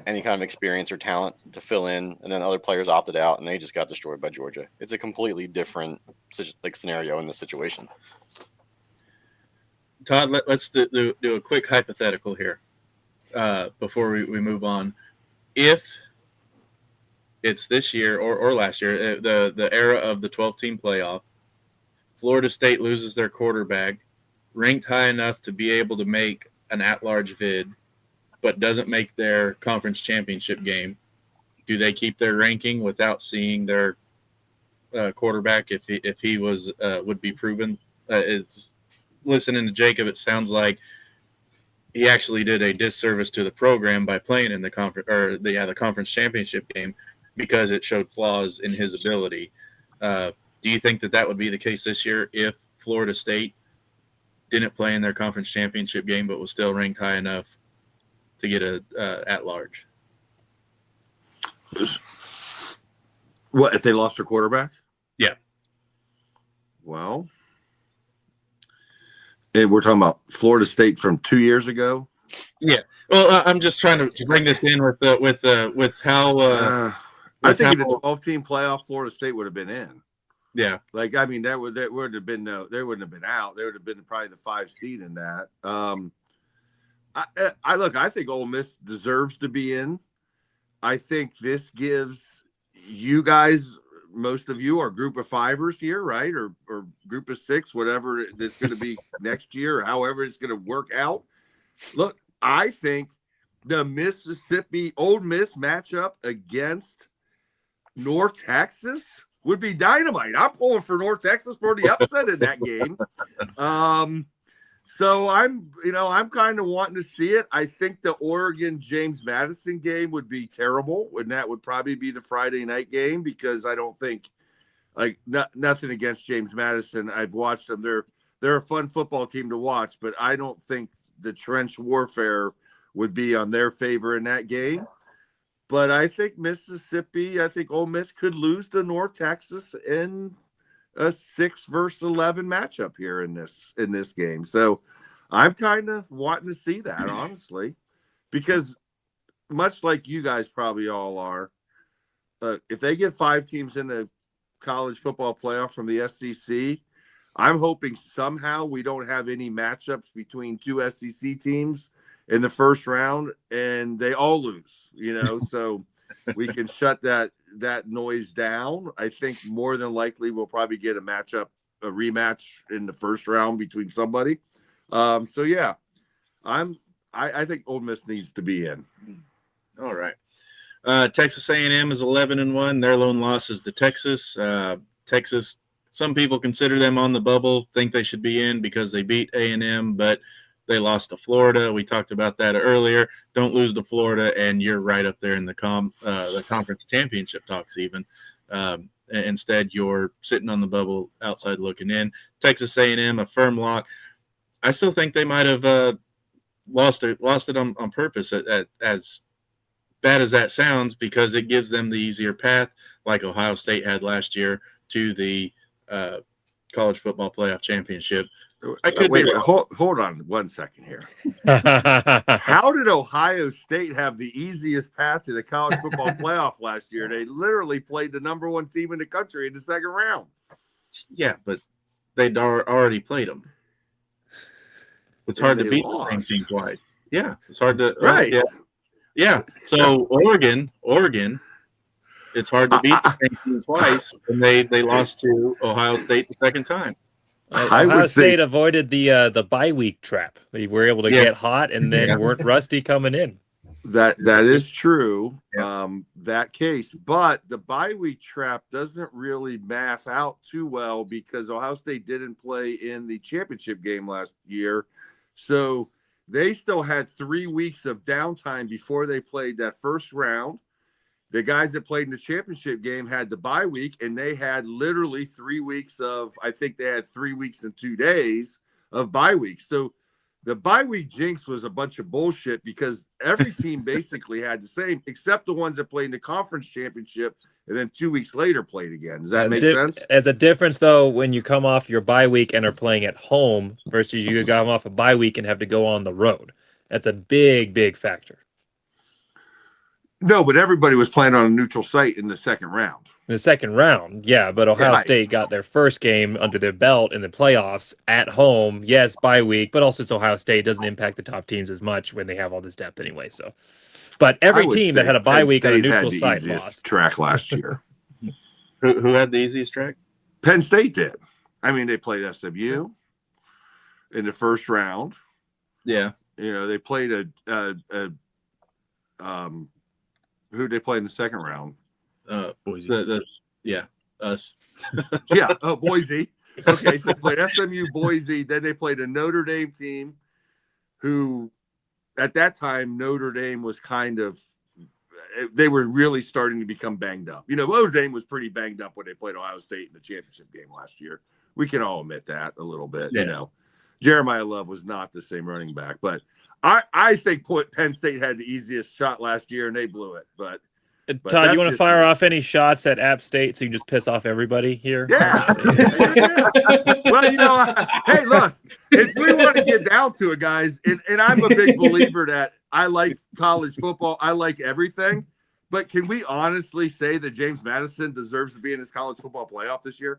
any kind of experience or talent to fill in, and then other players opted out, and they just got destroyed by Georgia. It's a completely different scenario in this situation. Todd, let's do a quick hypothetical here before we move on. If it's this year or last year, the era of the 12-team playoff, Florida State loses their quarterback, ranked high enough to be able to make an at-large bid, but doesn't make their conference championship game, do they keep their ranking without seeing their quarterback if he was would be proven? Is listening to Jacob, it sounds like he actually did a disservice to the program by playing in the conference championship game because it showed flaws in his ability. Do you think that would be the case this year if Florida State didn't play in their conference championship game but was still ranked high enough to get a at-large? What, if they lost their quarterback? Yeah. Well, and we're talking about Florida State from 2 years ago. Yeah. Well, I'm just trying to bring this in with how. I think in the 12-team playoff, Florida State would have been in. Yeah. Like, I mean, there would have been they wouldn't have been out. They would have been probably the 5 seed in that. I think Ole Miss deserves to be in. I think this gives you guys, most of you are group of 5ers here, right? Or group of 6, whatever it's going to be next year, or however it's going to work out. Look, I think the Mississippi Ole Miss matchup against North Texas would be dynamite. I'm pulling for North Texas for the upset in that game. So I'm kind of wanting to see it. I think the Oregon James Madison game would be terrible, and that would probably be the Friday night game because I don't think, nothing against James Madison. I've watched them. They're a fun football team to watch, but I don't think the trench warfare would be on their favor in that game. But I think Ole Miss could lose to North Texas in a 6 versus 11 matchup here in this game. So I'm kind of wanting to see that, honestly, because much like you guys probably all are, if they get 5 teams in the college football playoff from the SEC, I'm hoping somehow we don't have any matchups between two SEC teams in the first round and they all lose, so we can shut that noise down. I think more than likely we'll probably get a rematch in the first round between somebody. So yeah, I think Ole Miss needs to be in. All right. Texas A&M is 11-1. Their lone loss is to Texas. Texas, some people consider them on the bubble, think they should be in because they beat A&M, but they lost to Florida. We talked about that earlier. Don't lose to Florida, and you're right up there in the conference championship talks even. Instead, you're sitting on the bubble outside looking in. Texas A&M, a firm lock. I still think they might have lost it on purpose, as bad as that sounds, because it gives them the easier path, like Ohio State had last year, to the college football playoff championship. I could wait. Hold on 1 second here. How did Ohio State have the easiest path to the college football playoff last year? They literally played the number 1 team in the country in the second round. Yeah, but they'd already played them. It's hard to beat the same team twice. Yeah, it's hard to. Right. Yeah. So Oregon, it's hard to beat the same team twice, and they lost to Ohio State the second time. Ohio State avoided the bye week trap. They were able to get hot and then weren't rusty coming in. That is true. Yeah. That case, but the bye week trap doesn't really math out too well because Ohio State didn't play in the championship game last year, so they still had 3 weeks of downtime before they played that first round. The guys that played in the championship game had the bye week, and they had literally 3 weeks of, I think they had 3 weeks and 2 days of bye weeks. So the bye week jinx was a bunch of bullshit because every team basically had the same, except the ones that played in the conference championship and then 2 weeks later played again. Does that make sense? As a difference, though, when you come off your bye week and are playing at home versus you come off a bye week and have to go on the road. That's a big, big factor. No, but everybody was playing on a neutral site in the second round. In the second round, yeah, but Ohio State got their first game under their belt in the playoffs at home. Yes, bye week, but also it's Ohio State. It doesn't impact the top teams as much when they have all this depth anyway. So, but every team that had a bye week on a neutral site lost. Track last year. Who had the easiest track? Penn State did. I mean, they played SMU in the first round. Yeah, they played who they play in the second round? Boise. Us. Yeah, Boise. Okay, so they played SMU, Boise. Then they played a Notre Dame team who, at that time, Notre Dame was they were really starting to become banged up. Notre Dame was pretty banged up when they played Ohio State in the championship game last year. We can all admit that a little bit, Jeremiah Love was not the same running back, but I think Penn State had the easiest shot last year and they blew it. But Todd, you want to fire off any shots at App State so you just piss off everybody here? Yeah. Well, hey, look, if we want to get down to it, guys, and I'm a big believer that I like college football, I like everything, but can we honestly say that James Madison deserves to be in this college football playoff this year?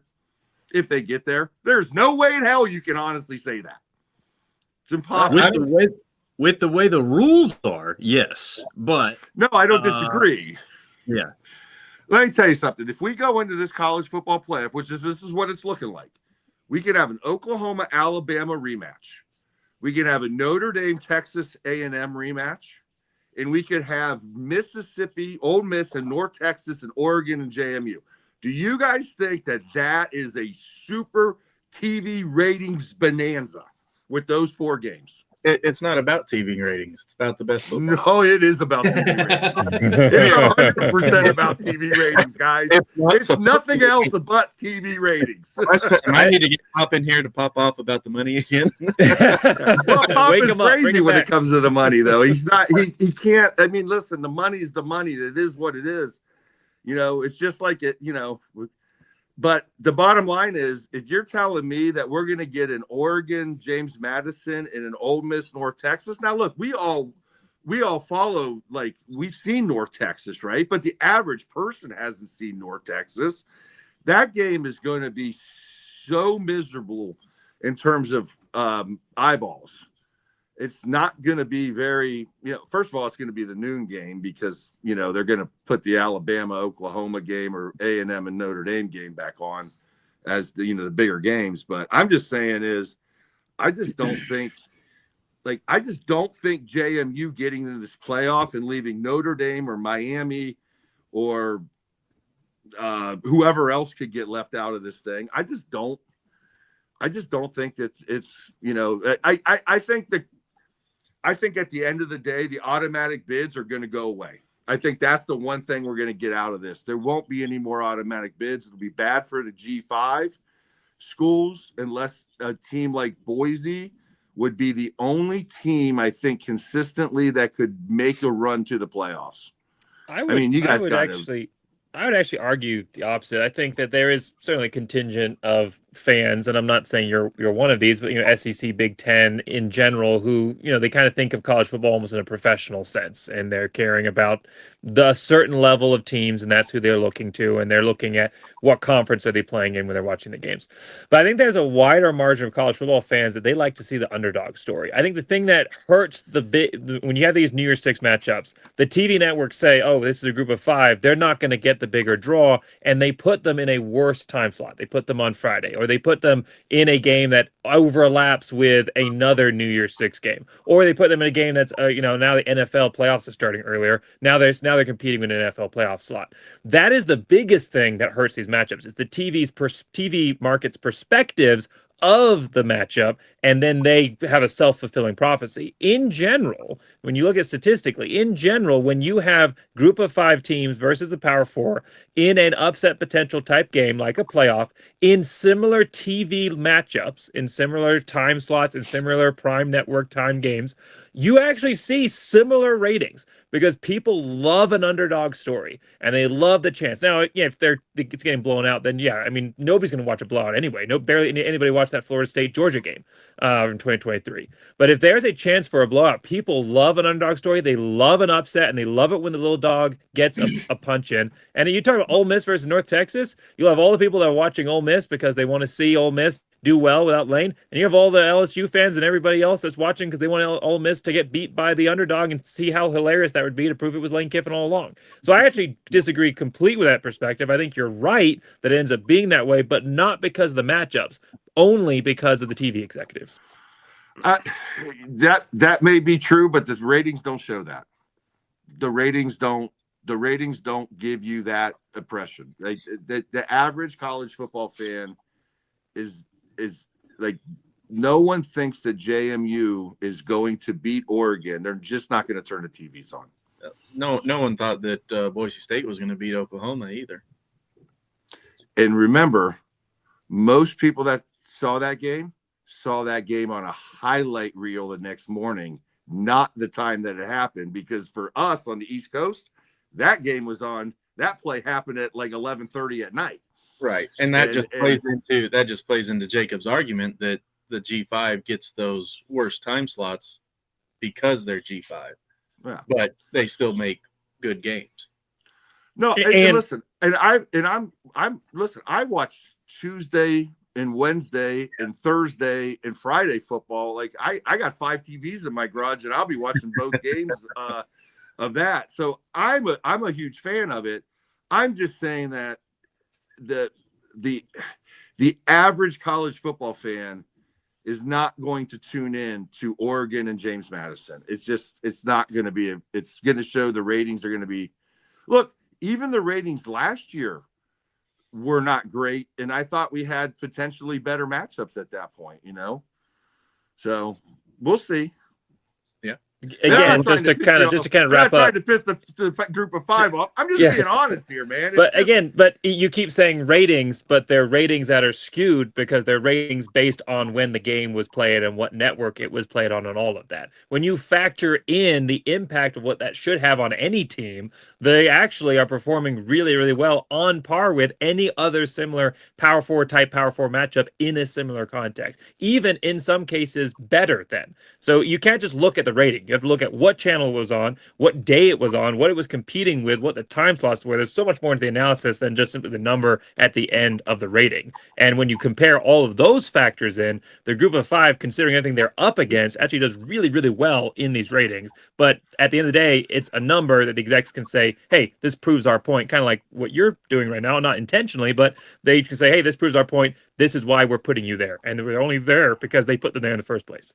If they get there, there's no way in hell you can honestly say that. It's impossible. With the way the rules are, yes, but no, I don't disagree. Yeah, let me tell you something. If we go into this college football playoff, this is what it's looking like, we could have an Oklahoma-Alabama rematch. We could have a Notre Dame Texas A&M rematch, and we could have Mississippi, Ole Miss, and North Texas, and Oregon and JMU. Do you guys think that is a super TV ratings bonanza with those 4 games? It's not about TV ratings. It's about the best football. No, it is about TV ratings. It's 100% about TV ratings, guys. It's nothing else but TV ratings. I need to get Pop in here to pop off about the money again. Well, Pop is crazy when it comes to the money, though. He's not. He can't. I mean, listen. The money is the money. It is what it is. It's just like it. But the bottom line is, if you're telling me that we're going to get an Oregon James Madison and an Ole Miss North Texas, now look, we all follow, like, we've seen North Texas, right? But the average person hasn't seen North Texas. That game is going to be so miserable in terms of eyeballs. It's not going to be very, first of all, it's going to be the noon game because, they're going to put the Alabama-Oklahoma game or A&M and Notre Dame game back on as the bigger games. But I'm just saying I just don't think JMU getting into this playoff and leaving Notre Dame or Miami or whoever else could get left out of this thing. I just don't think that it's, I think at the end of the day, the automatic bids are going to go away. I think that's the one thing we're going to get out of this. There won't be any more automatic bids. It'll be bad for the G5 schools unless a team like Boise would be the only team, I think, consistently that could make a run to the playoffs. I would actually argue the opposite. I think that there is certainly a contingent of fans, and I'm not saying you're one of these, but SEC, Big Ten in general, who they kind of think of college football almost in a professional sense, and they're caring about the certain level of teams, and that's who they're looking to, and they're looking at what conference are they playing in when they're watching the games. But I think there's a wider margin of college football fans that they like to see the underdog story. I think the thing that hurts when you have these New Year's Six matchups, the TV networks say, "Oh, this is a group of 5. They're not going to get the bigger draw," and they put them in a worse time slot. They put them on Friday, or they put them in a game that overlaps with another New Year's Six game, or they put them in a game that's now the NFL playoffs are starting earlier. Now they're competing with an NFL playoff slot. That is the biggest thing that hurts these matchups. It's the TV market's perspectives of the matchup, and then they have a self-fulfilling prophecy. In general, when you look at statistically, when you have group of 5 teams versus the Power 4 in an upset potential type game like a playoff, in similar TV matchups, in similar time slots, in similar prime network time games, you actually see similar ratings because people love an underdog story and they love the chance. Now, if it's getting blown out, then nobody's going to watch a blowout anyway. Barely anybody watched that Florida State Georgia game in 2023. But if there's a chance for a blowout, people love an underdog story. They love an upset, and they love it when the little dog gets a punch in. And you talk about Ole Miss versus North Texas, you'll have all the people that are watching Ole Miss because they want to see Ole Miss do well without Lane, and you have all the LSU fans and everybody else that's watching because they want Ole Miss to get beat by the underdog and see how hilarious that would be to prove it was Lane Kiffin all along. So I actually disagree completely with that perspective. I think you're right that it ends up being that way, but not because of the matchups, only because of the TV executives. That may be true, but the ratings don't show that. The ratings don't give you that impression. The average college football fan is like, no one thinks that JMU is going to beat Oregon. They're just not going to turn the TVs on. No one thought that Boise State was going to beat Oklahoma either. And remember, most people that saw that game on a highlight reel the next morning, not the time that it happened, because for us on the East Coast, that game was on. That play happened at like 11:30 at night. Right, and that just plays into Jacob's argument that the G5 gets those worst time slots because they're G5. Yeah. But they still make good games. No, and listen, I watch Tuesday and Wednesday and Thursday and Friday football. Like I got 5 TVs in my garage, and I'll be watching both games of that. So I'm a huge fan of it. I'm just saying that the average college football fan is not going to tune in to Oregon and James Madison. It's not going to be it's going to show the ratings are going to be, look, even the ratings last year were not great. And I thought we had potentially better matchups at that point, so we'll see. Again, just to kind of wrap up. I'm not trying to piss the group of 5 off. I'm just being honest here, man. But you keep saying ratings, but they're ratings that are skewed because they're ratings based on when the game was played and what network it was played on and all of that. When you factor in the impact of what that should have on any team, they actually are performing really, really well, on par with any other similar Power 4 matchup in a similar context. Even in some cases better than. So you can't just look at the ratings. You have to look at what channel it was on, what day it was on, what it was competing with, what the time slots were. There's so much more into the analysis than just simply the number at the end of the rating. And when you compare all of those factors in, the group of 5, considering everything they're up against, actually does really, really well in these ratings. But at the end of the day, it's a number that the execs can say, hey, this proves our point, kind of like what you're doing right now, not intentionally, but they can say, hey, this proves our point. This is why we're putting you there. And we're only there because they put them there in the first place.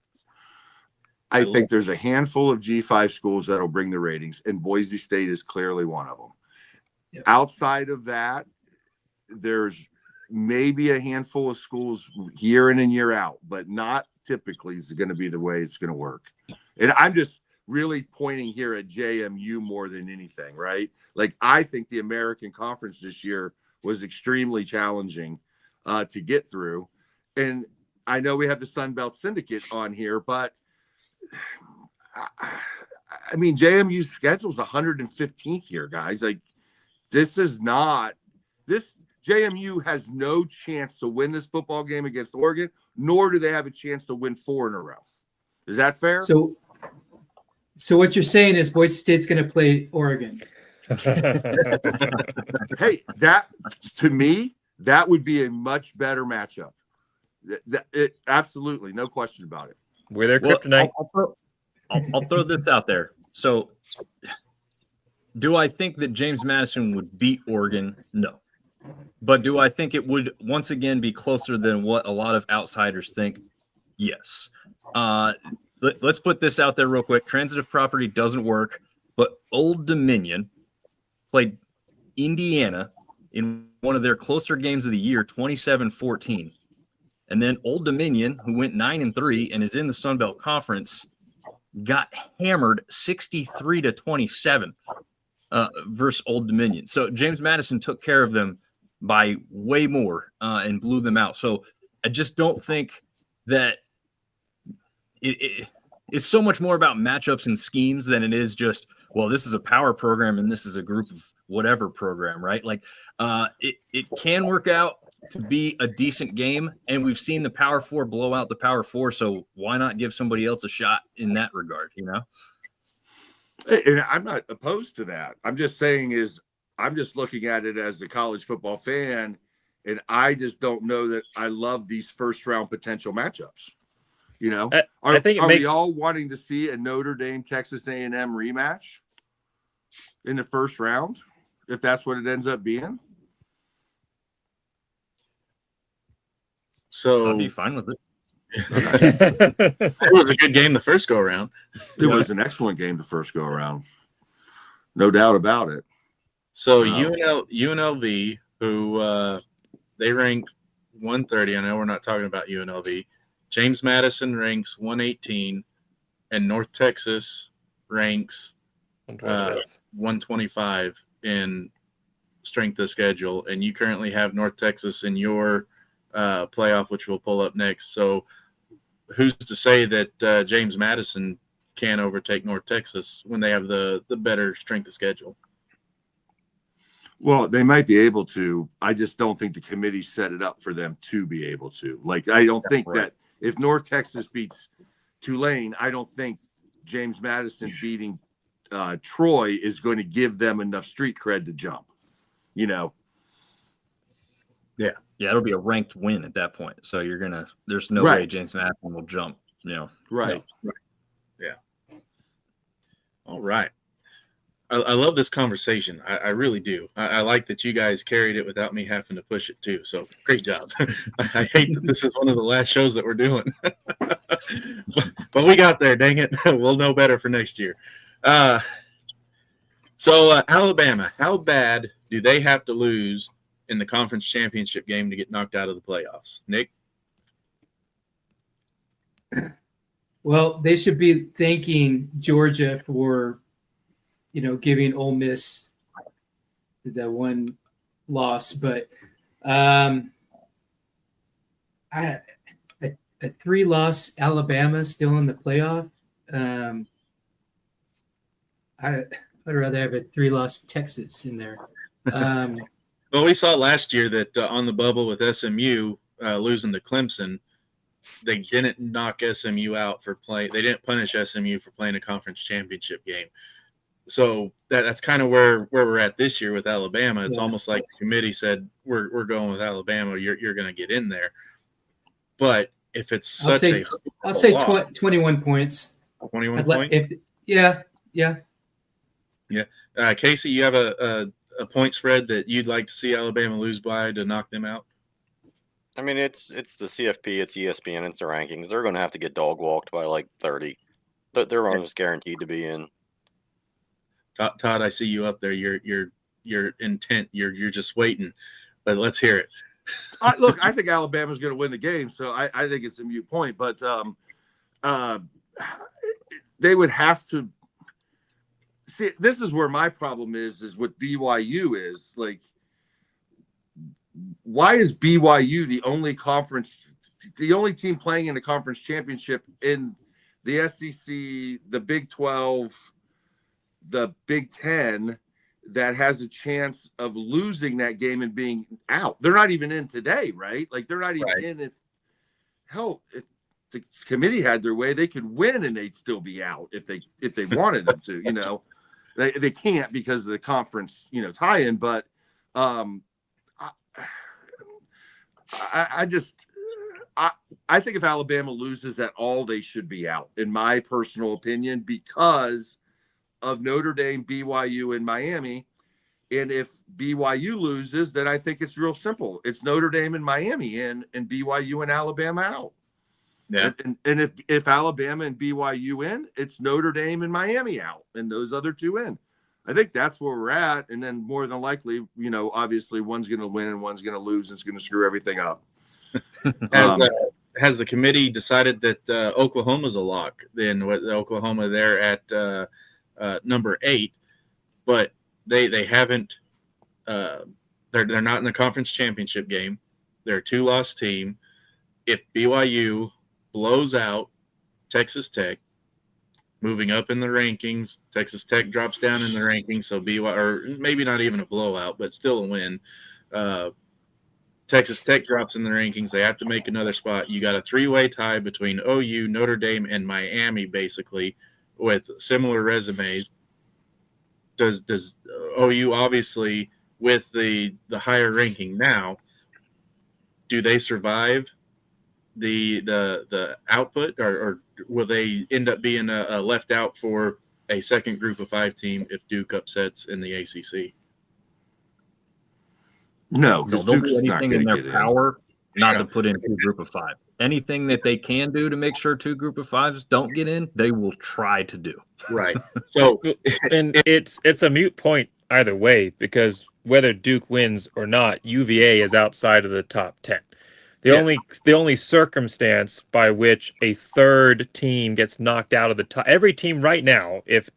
I think there's a handful of G5 schools that'll bring the ratings, and Boise State is clearly one of them. Yep. Outside of that, there's maybe a handful of schools year in and year out, but not typically is going to be the way it's going to work. And I'm just really pointing here at JMU more than anything, right? Like, I think the American Conference this year was extremely challenging to get through. And I know we have the Sun Belt Syndicate on here, but I mean, JMU's schedule's 115th here, guys. Like, this JMU has no chance to win this football game against Oregon, nor do they have a chance to win 4 in a row. Is that fair? So what you're saying is Boise State's going to play Oregon. Hey, that, to me, that would be a much better matchup. Absolutely, no question about it. We're their kryptonite. I'll throw this out there. So, do I think that James Madison would beat Oregon? No. But do I think it would once again be closer than what a lot of outsiders think? Yes. Let's put this out there real quick. Transitive property doesn't work, but Old Dominion played Indiana in one of their closer games of the year, 27-14. And then Old Dominion, who went 9-3 and is in the Sun Belt Conference, got hammered 63-27 versus Old Dominion. So James Madison took care of them by way more and blew them out. So I just don't think that it's so much more about matchups and schemes than it is just, well, this is a power program and this is a group of whatever program, right? Like it can work out to be a decent game, and we've seen the Power 4 blow out the Power 4, so why not give somebody else a shot in that regard, you know? And I'm not opposed to that. I'm just saying I'm just looking at it as a college football fan, and I just don't know that I love these first-round potential matchups. You know, I think it makes we all wanting to see a Notre Dame Texas A&M rematch in the first round, if that's what it ends up being? So I'd be fine with it. It was a good game the first go around. It was an excellent game the first go around, no doubt about it. So UNLV, who they rank 130. I know we're not talking about UNLV. James Madison ranks 118, and North Texas ranks 125 in strength of schedule. And you currently have North Texas in your playoff, which we'll pull up next. So who's to say that James Madison can overtake North Texas when they have the better strength of schedule? Well, they might be able to. I just don't think the committee set it up for them to be able to. Like, I don't think that if North Texas beats Tulane, I don't think James Madison beating Troy is going to give them enough street cred to jump, you know? Yeah, it'll be a ranked win at that point. So there's no way James Madison will jump, you know. Right. Yeah. All right. I love this conversation. I really do. I like that you guys carried it without me having to push it too. So great job. I hate that this is one of the last shows that we're doing, but we got there. Dang it. We'll know better for next year. So Alabama, how bad do they have to lose in the conference championship game to get knocked out of the playoffs? Nick? Well, they should be thanking Georgia for, giving Ole Miss that one loss. But a 3-loss Alabama still in the playoff. I'd rather have a 3-loss Texas in there. Well, we saw last year that on the bubble with SMU losing to Clemson, they didn't knock SMU out for playing. They didn't punish SMU for playing a conference championship game. So that's kind of where we're at this year with Alabama. It's almost like the committee said, we're going with Alabama. You're going to get in there. But if it's I'll say 21 points. 21 points. Yeah. Casey, you have a point spread that you'd like to see Alabama lose by to knock them out? I mean, it's the CFP, it's ESPN, it's the rankings. They're going to have to get dog walked by like 30. But they're almost guaranteed to be in. Todd, I see you up there. You're intent. You're just waiting. But let's hear it. Look, I think Alabama's going to win the game, so I think it's a moot point. But they would have to see. This is where my problem is what BYU is like. Why is BYU the only team playing in the conference championship in the SEC, the Big 12, the Big 10 that has a chance of losing that game and being out? They're not even in today, right? Like they're not even in. If the committee had their way, they could win and they'd still be out if they wanted them to. You know, they can't because of the conference tie-in. But I think if Alabama loses at all, they should be out, in my personal opinion, because of Notre Dame, BYU, and Miami. And if BYU loses, then I think it's real simple. It's Notre Dame and Miami in, and BYU and Alabama out. Yeah. And if Alabama and BYU in, it's Notre Dame and Miami out, and those other two in. I think that's where we're at. And then more than likely, obviously one's going to win and one's going to lose. And it's going to screw everything up. Has the committee decided that Oklahoma's a lock? Then with Oklahoma, they're at number 8, but they haven't. They're not in the conference championship game. They're a 2-loss team. If BYU blows out Texas Tech, moving up in the rankings, Texas Tech drops down in the rankings, so BYU, or maybe not even a blowout, but still a win. Texas Tech drops in the rankings. They have to make another spot. You got a 3-way tie between OU, Notre Dame, and Miami, basically, with similar resumes. Does OU, obviously, with the higher ranking now, do they survive the output, or will they end up being a left out for a second group of 5 team if Duke upsets in the ACC? No, They'll Duke's do not anything going in to their get power not to put in 2 group of 5. Anything that they can do to make sure 2 group of 5s don't get in, they will try to do. Right. So, and it's a moot point either way, because whether Duke wins or not, UVA is outside of the top 10. The only circumstance by which a third team gets knocked out of the top, every team right now, if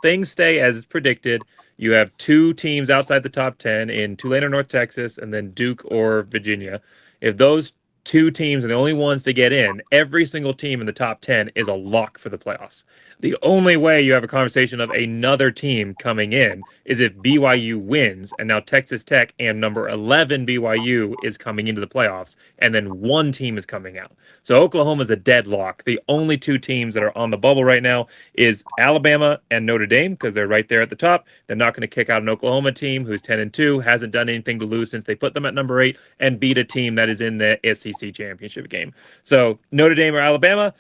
things stay as predicted, you have 2 teams outside the top 10 in Tulane or North Texas, and then Duke or Virginia. If those 2 teams are the only ones to get in, every single team in the top 10 is a lock for the playoffs. The only way you have a conversation of another team coming in is if BYU wins, and now Texas Tech and number 11 BYU is coming into the playoffs, and then 1 team is coming out. So Oklahoma's a deadlock. The only 2 teams that are on the bubble right now is Alabama and Notre Dame, because they're right there at the top. They're not going to kick out an Oklahoma team who's 10-2, hasn't done anything to lose since they put them at number 8, and beat a team that is in the SEC championship game. So Notre Dame or Alabama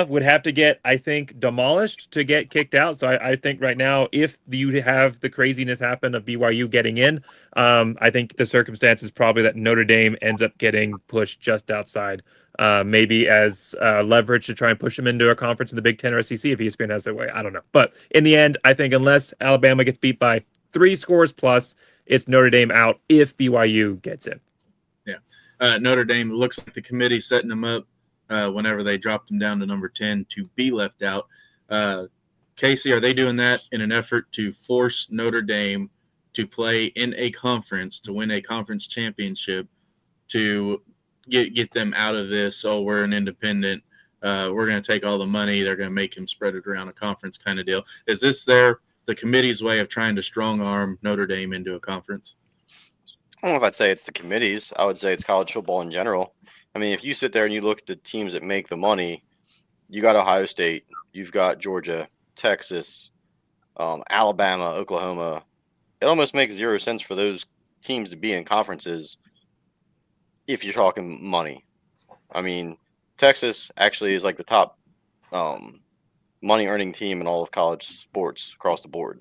would have to get, I think, demolished to get kicked out. So I think right now, if you have the craziness happen of BYU getting in, I think the circumstance is probably that Notre Dame ends up getting pushed just outside, maybe as leverage to try and push them into a conference in the Big 10 or SEC if ESPN has their way. I don't know. But in the end, I think unless Alabama gets beat by 3 scores plus, it's Notre Dame out if BYU gets in. Yeah. Notre Dame, looks like the committee setting them up whenever they dropped them down to number 10 to be left out. Casey, are they doing that in an effort to force Notre Dame to play in a conference, to win a conference championship, to get them out of this? Oh, we're an independent. We're going to take all the money. They're going to make him spread it around a conference kind of deal. Is this the committee's way of trying to strong arm Notre Dame into a conference? I don't know if I'd say it's the committees. I would say it's college football in general. I mean, if you sit there and you look at the teams that make the money, you got Ohio State, you've got Georgia, Texas, Alabama, Oklahoma. It almost makes 0 sense for those teams to be in conferences if you're talking money. I mean, Texas actually is like the top money earning team in all of college sports across the board.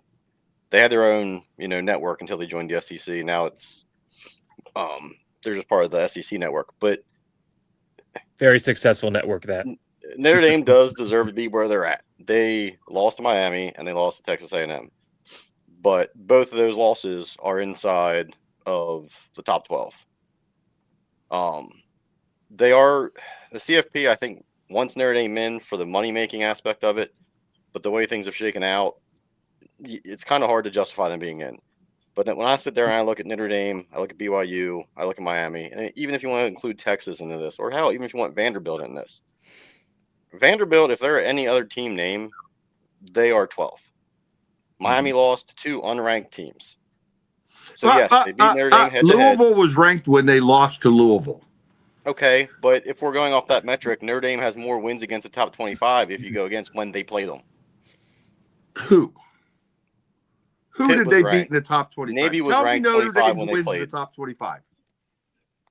They had their own, network until they joined the SEC. Now it's they're just part of the SEC network. But Very successful network that. Notre Dame does deserve to be where they're at. They lost to Miami and they lost to Texas A&M. But both of those losses are inside of the top 12. They are the CFP, I think, wants Notre Dame in for the money-making aspect of it. But the way things have shaken out, it's kind of hard to justify them being in. But when I sit there and I look at Notre Dame, I look at BYU, I look at Miami, and even if you want to include Texas into this, or hell, even if you want Vanderbilt in this, Vanderbilt, if they're any other team name, they are 12th. Miami lost to 2 unranked teams. So, yes, they beat Notre Dame head-to-head. Louisville was ranked when they lost to Louisville. Okay, but if we're going off that metric, Notre Dame has more wins against the top 25 if you go against when they play them. Who Pitt did was they ranked. beat in the top 25? Navy was Tell ranked me Notre 25 Dame when they wins in played. the top 25.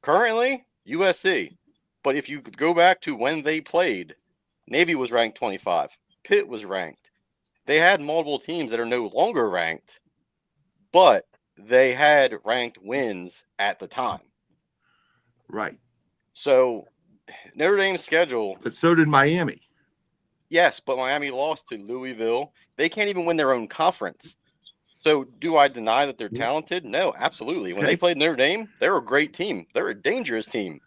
Currently, USC. But if you go back to when they played, Navy was ranked 25. Pitt was ranked. They had multiple teams that are no longer ranked, but they had ranked wins at the time. Right. So Notre Dame's schedule. But so did Miami. Yes, but Miami lost to Louisville. They can't even win their own conference. So do I deny that they're talented? No, absolutely. When they played Notre Dame, they're a great team. They're a dangerous team.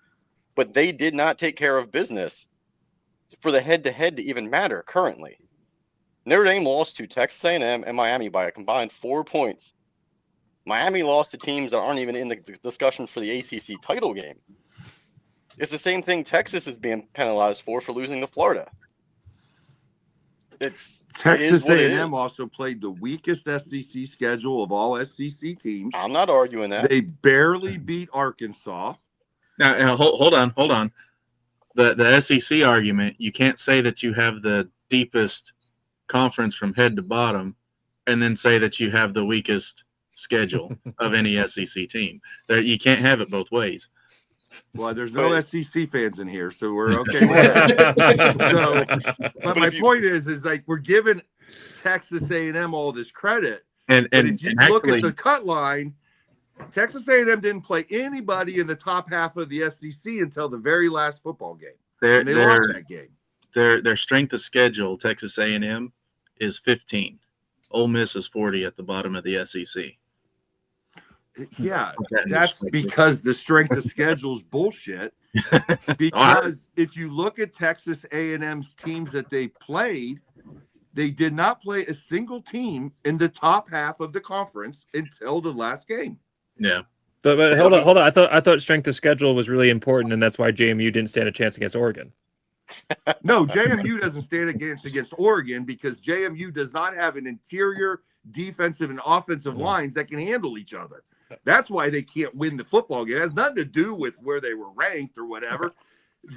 But they did not take care of business for the head-to-head to even matter currently. Notre Dame lost to Texas A&M and Miami by a combined 4 points. Miami lost to teams that aren't even in the discussion for the ACC title game. It's the same thing Texas is being penalized for losing to Florida. Texas A&M also played the weakest SEC schedule of all SEC teams. I'm not arguing that. They barely beat Arkansas. Now hold on. The SEC argument, you can't say that you have the deepest conference from head to bottom and then say that you have the weakest schedule of any SEC team. You can't have it both ways. Well, there's no SEC fans in here, so we're okay with that. But my point is like we're giving Texas A&M all this credit, and if you look at the cut line, Texas A&M didn't play anybody in the top half of the SEC until the very last football game. And they lost that game. Their strength of schedule, Texas A&M, is 15. Ole Miss is 40 at the bottom of the SEC. Yeah, that's because the strength of schedule is bullshit. Because if you look at Texas A&M's teams that they played, they did not play a single team in the top half of the conference until the last game. Yeah. But hold on. I thought strength of schedule was really important, and that's why JMU didn't stand a chance against Oregon. No, JMU doesn't stand against Oregon because JMU does not have an interior defensive and offensive lines that can handle each other. That's why they can't win the football game. It has nothing to do with where they were ranked or whatever.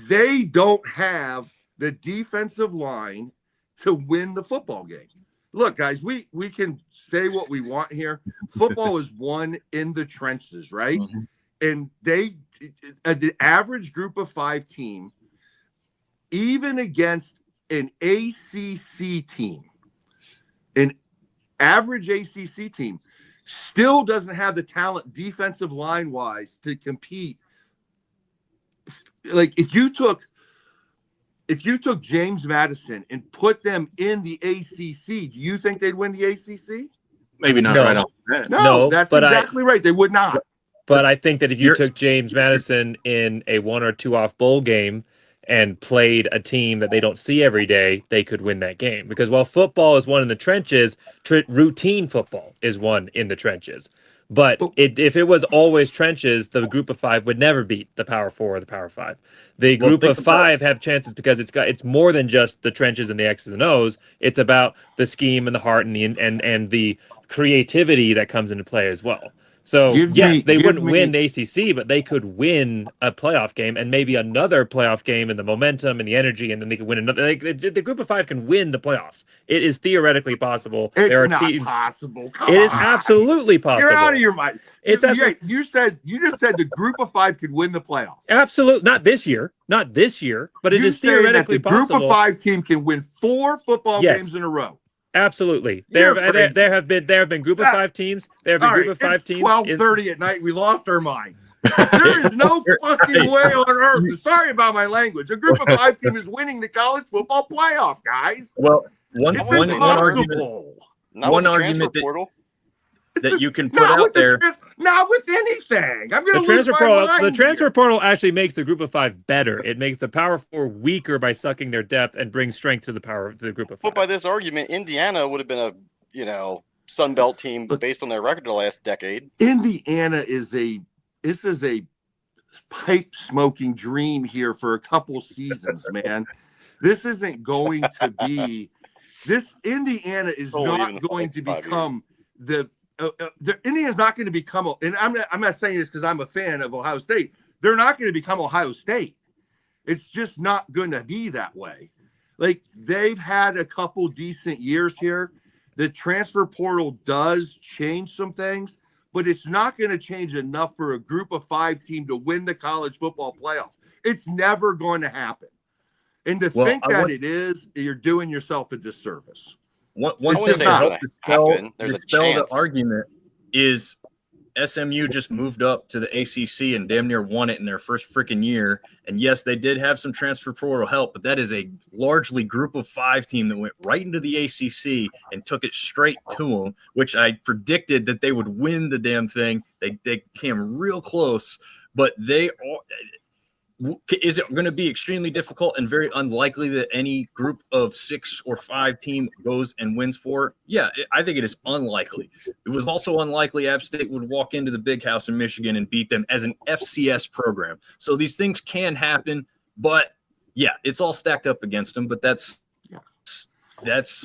They don't have the defensive line to win the football game. Look, guys, we can say what we want here. Football is won in the trenches, right? Mm-hmm. And the average group of 5 team, even against an ACC team, an average ACC team, still doesn't have the talent defensive line wise to compete. Like if you took James Madison and put them in the ACC, do you think they'd win the ACC? Maybe not right off the bat. No, that's exactly right. They would not. But I think that if you took James Madison in a 1 or 2 off bowl game and played a team that they don't see every day, they could win that game. Because while football is won in the trenches, routine football is won in the trenches. But if it was always trenches, the group of 5 would never beat the Power 4 or the Power 5. The group of 5 have chances because it's more than just the trenches and the X's and O's. It's about the scheme and the heart and the creativity that comes into play as well. So they give wouldn't me- win the ACC, but they could win a playoff game and maybe another playoff game, and the momentum and the energy, and then they could win another. Like, the group of 5 can win the playoffs. It is theoretically possible. It's there are not teams. possible. Come It on. is absolutely possible. You're out of your mind. It's absolutely. You just said the group of 5 could win the playoffs. Absolutely, not this year, but it is saying that theoretically the group possible. of 5 team can win 4 football games in a row. Absolutely. You're There crazy. have been group of 5 teams. There have been group of 5 teams. 12:30 at night. We lost our minds. There is no fucking way on earth. Sorry about my language. A group of 5 team is winning the college football playoff, guys. Well, one It's argument, impossible. Not one with the argument transfer that, portal. that you can put out there. Not with anything. I'm going The to lose transfer my portal. mind The transfer here. portal actually makes the group of 5 better. It makes the Power 4 weaker by sucking their depth and brings strength to the group of 5. But by this argument, Indiana would have been a Sun Belt team based on their record the last decade. Indiana is a pipe smoking dream here for a couple seasons, man. This isn't going to be. This Indiana is not going to become the. Indiana's not going to become. And I'm not saying this because I'm a fan of Ohio State. They're not going to become Ohio State. It's just not going to be that way. Like, they've had a couple decent years here. The transfer portal does change some things, but it's not going to change enough for a group of 5 team to win the college football playoff. It's never going to happen. And to think that it is, you're doing yourself a disservice. One wouldn't thing say to it's help gonna dispel happen. There's a the chance. argument is SMU just moved up to the ACC and damn near won it in their first freaking year. And yes, they did have some transfer portal help, but that is a largely group of 5 team that went right into the ACC and took it straight to them, which I predicted that they would win the damn thing. They came real close, but is it going to be extremely difficult and very unlikely that any group of 6 or 5 team goes and wins 4? Yeah, I think it is unlikely. It was also unlikely App State would walk into the Big House in Michigan and beat them as an FCS program. So these things can happen, but yeah, it's all stacked up against them. But that's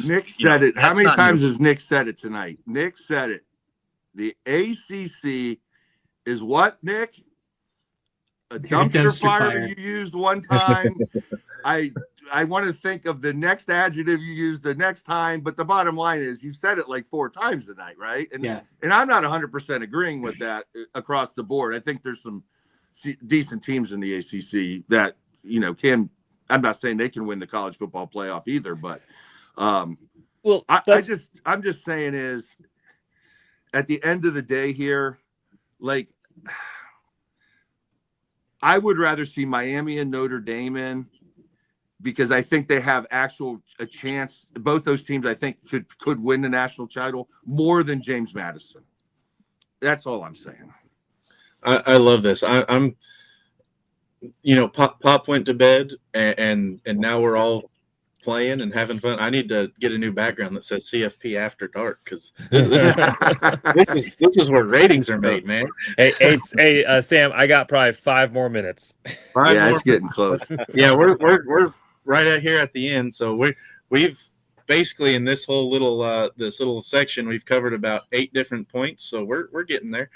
Nick said it. How many times new. has Nick said it tonight? Nick said it. The ACC is what, Nick? A dumpster fire that you used one time. I want to think of the next adjective you used the next time, but the bottom line is you said it like 4 times tonight, right? And I'm not 100% agreeing with that across the board. I think there's some decent teams in the ACC that can. I'm not saying they can win the college football playoff either, but I'm just saying is at the end of the day here, like. I would rather see Miami and Notre Dame in because I think they have a chance. Both those teams, I think, could win the national title more than James Madison. That's all I'm saying. I love this. I'm Pop went to bed and now we're all playing and having fun. I need to get a new background that says CFP After Dark because this is where ratings are made, man. Hey, Sam, I got probably 5 more minutes. It's getting close. Yeah, we're right out here at the end. So we've basically in this whole little section we've covered about 8 different points. So we're getting there.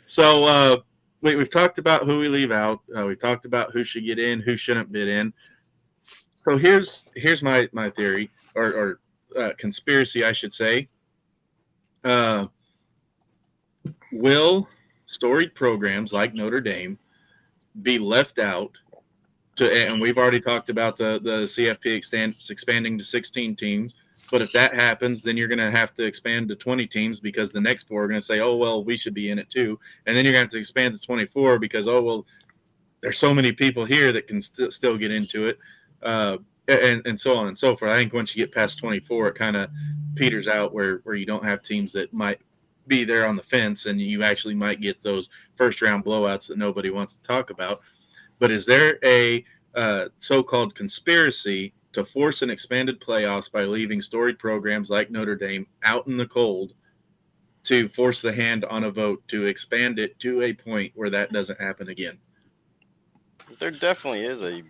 So we've talked about who we leave out. We've talked about who should get in, who shouldn't bid in. So here's my theory or conspiracy, I should say. Will storied programs like Notre Dame be left out? And we've already talked about the CFP expanding to 16 teams. But if that happens, then you're going to have to expand to 20 teams because the next 4 are going to say, oh, well, we should be in it too. And then you're going to have to expand to 24 because, oh, well, there's so many people here that can still get into it. And so on and so forth. I think once you get past 24, it kind of peters out where you don't have teams that might be there on the fence and you actually might get those first round blowouts that nobody wants to talk about. But is there a so-called conspiracy to force an expanded playoffs by leaving storied programs like Notre Dame out in the cold to force the hand on a vote to expand it to a point where that doesn't happen again? There definitely is a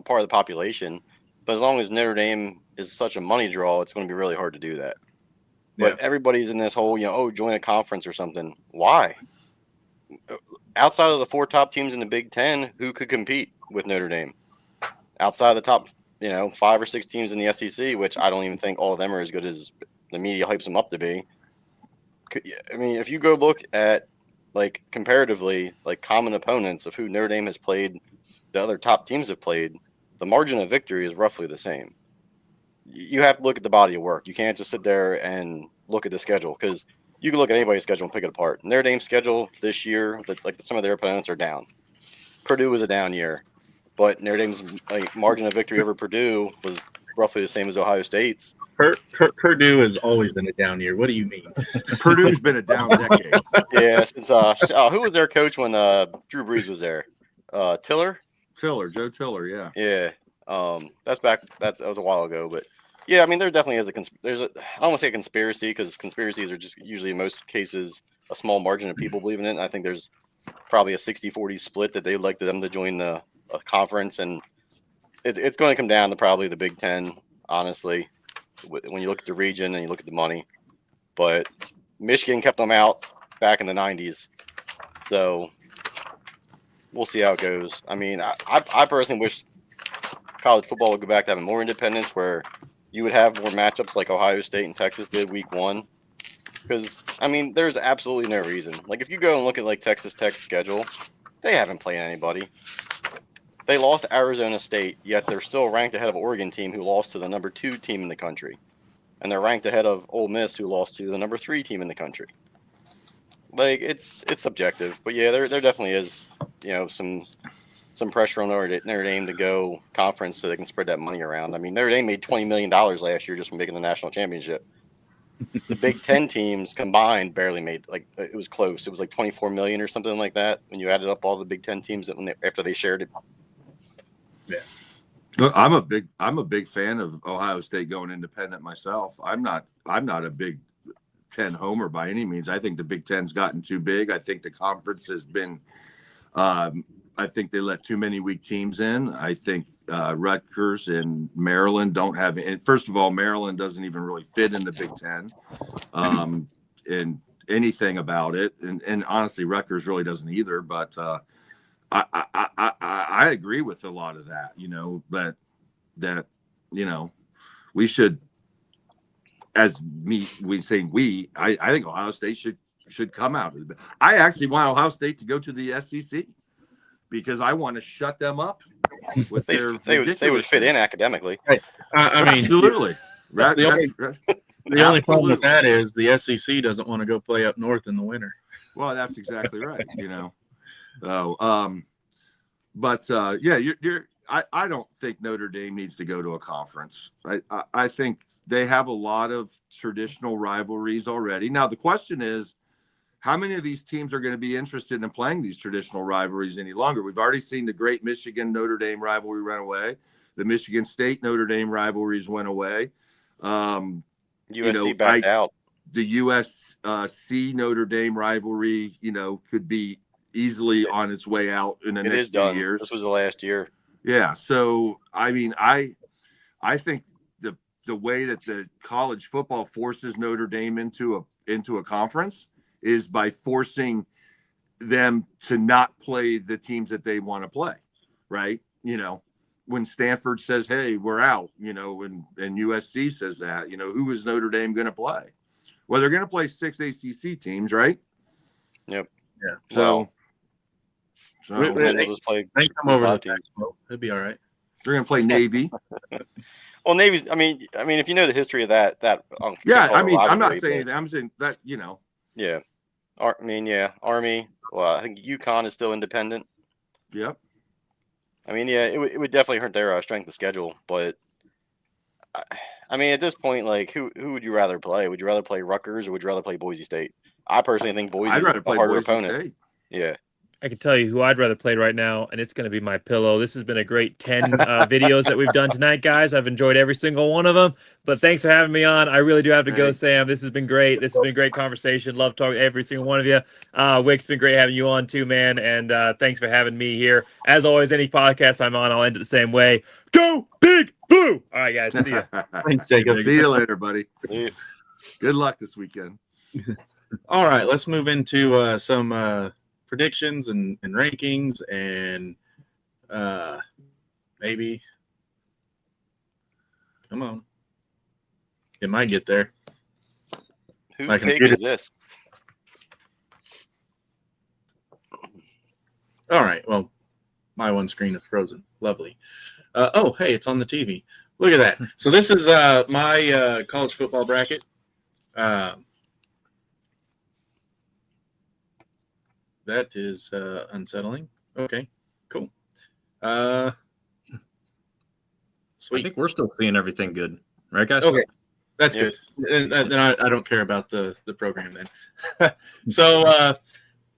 part of the population, but as long as Notre Dame is such a money draw, it's going to be really hard to do that. But everybody's in this whole, join a conference or something. Why? Outside of the 4 top teams in the Big Ten, who could compete with Notre Dame? Outside of the top, 5 or 6 teams in the SEC, which I don't even think all of them are as good as the media hypes them up to be. I mean, if you go look at, like, comparatively, like, common opponents of who Notre Dame has played, the other top teams have played, the margin of victory is roughly the same. You have to look at the body of work. You can't just sit there and look at the schedule, because you can look at anybody's schedule and pick it apart. Notre Dame's schedule this year, like, some of their opponents are down. Purdue was a down year, but Notre Dame's margin of victory over Purdue was roughly the same as Ohio State's. Purdue is always in a down year. What do you mean? Purdue's been a down decade. Yeah, since who was their coach when Drew Brees was there? Joe Tiller, yeah. Yeah, that was a while ago, but yeah, I mean, there definitely is I don't want to say a conspiracy, because conspiracies are just usually in most cases a small margin of people believing it. And I think there's probably a 60-40 split that they'd like them to join a conference, and it's going to come down to probably the Big Ten, honestly, when you look at the region and you look at the money. But Michigan kept them out back in the 90s, so we'll see how it goes. I mean, I personally wish college football would go back to having more independence, where you would have more matchups like Ohio State and Texas did week 1. Because, I mean, there's absolutely no reason. Like, if you go and look at, like, Texas Tech's schedule, they haven't played anybody. They lost to Arizona State, yet they're still ranked ahead of Oregon team, who lost to the number 2 team in the country. And they're ranked ahead of Ole Miss, who lost to the number 3 team in the country. Like, it's subjective. But, yeah, there definitely is, some pressure on Notre Dame to go conference so they can spread that money around. I mean, Notre Dame made $20 million last year just from making the national championship. The Big Ten teams combined barely made, like, it was close. It was like 24 million or something like that when you added up all the Big Ten teams after they shared it. Yeah. Look, I'm a big fan of Ohio State going independent myself. I'm not a Big Ten homer by any means. I think the Big Ten's gotten too big. I think the conference has been I think they let too many weak teams in. I think Rutgers and Maryland don't have. And first of all, Maryland doesn't even really fit in the Big Ten, and anything about it. And honestly, Rutgers really doesn't either. But I agree with a lot of that. That we should, I think Ohio State should come out. I actually want Ohio State to go to the SEC, because I want to shut them up with they would fit in academically. I mean, absolutely. The only problem with that is the SEC doesn't want to go play up north in the winter. Well, that's exactly right. I don't think Notre Dame needs to go to a conference. I think they have a lot of traditional rivalries already. Now, the question is, how many of these teams are going to be interested in playing these traditional rivalries any longer? We've already seen the great Michigan-Notre Dame rivalry run away. The Michigan State-Notre Dame rivalries went away. USC backed out. The USC Notre Dame rivalry, could be easily on its way out in the next few years. This was the last year. Yeah. So, I mean, I think the way that the college football forces Notre Dame into a conference is by forcing them to not play the teams that they want to play, right? When Stanford says, hey, we're out, and USC says that, who is Notre Dame going to play? Well, they're going to play 6 ACC teams, right? Yep. Yeah. So they come over to it'll be all right. They're going to play Navy. Well, Navy's, I mean, if you know the history of that yeah, I mean, I'm not saying that. I'm saying that, Yeah. Army. Well, I think UConn is still independent. Yep. I mean, yeah, it would definitely hurt their strength of schedule. But, I mean, at this point, like, who would you rather play? Would you rather play Rutgers or would you rather play Boise State? I personally think Boise is a harder opponent. State. Yeah. I can tell you who I'd rather play right now, and it's going to be my pillow. This has been a great 10 videos that we've done tonight, guys. I've enjoyed every single one of them, but thanks for having me on. I really do have to go, Sam. This has been great. This has been a great conversation. Love talking to every single one of you. Wick's been great having you on too, man, and thanks for having me here. As always, any podcast I'm on, I'll end it the same way. Go Big Blue! All right, guys. See ya. Thanks, Jacob. See you later, buddy. See you. Good luck this weekend. All right, let's move into some predictions and rankings and maybe. Come on. It might get there. Whose My take computer- is this? All right. Well, my one screen is frozen. Lovely. Oh, hey, it's on the TV. Look at that. So this is my college football bracket. That is unsettling. Okay, cool. Sweet. I think we're still seeing everything good, right, guys? Okay, that's Yeah. good. And then I don't care about the program then. So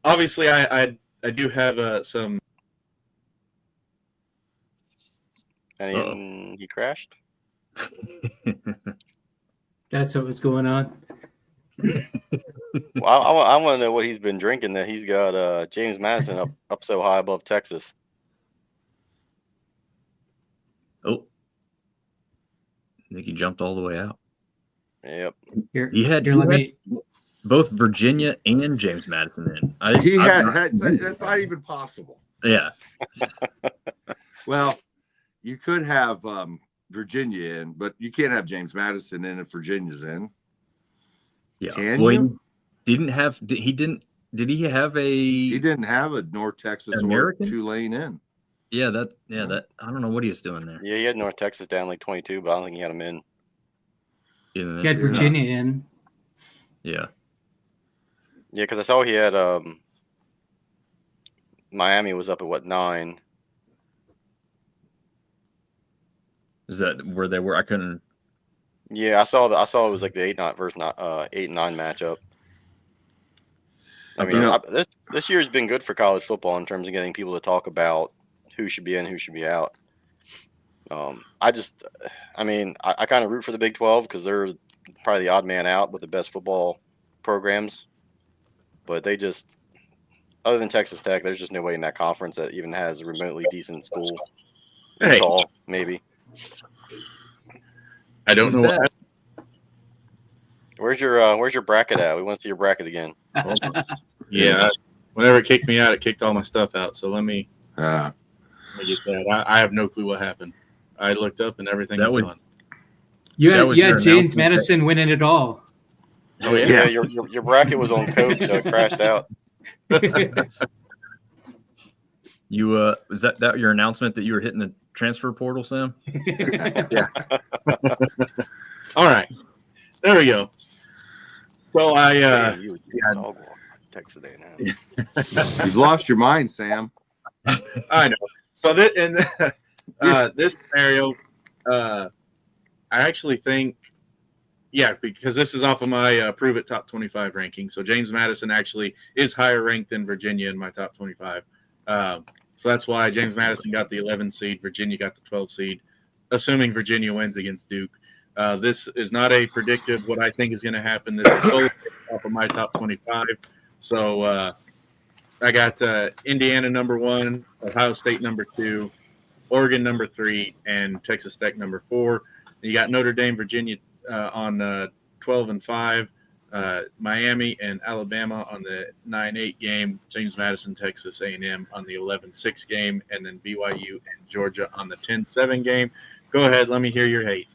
obviously I do have some. And he crashed. That's what was going on. Well, I want to know what he's been drinking that he's got James Madison up so high above Texas. Oh, I think he jumped all the way out. Yep. Here, He had let me. both Virginia and James Madison in. That's not even possible. Yeah. Well, you could have Virginia in, but you can't have James Madison in if Virginia's in. Yeah. Can well, you? Did he have a? He didn't have a North Texas American? or Tulane in. That I don't know what he's doing there. Yeah, he had North Texas down like 22, but I don't think he had him in. Yeah. He had Virginia in. Yeah. Yeah, because I saw he had Miami was up at what 9. Is that where they were? I couldn't. Yeah, I saw it was like the 8-9 versus 8-9 matchup. I mean, this year has been good for college football in terms of getting people to talk about who should be in, who should be out. I kind of root for the Big 12 because they're probably the odd man out with the best football programs. But they just, other than Texas Tech, there's just no way in that conference that even has a remotely decent school. Hey. Utah, maybe. I don't know what. Where's your bracket at? We want to see your bracket again. Yeah. Whenever it kicked me out, it kicked all my stuff out. So let me Uh, get that. I have no clue what happened. I looked up and everything was gone. You That had, was you your had James announcement. Madison winning it all. Oh yeah. Yeah, your bracket was on coke, so it crashed out. You was that your announcement that you were hitting the transfer portal, Sam? All right. There we go. So Damn, you dog walk Texas A&M. you've lost your mind, Sam. I know. So that in this scenario, I actually think, because this is off of my Prove It Top 25 ranking. So James Madison actually is higher ranked than Virginia in my top 25. So that's why James Madison got the 11 seed, Virginia got the 12 seed, assuming Virginia wins against Duke. This is not a predictive what I think is going to happen. This is solely off of my top 25. So I got Indiana number 1, Ohio State number 2, Oregon number 3, and Texas Tech number 4. You got Notre Dame, Virginia on 12 and 5, Miami and Alabama on the 9-8 game, James Madison, Texas A&M on the 11-6 game, and then BYU and Georgia on the 10-7 game. Go ahead, let me hear your hate.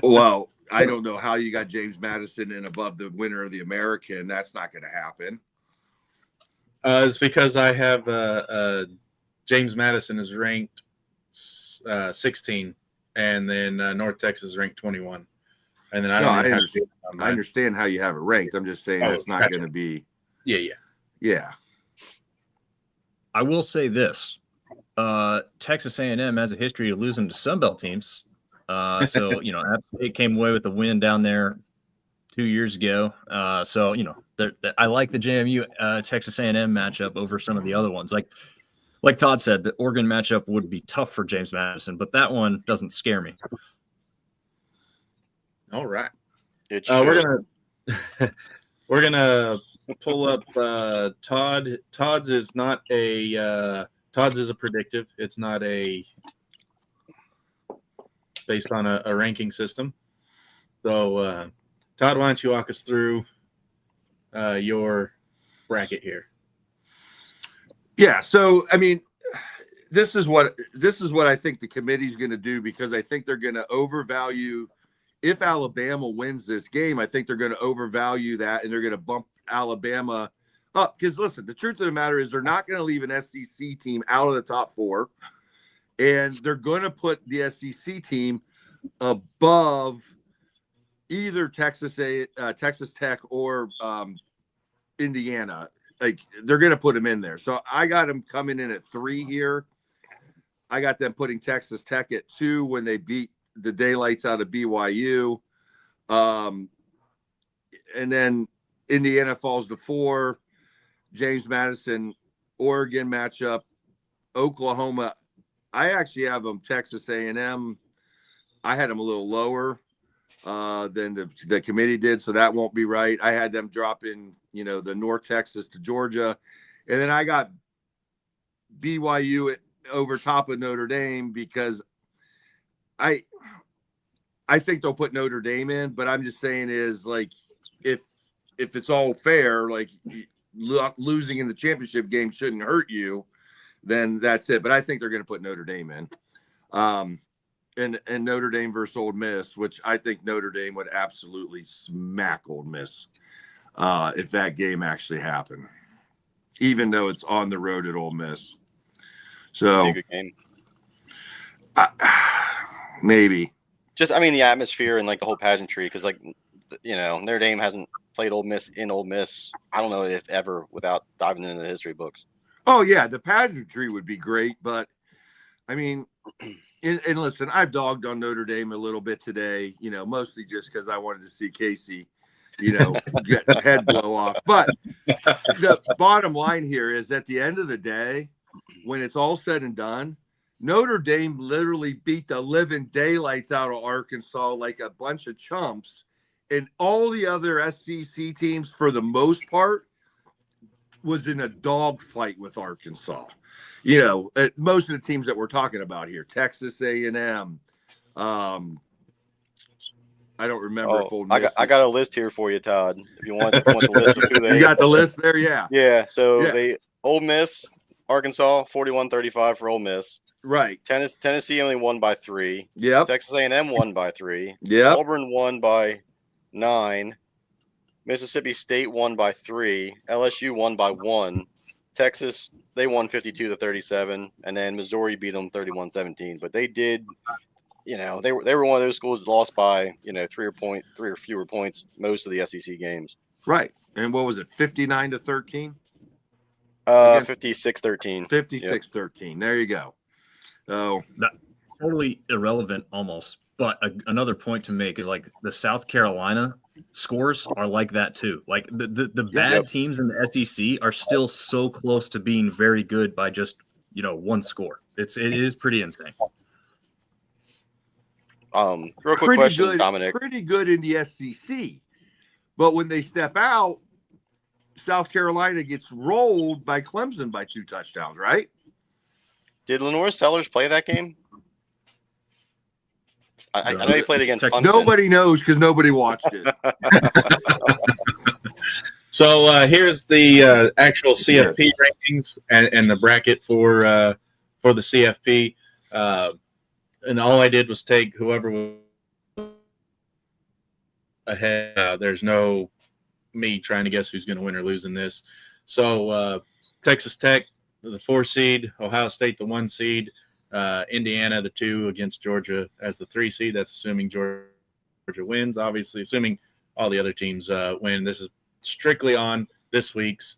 Well, I don't know how you got James Madison in above the winner of the American. That's not going to happen. It's because I have James Madison is ranked 16, and then North Texas is ranked 21. And then I understand how you have it ranked. I'm just saying it's not going to be. Yeah. I will say this: Texas A&M has a history of losing to Sunbelt teams. So App State came away with the win down there 2 years ago. So I like the JMU Texas A&M matchup over some of the other ones. Like Todd said, the Oregon matchup would be tough for James Madison, but that one doesn't scare me. All right. We're We're gonna pull up Todd. Todd's is not a Todd's is a predictive. It's not a based on a ranking system. So, Todd, why don't you walk us through your bracket here? Yeah. So, I mean, this is what I think the committee's going to do, because I think they're going to overvalue. If Alabama wins this game, I think they're going to overvalue that, and they're going to bump Alabama up. Because listen, the truth of the matter is they're not going to leave an SEC team out of the top 4, and they're going to put the SEC team above either Texas Tech or Indiana. Like, they're going to put them in there. So I got them coming in at 3 here. I got them putting Texas Tech at 2 when they beat the daylights out of BYU. And then Indiana falls to 4. James Madison, Oregon matchup. Oklahoma, I actually have them Texas A&M. I had them a little lower than the committee did, so that won't be right. I had them dropping, the North Texas to Georgia. And then I got BYU over top of Notre Dame, because I think they'll put Notre Dame in, but I'm just saying is, like, if it's all fair, like, losing in the championship game shouldn't hurt you, then that's it. But I think they're going to put Notre Dame in. And Notre Dame versus Ole Miss, which I think Notre Dame would absolutely smack Ole Miss if that game actually happened, even though it's on the road at Ole Miss. So, Be a good game. Maybe. Just, the atmosphere and, like, the whole pageantry, because, like, Notre Dame hasn't played Ole Miss in Ole Miss, I don't know if ever, without diving into the history books. Oh, yeah, the pageantry would be great, but, and listen, I've dogged on Notre Dame a little bit today, mostly just because I wanted to see Casey, get a head blow off. But the bottom line here is, at the end of the day, when it's all said and done, Notre Dame literally beat the living daylights out of Arkansas like a bunch of chumps. And all the other SEC teams, for the most part, was in a dogfight with Arkansas. Most of the teams that we're talking about here, Texas A&M. I don't remember if Ole Miss. I got a list here for you, Todd. If you want the list of who they. You got the list there, yeah. Yeah. So Ole Miss, Arkansas, 41-35 for Ole Miss. Right. Tennessee only won by 3. Yep. Texas A&M won by 3. Yep. Auburn won by 9. Mississippi State won by 3. LSU won by 1. Texas, they won 52-37, and then Missouri beat them 31-17. But they did, they were one of those schools that lost by 3 or fewer points most of the SEC games. Right. And what was it, 59-13? 56-13. 56-13. There you go. So totally irrelevant almost. But another point to make is, like, the South Carolina scores are like that too. Like, the bad teams in the SEC are still so close to being very good by just, one score. It is pretty insane. Real quick question, Dominic. Pretty good in the SEC. But when they step out, South Carolina gets rolled by Clemson by 2 touchdowns, right? Did Lenore Sellers play that game? I know he played against Clemson. Nobody knows because nobody watched it. So here's the actual CFP rankings and the bracket for the CFP. And all I did was take whoever was ahead. There's no me trying to guess who's going to win or lose in this. So Texas Tech, the 4 seed, Ohio State, the 1 seed, Indiana, the 2 against Georgia as the 3 seed. That's assuming Georgia wins, obviously, assuming all the other teams win. This is strictly on this week's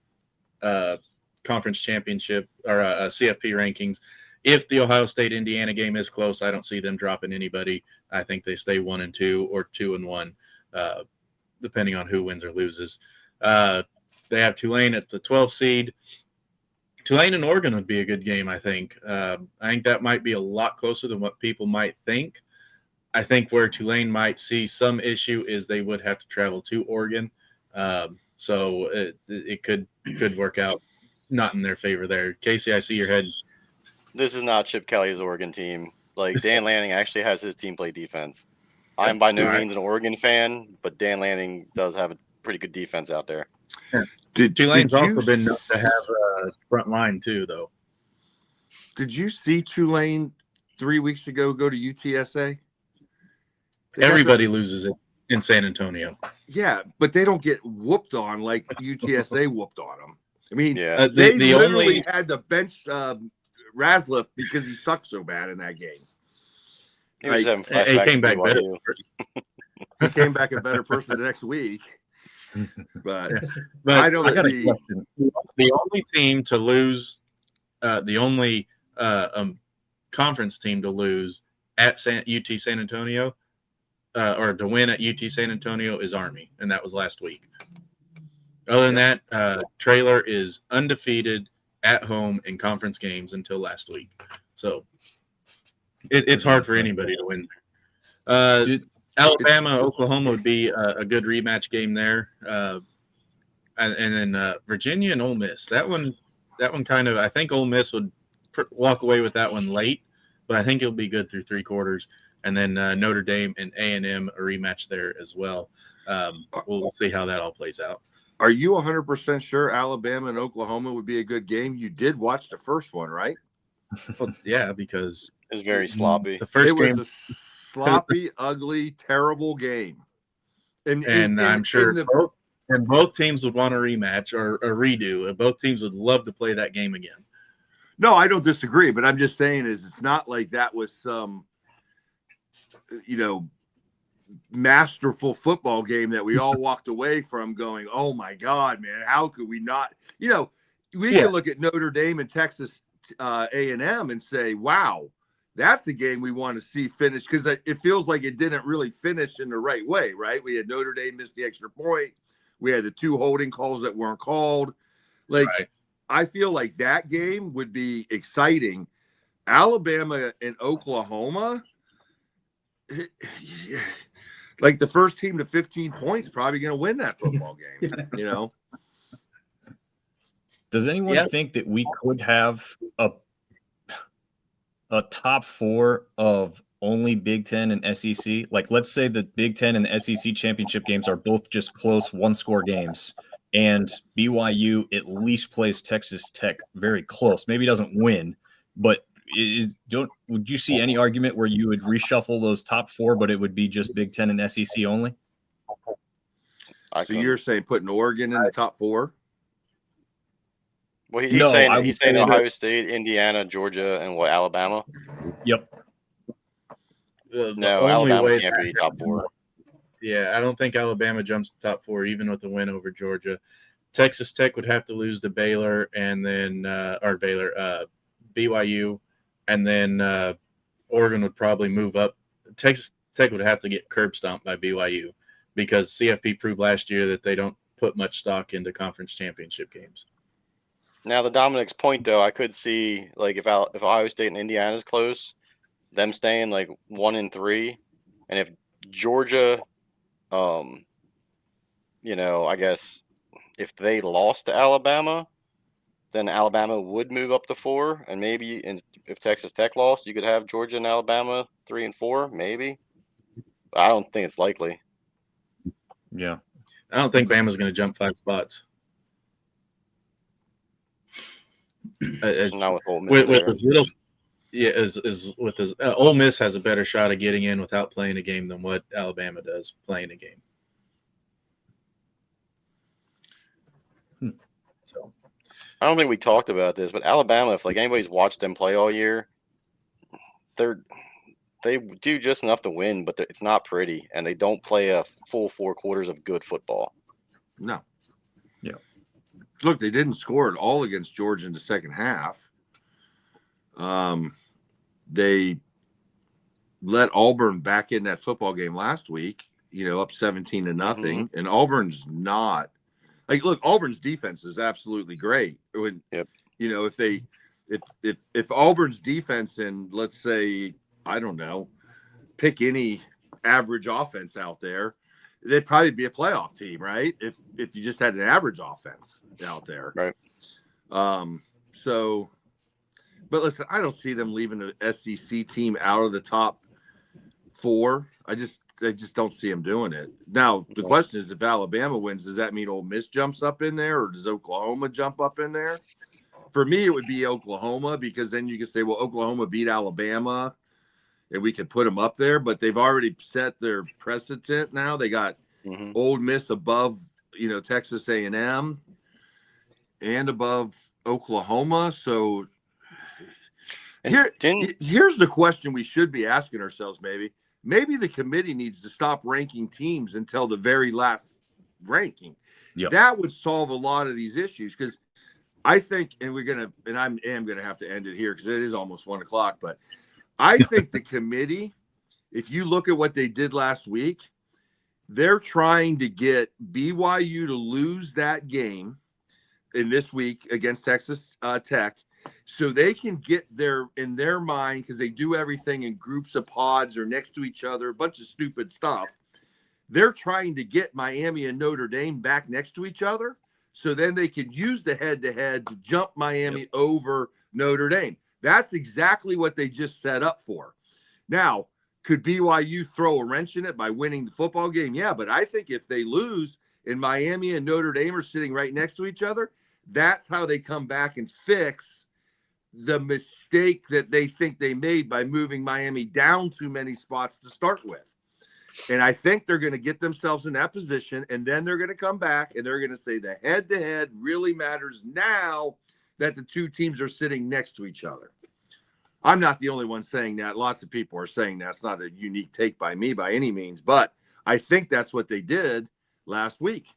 conference championship or CFP rankings. If the Ohio State-Indiana game is close, I don't see them dropping anybody. I think they stay 1-2 or 2-1, depending on who wins or loses. They have Tulane at the 12th seed. Tulane and Oregon would be a good game, I think. I think that might be a lot closer than what people might think. I think where Tulane might see some issue is they would have to travel to Oregon. So it could work out not in their favor there. Casey, I see your head. This is not Chip Kelly's Oregon team. Like, Dan Lanning actually has his team play defense. I'm by no All right. means an Oregon fan, but Dan Lanning does have a pretty good defense out there. Tulane's also been known to have a front line too, though. Did you see Tulane 3 weeks ago go to UTSA? They got Everybody loses it in San Antonio. yeah, but they don't get whooped on like UTSA whooped on them. I mean, Yeah. they The literally only had to bench Razliff because he sucked so bad in that game. He was Like, having he flashbacks came to back better. BYU. he came back a better person the next week. But Yeah. But I don't got a see. question. the only team to lose, the only conference team to lose at UT San Antonio, or to win at UT San Antonio is Army, and that was last week. Other than that, Trailer is undefeated at home in conference games until last week. So it's hard for anybody to win. Dude, Alabama, Oklahoma would be a good rematch game there. And then Virginia and Ole Miss. That one kind of, I think Ole Miss would walk away with that one late, but I think it'll be good through three quarters. And then Notre Dame and A&M a rematch there as well. We'll see how that all plays out. Are you 100% sure Alabama and Oklahoma would be a good game? You did watch the first one, right? Well, yeah, because It was very sloppy. the first It was game, a sloppy, ugly, terrible game. and I'm sure both teams would want a rematch or a redo. Both teams would love to play that game again. No, I don't disagree, but I'm just saying is it's not like that was some, masterful football game that we all walked away from going, oh my God, man, how could we not? We can look at Notre Dame and Texas A&M and say, wow, that's a game we want to see finish, because it feels like it didn't really finish in the right way, right? We had Notre Dame miss the extra point. We had the two holding calls that weren't called. Like, right. I feel like that game would be exciting. Alabama and Oklahoma, like the first team to 15 points probably going to win that football game, Does anyone think that we could have a top four of only Big Ten and SEC? Like, let's say the Big Ten and the SEC championship games are both just close one-score games, and BYU at least plays Texas Tech very close. Maybe doesn't win, but would you see any argument where you would reshuffle those top four, but it would be just Big Ten and SEC only? So you're saying putting Oregon in the top four? Well, he's saying Ohio State, Indiana, Georgia, and Alabama? Yep. No, Alabama can't be top four. Yeah, I don't think Alabama jumps to top four, even with the win over Georgia. Texas Tech would have to lose to Baylor, and then BYU, and then Oregon would probably move up. Texas Tech would have to get curb stomped by BYU, because CFP proved last year that they don't put much stock into conference championship games. Now, the Dominic's point, though, I could see, like, if Ohio State and Indiana is close, them staying like 1-3, and if Georgia, I guess if they lost to Alabama, then Alabama would move up to 4, and maybe if Texas Tech lost, you could have Georgia and Alabama 3 and 4, maybe. But I don't think it's likely. Yeah, I don't think Bama's going to jump 5 spots. Not with Ole Miss. Ole Miss has a better shot of getting in without playing a game than what Alabama does playing a game. So, I don't think we talked about this, but Alabama, if like anybody's watched them play all year, they do just enough to win, but it's not pretty, and they don't play a full 4 quarters of good football. No. Yeah. Look, they didn't score at all against Georgia in the second half. They let Auburn back in that football game last week, up 17-0. Mm-hmm. And Auburn's not like, look, Auburn's defense is absolutely great. Yep. If Auburn's defense, and let's say, I don't know, pick any average offense out there, they'd probably be a playoff team, right? If you just had an average offense out there. Right. But listen, I don't see them leaving the SEC team out of the top 4. I just don't see them doing it. Now, the question is, if Alabama wins, does that mean Ole Miss jumps up in there, or does Oklahoma jump up in there? For me, it would be Oklahoma, because then you can say, well, Oklahoma beat Alabama, and we could put them up there. But they've already set their precedent now. They got Ole Miss above, Texas A&M and above Oklahoma. So here's the question we should be asking ourselves, Maybe the committee needs to stop ranking teams until the very last ranking. Yep. That would solve a lot of these issues, because I think, and I am gonna have to end it here because it is almost 1:00. But I think the committee, if you look at what they did last week, they're trying to get BYU to lose that game in this week against Texas Tech, so they can get in their mind, because they do everything in groups of pods or next to each other, a bunch of stupid stuff. They're trying to get Miami and Notre Dame back next to each other, so then they could use the head-to-head to jump Miami over Notre Dame. That's exactly what they just set up for. Now, could BYU throw a wrench in it by winning the football game? Yeah, but I think if they lose and Miami and Notre Dame are sitting right next to each other, that's how they come back and fix the mistake that they think they made by moving Miami down too many spots to start with. And I think they're going to get themselves in that position, and then they're going to come back and they're going to say the head-to-head really matters now that the two teams are sitting next to each other. I'm not the only one saying that. Lots of people are saying that. It's not a unique take by me by any means, but I think that's what they did last week.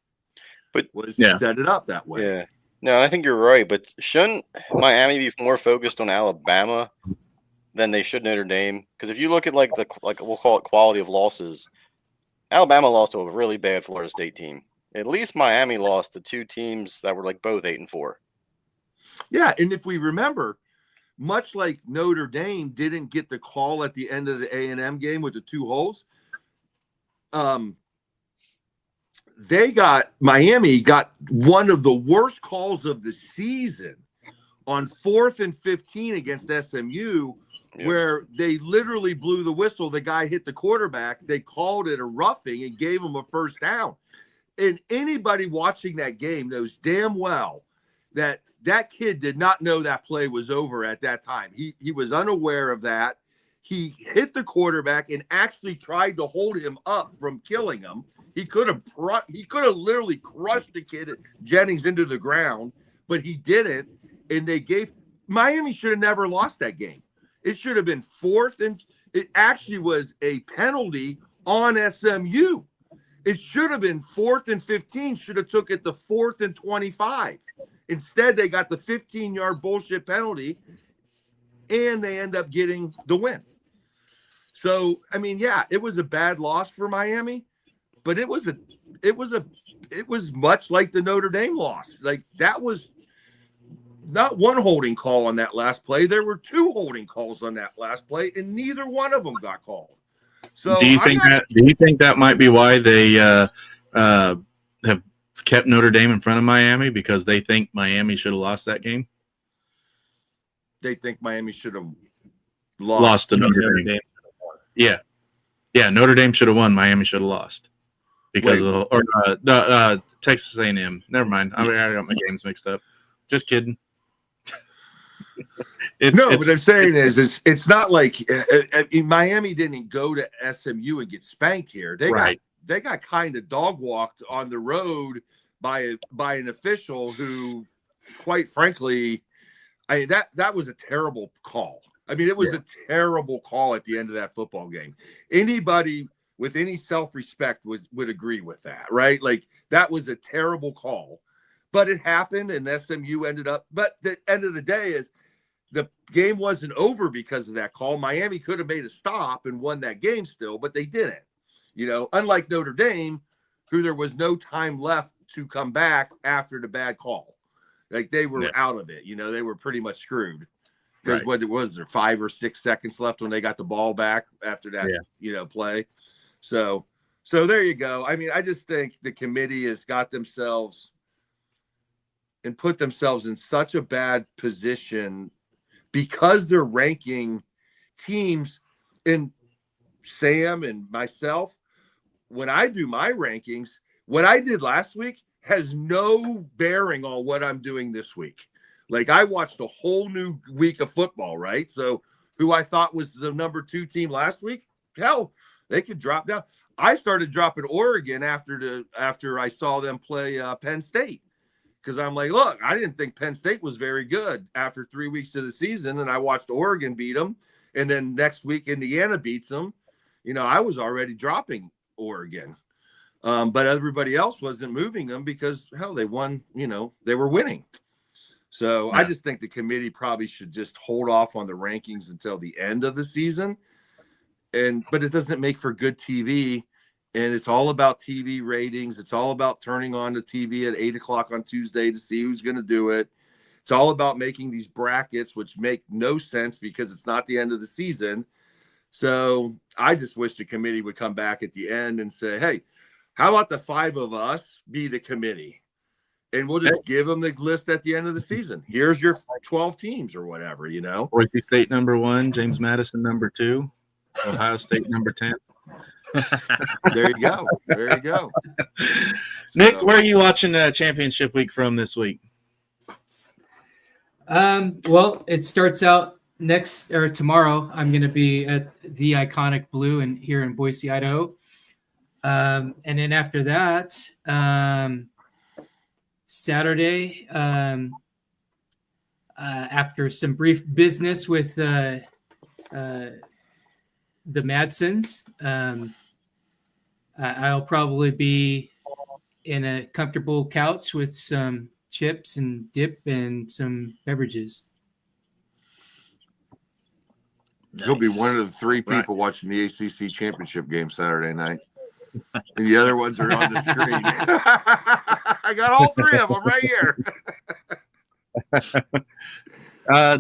Set it up that way. Yeah. No, I think you're right, but shouldn't Miami be more focused on Alabama than they should Notre Dame? Because if you look at like we'll call it quality of losses, Alabama lost to a really bad Florida State team. At least Miami lost to two teams that were like both 8-4. Yeah, and if we remember, much like Notre Dame didn't get the call at the end of the A&M game with the 2 holes, Miami got one of the worst calls of the season on 4th and 15 against SMU, where they literally blew the whistle. The guy hit the quarterback. They called it a roughing and gave him a first down. And anybody watching that game knows damn well that kid did not know that play was over at that time. He was unaware of that. He hit the quarterback and actually tried to hold him up from killing him. He could have literally crushed the kid Jennings into the ground, but he didn't. And Miami should have never lost that game. It should have been 4th, and it actually was a penalty on SMU. It should have been 4th and 15. Should have took it to 4th and 25. Instead, they got the 15-yard bullshit penalty, and they end up getting the win. So, I mean, yeah, it was a bad loss for Miami, but it was much like the Notre Dame loss. Like, that was not one holding call on that last play. There were 2 holding calls on that last play, and neither one of them got called. So, do you think that might be why they have kept Notre Dame in front of Miami, because they think Miami should have lost that game? They think Miami should have lost to Notre Dame. Yeah. Notre Dame should have won. Miami should have lost because Texas A&M. Never mind. I got my games mixed up. Just kidding. What I'm saying is it's not like Miami didn't go to SMU and get spanked here. They got kind of dog walked on the road by an official who, quite frankly, that was a terrible call. I mean, it was a terrible call at the end of that football game. Anybody with any self-respect would agree with that, right? Like, that was a terrible call, but it happened, and SMU ended up. But the end of the day is the game wasn't over because of that call. Miami could have made a stop and won that game still, but they didn't. Unlike Notre Dame, who there was no time left to come back after the bad call. Like, they were out of it. They were pretty much screwed. Because what was there, 5 or 6 seconds left when they got the ball back after that, play. So there you go. I mean, I just think the committee has got themselves and put themselves in such a bad position because they're ranking teams. And Sam and myself, when I do my rankings, what I did last week has no bearing on what I'm doing this week. Like, I watched a whole new week of football, right? So who I thought was the number 2 team last week, hell, they could drop down. I started dropping Oregon after I saw them play Penn State, because I'm like, look, I didn't think Penn State was very good after 3 weeks of the season, and I watched Oregon beat them, and then next week Indiana beats them. I was already dropping Oregon. But everybody else wasn't moving them because, hell, they won, they were winning. So yeah. I just think the committee probably should just hold off on the rankings until the end of the season. But it doesn't make for good TV. And it's all about TV ratings. It's all about turning on the TV at 8:00 on Tuesday to see who's going to do it. It's all about making these brackets, which make no sense because it's not the end of the season. So I just wish the committee would come back at the end and say, hey, how about the 5 of us be the committee? And we'll just give them the list at the end of the season. Here's your 12 teams or whatever, Boise State number 1, James Madison number 2, Ohio State number 10. There you go. There you go. Nick, where are you watching championship week from this week? Well, it starts out tomorrow. I'm going to be at the Iconic Blue here in Boise, Idaho. And then after that, Saturday, after some brief business with the Madsons, I'll probably be in a comfortable couch with some chips and dip and some beverages. Nice. You'll be one of the 3 people watching the ACC championship game Saturday night. And the other ones are on the screen. I got all 3 of them right here.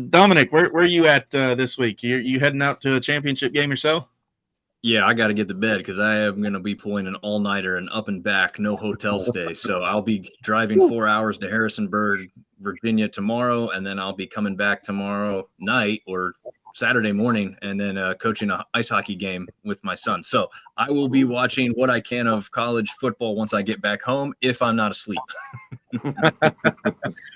Dominic, where are you at this week? You heading out to a championship game yourself? Yeah, I got to get to bed because I am going to be pulling an all-nighter and up and back, no hotel stay. So I'll be driving 4 hours to Harrisonburg, Virginia tomorrow, and then I'll be coming back tomorrow night or Saturday morning and then coaching an ice hockey game with my son. So I will be watching what I can of college football once I get back home if I'm not asleep.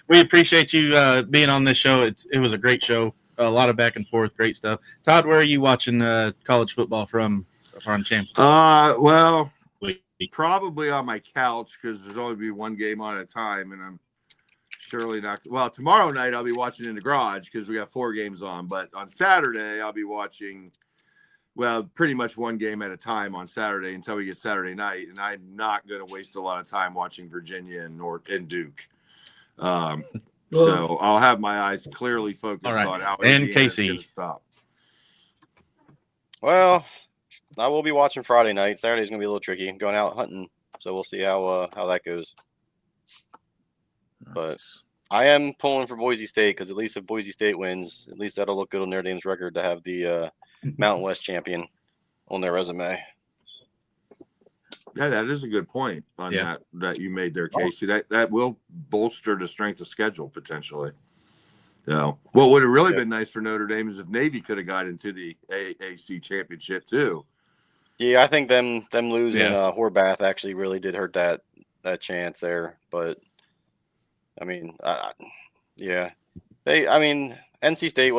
We appreciate you being on this show. It was a great show. A lot of back and forth, great stuff. Todd, where are you watching college football from championship? Well, probably on my couch because there's only be one game on at a time, and I'm surely not. Well, tomorrow night I'll be watching in the garage because we got 4 games on. But on Saturday I'll be watching, pretty much one game at a time on Saturday until we get Saturday night, and I'm not going to waste a lot of time watching Virginia and Duke. So I'll have my eyes clearly focused on how and Casey going to stop. Well, I will be watching Friday night. Saturday's going to be a little tricky. I'm going out hunting, so we'll see how that goes. But I am pulling for Boise State because at least if Boise State wins, at least that'll look good on Notre Dame's record to have the Mountain West champion on their resume. Yeah, that is a good point on that you made there, Casey. That will bolster the strength of schedule potentially. So, what would have really been nice for Notre Dame is if Navy could have got into the AAC championship too. Yeah, I think them losing Horvath actually really did hurt that chance there. But I mean, NC State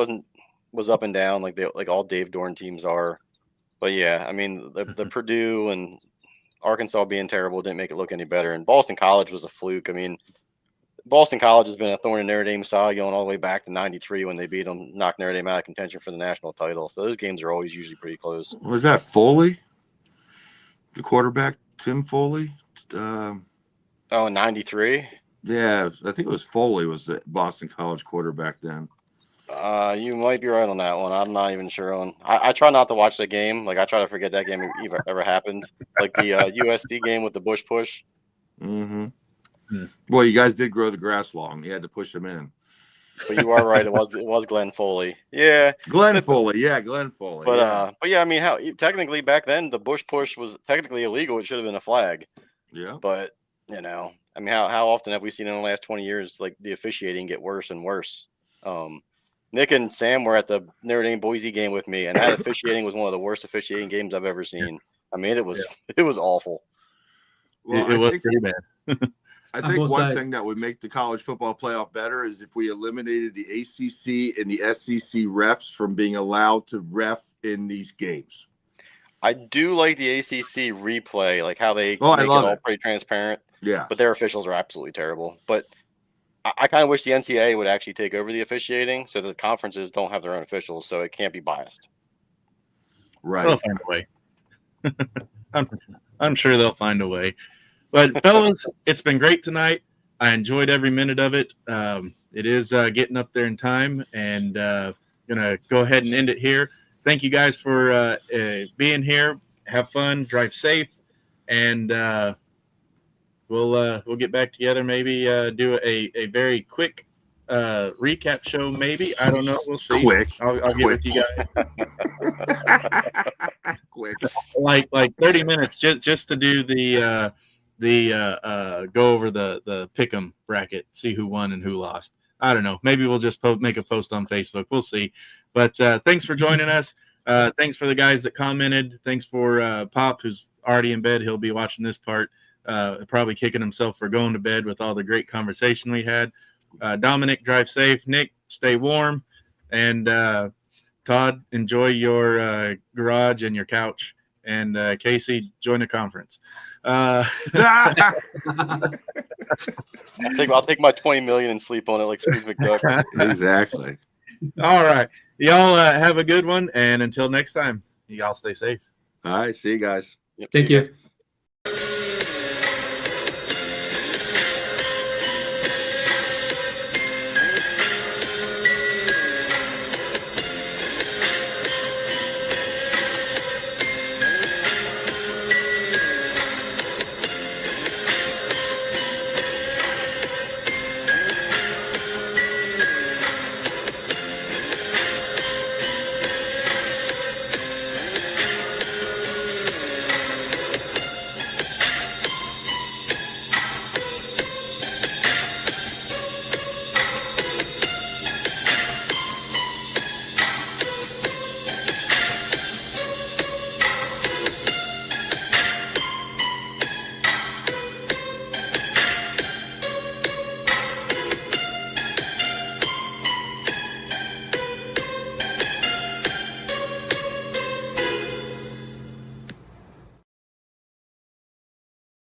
was up and down like all Dave Dorn teams are. But yeah, I mean the Purdue and Arkansas being terrible didn't make it look any better. And Boston College was a fluke. I mean, Boston College has been a thorn in Notre Dame's side going all the way back to '93 when they beat them, knocked Notre Dame out of contention for the national title. So those games are always usually pretty close. Was that Foley, the quarterback, Tim Foley? In '93? Yeah, I think it was Foley was the Boston College quarterback then. You might be right on that one. I'm not even sure on. I try not to watch the game. Like I try to forget that game ever happened. Like the USD game with the Bush push. Mm-hmm. Well, you guys did grow the grass long. You had to push them in. But you are right. It was Glenn Foley. Yeah, Glenn Foley. Yeah, Glenn Foley. But yeah, I mean, how technically back then the Bush push was technically illegal. It should have been a flag. Yeah. But I mean, how often have we seen in the last 20 years like the officiating get worse and worse? Nick and Sam were at the Notre Dame Boise game with me, and that officiating was one of the worst officiating games I've ever seen. I mean, it was awful. Well, It was I think, pretty bad. I On think one both sides. thing that would make the college football playoff better is if we eliminated the ACC and the SEC refs from being allowed to ref in these games. I do like the ACC replay, like how they I make it love all it. pretty transparent. Yeah. But their officials are absolutely terrible. But I kind of wish the NCAA would actually take over the officiating so that the conferences don't have their own officials, so it can't be biased. Right. They'll find a way. I'm sure they'll find a way. But fellas, it's been great tonight. I enjoyed every minute of it. It is getting up there in time, and gonna go ahead and end it here. Thank you guys for being here. Have fun, drive safe, and we'll get back together. Maybe do a very quick recap show. Maybe, I don't know. We'll see. Quick. I'll get with you guys. Quick. Like 30 minutes just to do the go over the pick'em bracket, see who won and who lost. I don't know. Maybe we'll just make a post on Facebook. We'll see. But thanks for joining us. Thanks for the guys that commented. Thanks for Pop, who's already in bed. He'll be watching this part, probably kicking himself for going to bed with all the great conversation we had. Dominic, drive safe. Nick, stay warm. And Todd, enjoy your garage and your couch. And Casey, join the conference. I'll take my 20 million and sleep on it like Scrooge McDuck. Exactly. All right. Y'all have a good one. And until next time, y'all stay safe. All right. See you guys. Yep, Thank see you. guys.